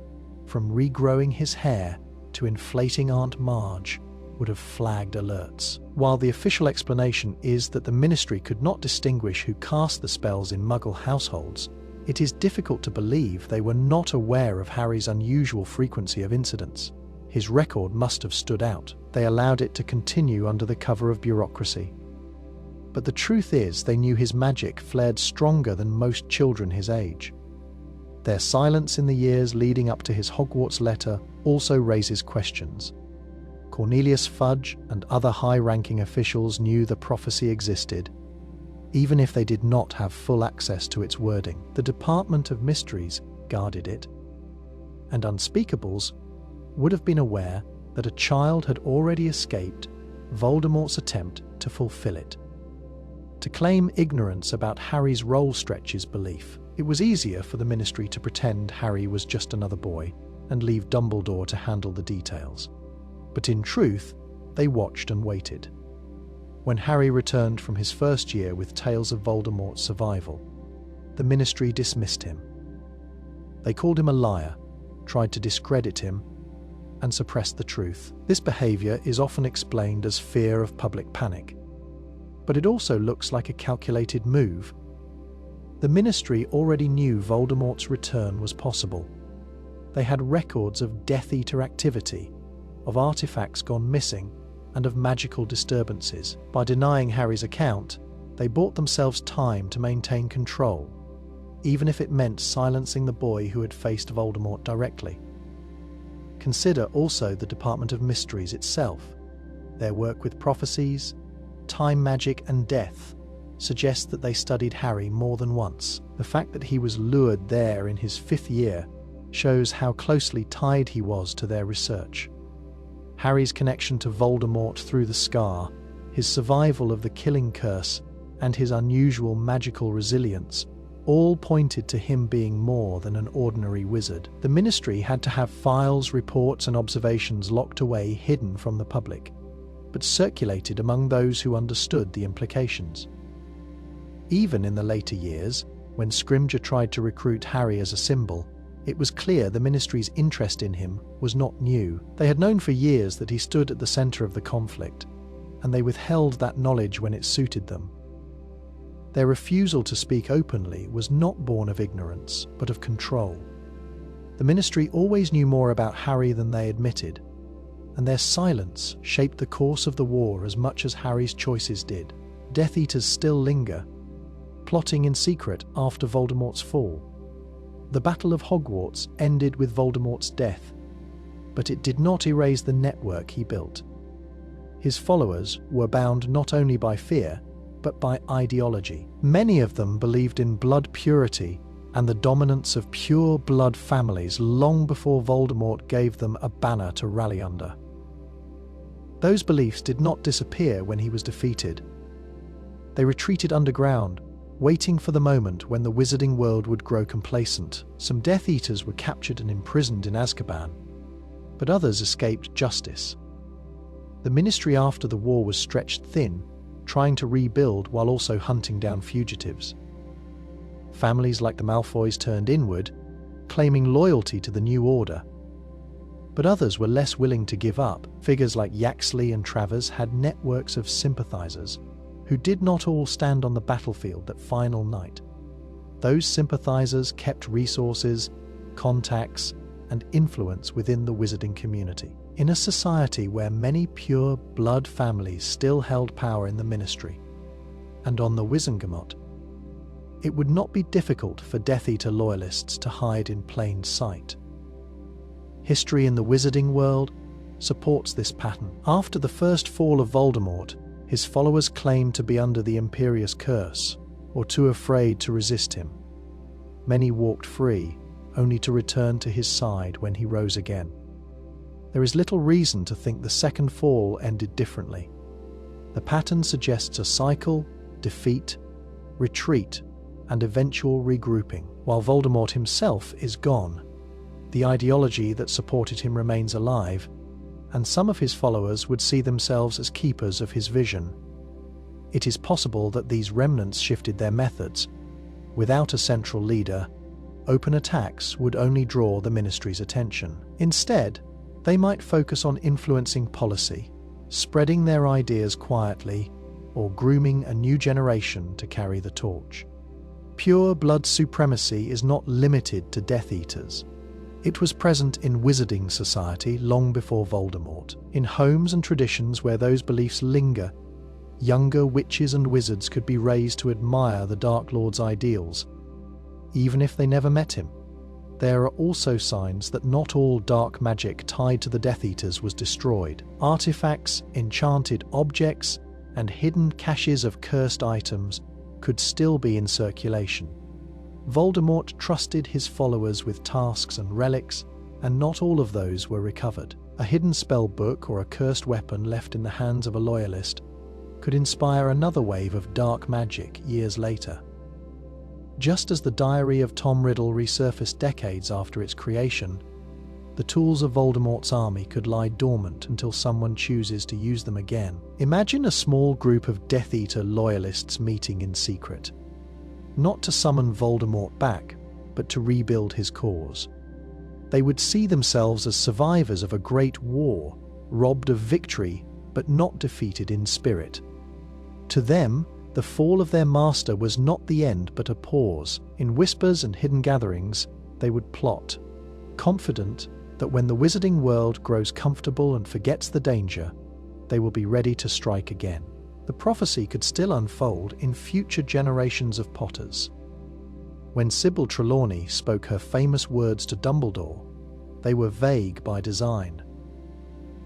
from regrowing his hair to inflating Aunt Marge, would have flagged alerts. While the official explanation is that the Ministry could not distinguish who cast the spells in Muggle households, it is difficult to believe they were not aware of Harry's unusual frequency of incidents. His record must have stood out. They allowed it to continue under the cover of bureaucracy. But the truth is, they knew his magic flared stronger than most children his age. Their silence in the years leading up to his Hogwarts letter also raises questions. Cornelius Fudge and other high-ranking officials knew the prophecy existed, even if they did not have full access to its wording. The Department of Mysteries guarded it, and Unspeakables would have been aware that a child had already escaped Voldemort's attempt to fulfill it. To claim ignorance about Harry's role stretches belief. It was easier for the Ministry to pretend Harry was just another boy and leave Dumbledore to handle the details. But in truth, they watched and waited. When Harry returned from his first year with tales of Voldemort's survival, the Ministry dismissed him. They called him a liar, tried to discredit him, and suppressed the truth. This behavior is often explained as fear of public panic, but it also looks like a calculated move. The Ministry already knew Voldemort's return was possible. They had records of Death Eater activity, of artifacts gone missing, and of magical disturbances. By denying Harry's account, they bought themselves time to maintain control, even if it meant silencing the boy who had faced Voldemort directly. Consider also the Department of Mysteries itself. Their work with prophecies, time magic, and death suggests that they studied Harry more than once. The fact that he was lured there in his 5th year shows how closely tied he was to their research. Harry's connection to Voldemort through the scar, his survival of the killing curse, and his unusual magical resilience all pointed to him being more than an ordinary wizard. The Ministry had to have files, reports, and observations locked away, hidden from the public. but circulated among those who understood the implications. Even in the later years, when Scrimgeour tried to recruit Harry as a symbol, it was clear the Ministry's interest in him was not new. They had known for years that he stood at the centre of the conflict, and they withheld that knowledge when it suited them. Their refusal to speak openly was not born of ignorance, but of control. The Ministry always knew more about Harry than they admitted, and their silence shaped the course of the war as much as Harry's choices did. Death Eaters still linger, plotting in secret after Voldemort's fall. The Battle of Hogwarts ended with Voldemort's death, but it did not erase the network he built. His followers were bound not only by fear, but by ideology. Many of them believed in blood purity and the dominance of pure blood families long before Voldemort gave them a banner to rally under. Those beliefs did not disappear when he was defeated. They retreated underground, waiting for the moment when the wizarding world would grow complacent. Some Death Eaters were captured and imprisoned in Azkaban, but others escaped justice. The Ministry after the war was stretched thin, trying to rebuild while also hunting down fugitives. Families like the Malfoys turned inward, claiming loyalty to the new order. But others were less willing to give up. Figures like Yaxley and Travers had networks of sympathizers who did not all stand on the battlefield that final night. Those sympathizers kept resources, contacts, and influence within the wizarding community. In a society where many pure blood families still held power in the Ministry and on the Wizengamot, it would not be difficult for Death Eater loyalists to hide in plain sight. History in the wizarding world supports this pattern. After the first fall of Voldemort, his followers claimed to be under the Imperious Curse, or too afraid to resist him. Many walked free, only to return to his side when he rose again. There is little reason to think the second fall ended differently. The pattern suggests a cycle, defeat, retreat, and eventual regrouping. While Voldemort himself is gone, the ideology that supported him remains alive, and some of his followers would see themselves as keepers of his vision. It is possible that these remnants shifted their methods. Without a central leader, open attacks would only draw the Ministry's attention. Instead, they might focus on influencing policy, spreading their ideas quietly, or grooming a new generation to carry the torch. Pure blood supremacy is not limited to Death Eaters. It was present in wizarding society long before Voldemort. In homes and traditions where those beliefs linger, younger witches and wizards could be raised to admire the Dark Lord's ideals, even if they never met him. There are also signs that not all dark magic tied to the Death Eaters was destroyed. Artifacts, enchanted objects, and hidden caches of cursed items could still be in circulation. Voldemort trusted his followers with tasks and relics, and not all of those were recovered. A hidden spell book or a cursed weapon left in the hands of a loyalist could inspire another wave of dark magic years later. Just as the diary of Tom Riddle resurfaced decades after its creation, the tools of Voldemort's army could lie dormant until someone chooses to use them again. Imagine a small group of Death Eater loyalists meeting in secret, not to summon Voldemort back, but to rebuild his cause. They would see themselves as survivors of a great war, robbed of victory, but not defeated in spirit. To them, the fall of their master was not the end but a pause. In whispers and hidden gatherings, they would plot, confident that when the wizarding world grows comfortable and forgets the danger, they will be ready to strike again. The prophecy could still unfold in future generations of Potters. When Sybil Trelawney spoke her famous words to Dumbledore, they were vague by design.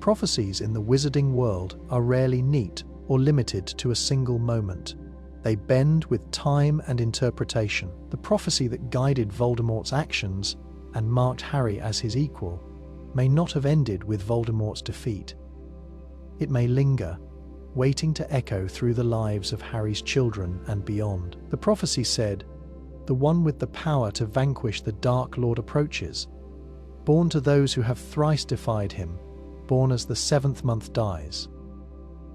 Prophecies in the wizarding world are rarely neat or limited to a single moment. They bend with time and interpretation. The prophecy that guided Voldemort's actions and marked Harry as his equal may not have ended with Voldemort's defeat. It may linger, waiting to echo through the lives of Harry's children and beyond. The prophecy said, "The one with the power to vanquish the Dark Lord approaches. Born to those who have thrice defied him, born as the seventh month dies."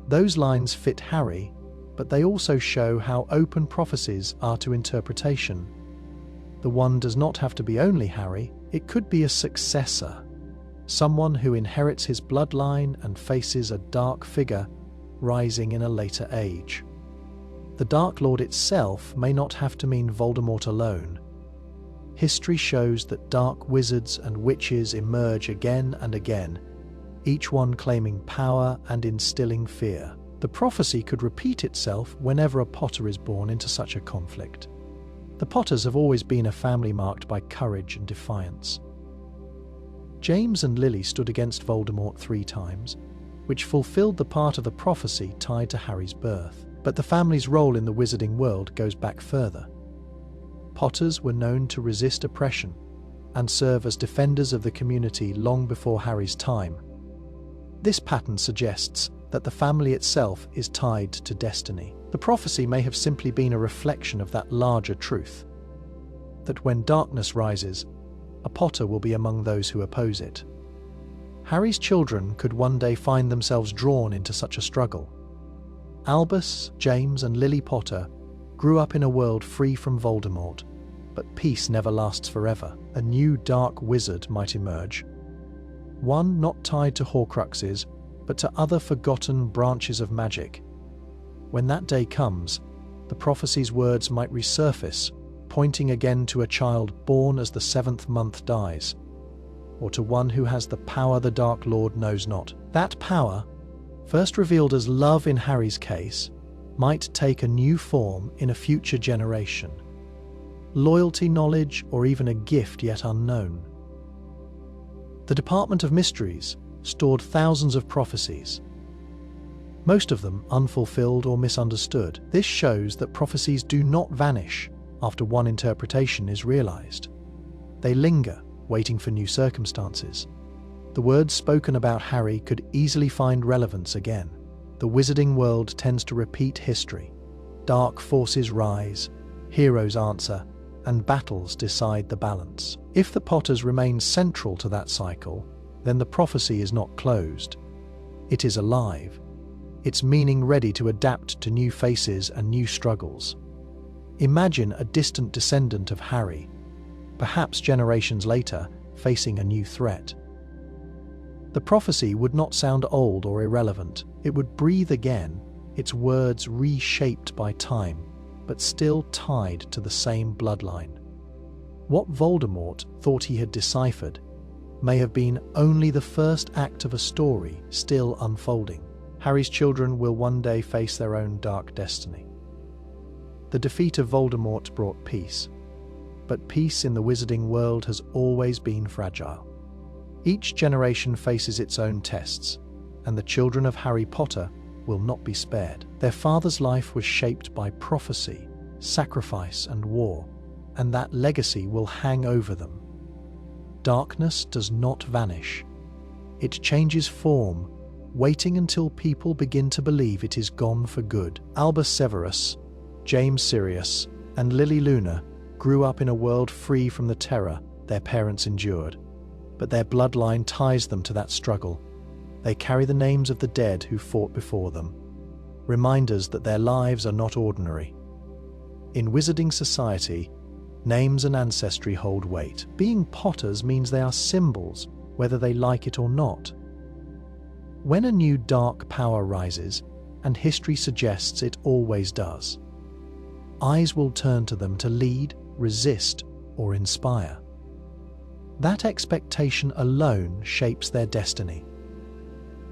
Those lines fit Harry, but they also show how open prophecies are to interpretation. The one does not have to be only Harry, it could be a successor, someone who inherits his bloodline and faces a dark figure rising in a later age. The Dark Lord itself may not have to mean Voldemort alone. History shows that dark wizards and witches emerge again and again, each one claiming power and instilling fear. The prophecy could repeat itself whenever a Potter is born into such a conflict. The Potters have always been a family marked by courage and defiance. James and Lily stood against Voldemort 3 times, which fulfilled the part of the prophecy tied to Harry's birth. But the family's role in the wizarding world goes back further. Potters were known to resist oppression and serve as defenders of the community long before Harry's time. This pattern suggests that the family itself is tied to destiny. The prophecy may have simply been a reflection of that larger truth, that when darkness rises, a Potter will be among those who oppose it. Harry's children could one day find themselves drawn into such a struggle. Albus, James, and Lily Potter grew up in a world free from Voldemort, but peace never lasts forever. A new dark wizard might emerge, one not tied to Horcruxes, but to other forgotten branches of magic. When that day comes, the prophecy's words might resurface, pointing again to a child born as the 7th month dies, or to one who has the power the Dark Lord knows not. That power, first revealed as love in Harry's case, might take a new form in a future generation. Loyalty, knowledge, or even a gift yet unknown. The Department of Mysteries stored thousands of prophecies, most of them unfulfilled or misunderstood. This shows that prophecies do not vanish after one interpretation is realized. They linger, waiting for new circumstances. The words spoken about Harry could easily find relevance again. The wizarding world tends to repeat history. Dark forces rise, heroes answer, and battles decide the balance. If the Potters remain central to that cycle, then the prophecy is not closed. It is alive, its meaning ready to adapt to new faces and new struggles. Imagine a distant descendant of Harry, perhaps generations later, facing a new threat. The prophecy would not sound old or irrelevant. It would breathe again, its words reshaped by time, but still tied to the same bloodline. What Voldemort thought he had deciphered may have been only the first act of a story still unfolding. Harry's children will one day face their own dark destiny. The defeat of Voldemort brought peace, but peace in the wizarding world has always been fragile. Each generation faces its own tests, and the children of Harry Potter will not be spared. Their father's life was shaped by prophecy, sacrifice, and war, and that legacy will hang over them. Darkness does not vanish. It changes form, waiting until people begin to believe it is gone for good. Albus Severus, James Sirius, and Lily Luna grew up in a world free from the terror their parents endured, but their bloodline ties them to that struggle. They carry the names of the dead who fought before them, reminders that their lives are not ordinary. In wizarding society, names and ancestry hold weight. Being Potters means they are symbols, whether they like it or not. When a new dark power rises, and history suggests it always does, eyes will turn to them to lead, resist, or inspire. That expectation alone shapes their destiny.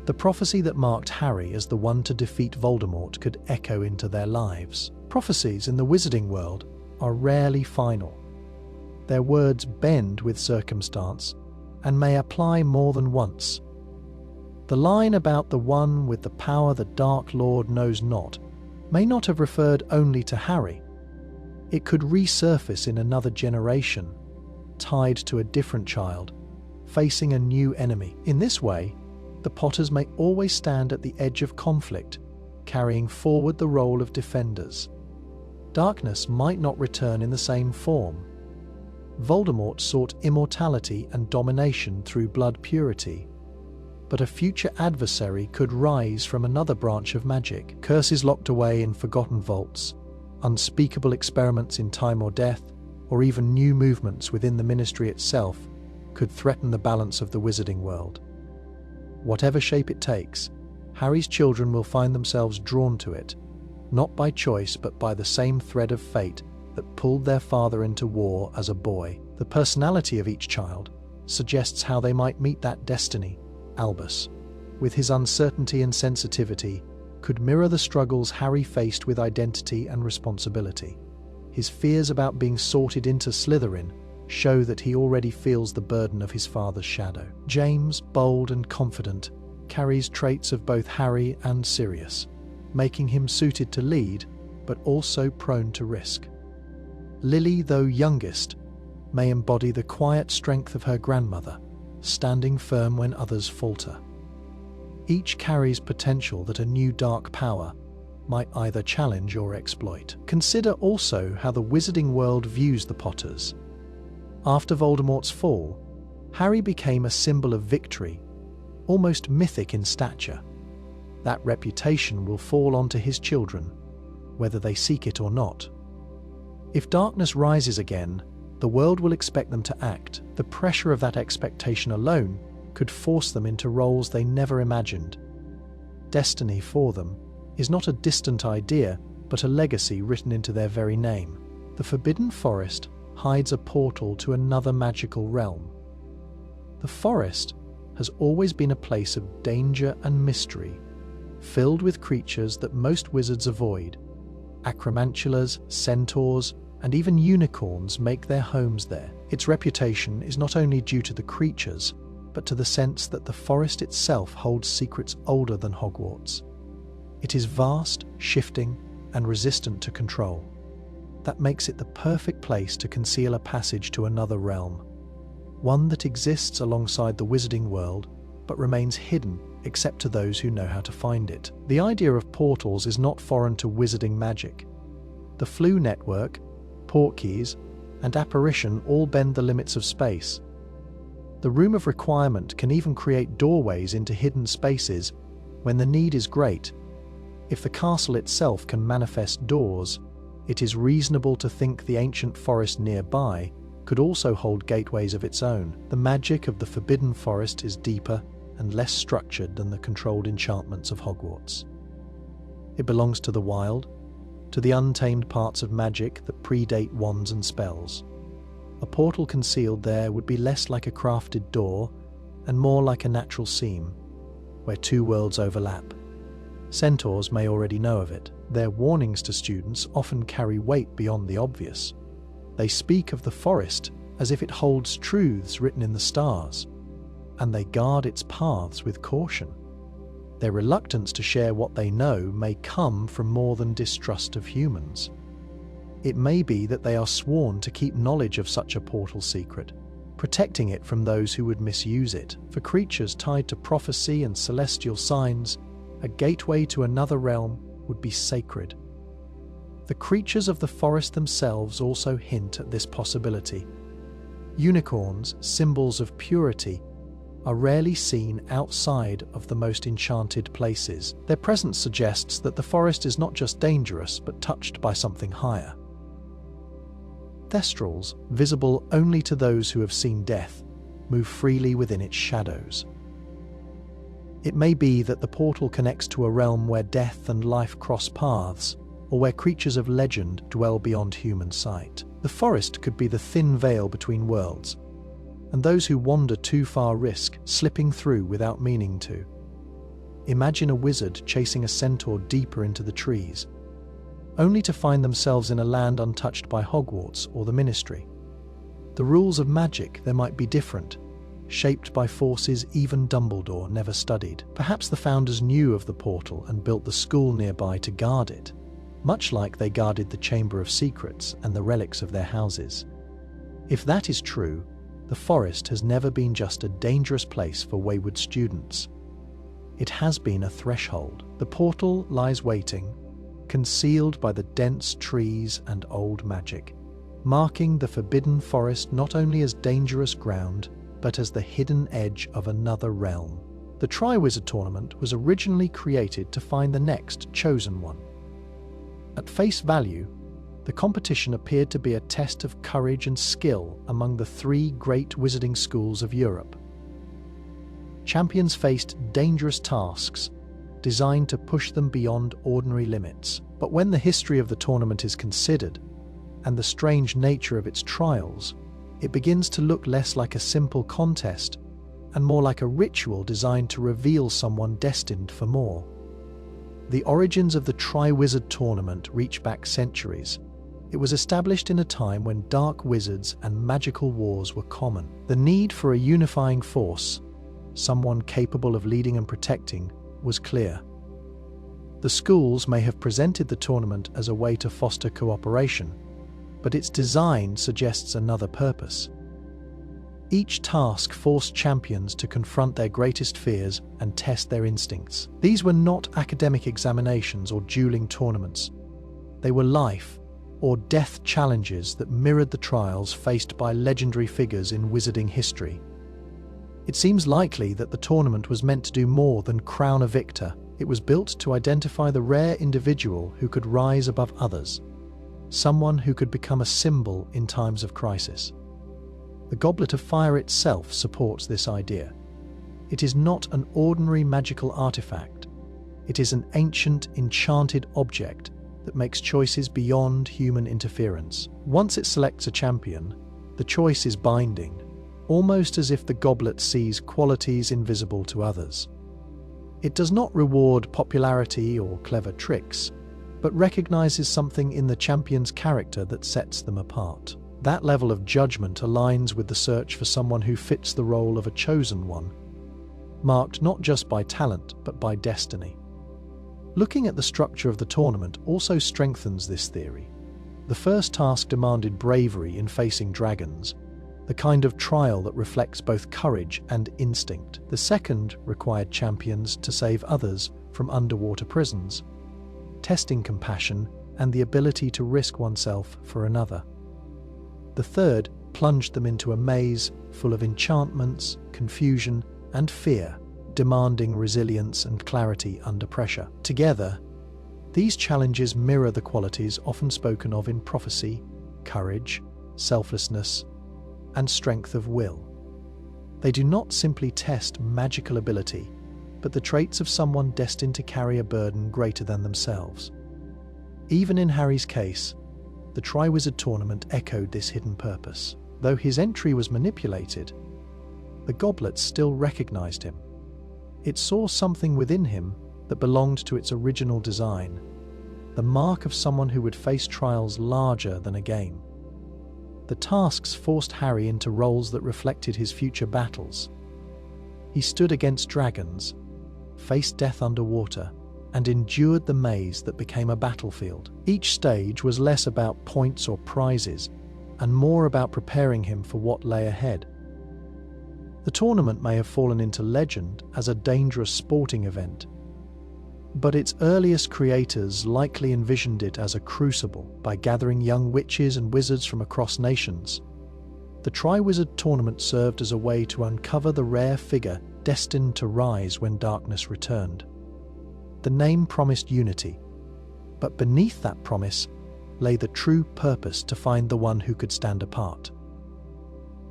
The prophecy that marked Harry as the one to defeat Voldemort could echo into their lives. Prophecies in the wizarding world are rarely final. Their words bend with circumstance and may apply more than once. The line about the one with the power the Dark Lord knows not may not have referred only to Harry. It could resurface in another generation, tied to a different child, facing a new enemy. In this way, the Potters may always stand at the edge of conflict, carrying forward the role of defenders. Darkness might not return in the same form. Voldemort sought immortality and domination through blood purity, but a future adversary could rise from another branch of magic. Curses locked away in forgotten vaults, unspeakable experiments in time or death, or even new movements within the ministry itself could threaten the balance of the wizarding world. Whatever shape it takes, Harry's children will find themselves drawn to it, not by choice but by the same thread of fate that pulled their father into war as a boy. The personality of each child suggests how they might meet that destiny. Albus, with his uncertainty and sensitivity, could mirror the struggles Harry faced with identity and responsibility. His fears about being sorted into Slytherin show that he already feels the burden of his father's shadow. James, bold and confident, carries traits of both Harry and Sirius, making him suited to lead, but also prone to risk. Lily, though youngest, may embody the quiet strength of her grandmother, standing firm when others falter. Each carries potential that a new dark power might either challenge or exploit. Consider also how the wizarding world views the Potters. After Voldemort's fall, Harry became a symbol of victory, almost mythic in stature. That reputation will fall onto his children, whether they seek it or not. If darkness rises again, the world will expect them to act. The pressure of that expectation alone could force them into roles they never imagined. Destiny for them is not a distant idea, but a legacy written into their very name. The Forbidden Forest hides a portal to another magical realm. The forest has always been a place of danger and mystery, filled with creatures that most wizards avoid. Acromantulas, centaurs, and even unicorns make their homes there. Its reputation is not only due to the creatures, but to the sense that the forest itself holds secrets older than Hogwarts. It is vast, shifting, and resistant to control. That makes it the perfect place to conceal a passage to another realm, one that exists alongside the wizarding world, but remains hidden except to those who know how to find it. The idea of portals is not foreign to wizarding magic. The Floo network, Portkeys, and Apparition all bend the limits of space. The Room of Requirement can even create doorways into hidden spaces when the need is great. If the castle itself can manifest doors, it is reasonable to think the ancient forest nearby could also hold gateways of its own. The magic of the Forbidden Forest is deeper and less structured than the controlled enchantments of Hogwarts. It belongs to the wild, to the untamed parts of magic that predate wands and spells. A portal concealed there would be less like a crafted door and more like a natural seam, where two worlds overlap. Centaurs may already know of it. Their warnings to students often carry weight beyond the obvious. They speak of the forest as if it holds truths written in the stars, and they guard its paths with caution. Their reluctance to share what they know may come from more than distrust of humans. It may be that they are sworn to keep knowledge of such a portal secret, protecting it from those who would misuse it. For creatures tied to prophecy and celestial signs, a gateway to another realm would be sacred. The creatures of the forest themselves also hint at this possibility. Unicorns, symbols of purity, are rarely seen outside of the most enchanted places. Their presence suggests that the forest is not just dangerous, but touched by something higher. Thestrals, visible only to those who have seen death, move freely within its shadows. It may be that the portal connects to a realm where death and life cross paths, or where creatures of legend dwell beyond human sight. The forest could be the thin veil between worlds, and those who wander too far risk slipping through without meaning to. Imagine a wizard chasing a centaur deeper into the trees, only to find themselves in a land untouched by Hogwarts or the Ministry. The rules of magic there might be different, shaped by forces even Dumbledore never studied. Perhaps the founders knew of the portal and built the school nearby to guard it, much like they guarded the Chamber of Secrets and the relics of their houses. If that is true, the forest has never been just a dangerous place for wayward students. It has been a threshold. The portal lies waiting, concealed by the dense trees and old magic, marking the Forbidden Forest not only as dangerous ground, but as the hidden edge of another realm. The Triwizard Tournament was originally created to find the next chosen one. At face value, the competition appeared to be a test of courage and skill among the three great wizarding schools of Europe. Champions faced dangerous tasks designed to push them beyond ordinary limits. But when the history of the tournament is considered, and the strange nature of its trials, it begins to look less like a simple contest and more like a ritual designed to reveal someone destined for more. The origins of the Triwizard Tournament reach back centuries. It was established in a time when dark wizards and magical wars were common. The need for a unifying force, someone capable of leading and protecting, was clear. The schools may have presented the tournament as a way to foster cooperation, but its design suggests another purpose. Each task forced champions to confront their greatest fears and test their instincts. These were not academic examinations or dueling tournaments. They were life or death challenges that mirrored the trials faced by legendary figures in wizarding history. It seems likely that the tournament was meant to do more than crown a victor. It was built to identify the rare individual who could rise above others, someone who could become a symbol in times of crisis. The Goblet of Fire itself supports this idea. It is not an ordinary magical artifact. It is an ancient, enchanted object that makes choices beyond human interference. Once it selects a champion, the choice is binding, almost as if the goblet sees qualities invisible to others. It does not reward popularity or clever tricks, but recognizes something in the champion's character that sets them apart. That level of judgment aligns with the search for someone who fits the role of a chosen one, marked not just by talent, but by destiny. Looking at the structure of the tournament also strengthens this theory. The first task demanded bravery in facing dragons, the kind of trial that reflects both courage and instinct. The second required champions to save others from underwater prisons, testing compassion and the ability to risk oneself for another. The third plunged them into a maze full of enchantments, confusion, and fear, demanding resilience and clarity under pressure. Together, these challenges mirror the qualities often spoken of in prophecy: courage, selflessness, and strength of will. They do not simply test magical ability, but the traits of someone destined to carry a burden greater than themselves. Even in Harry's case, the Triwizard Tournament echoed this hidden purpose. Though his entry was manipulated, the goblet still recognized him. It saw something within him that belonged to its original design, the mark of someone who would face trials larger than a game. The tasks forced Harry into roles that reflected his future battles. He stood against dragons, faced death underwater, and endured the maze that became a battlefield. Each stage was less about points or prizes, and more about preparing him for what lay ahead. The tournament may have fallen into legend as a dangerous sporting event, but its earliest creators likely envisioned it as a crucible. By gathering young witches and wizards from across nations, the Triwizard Tournament served as a way to uncover the rare figure destined to rise when darkness returned. The name promised unity, but beneath that promise lay the true purpose to find the one who could stand apart.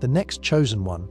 The next chosen one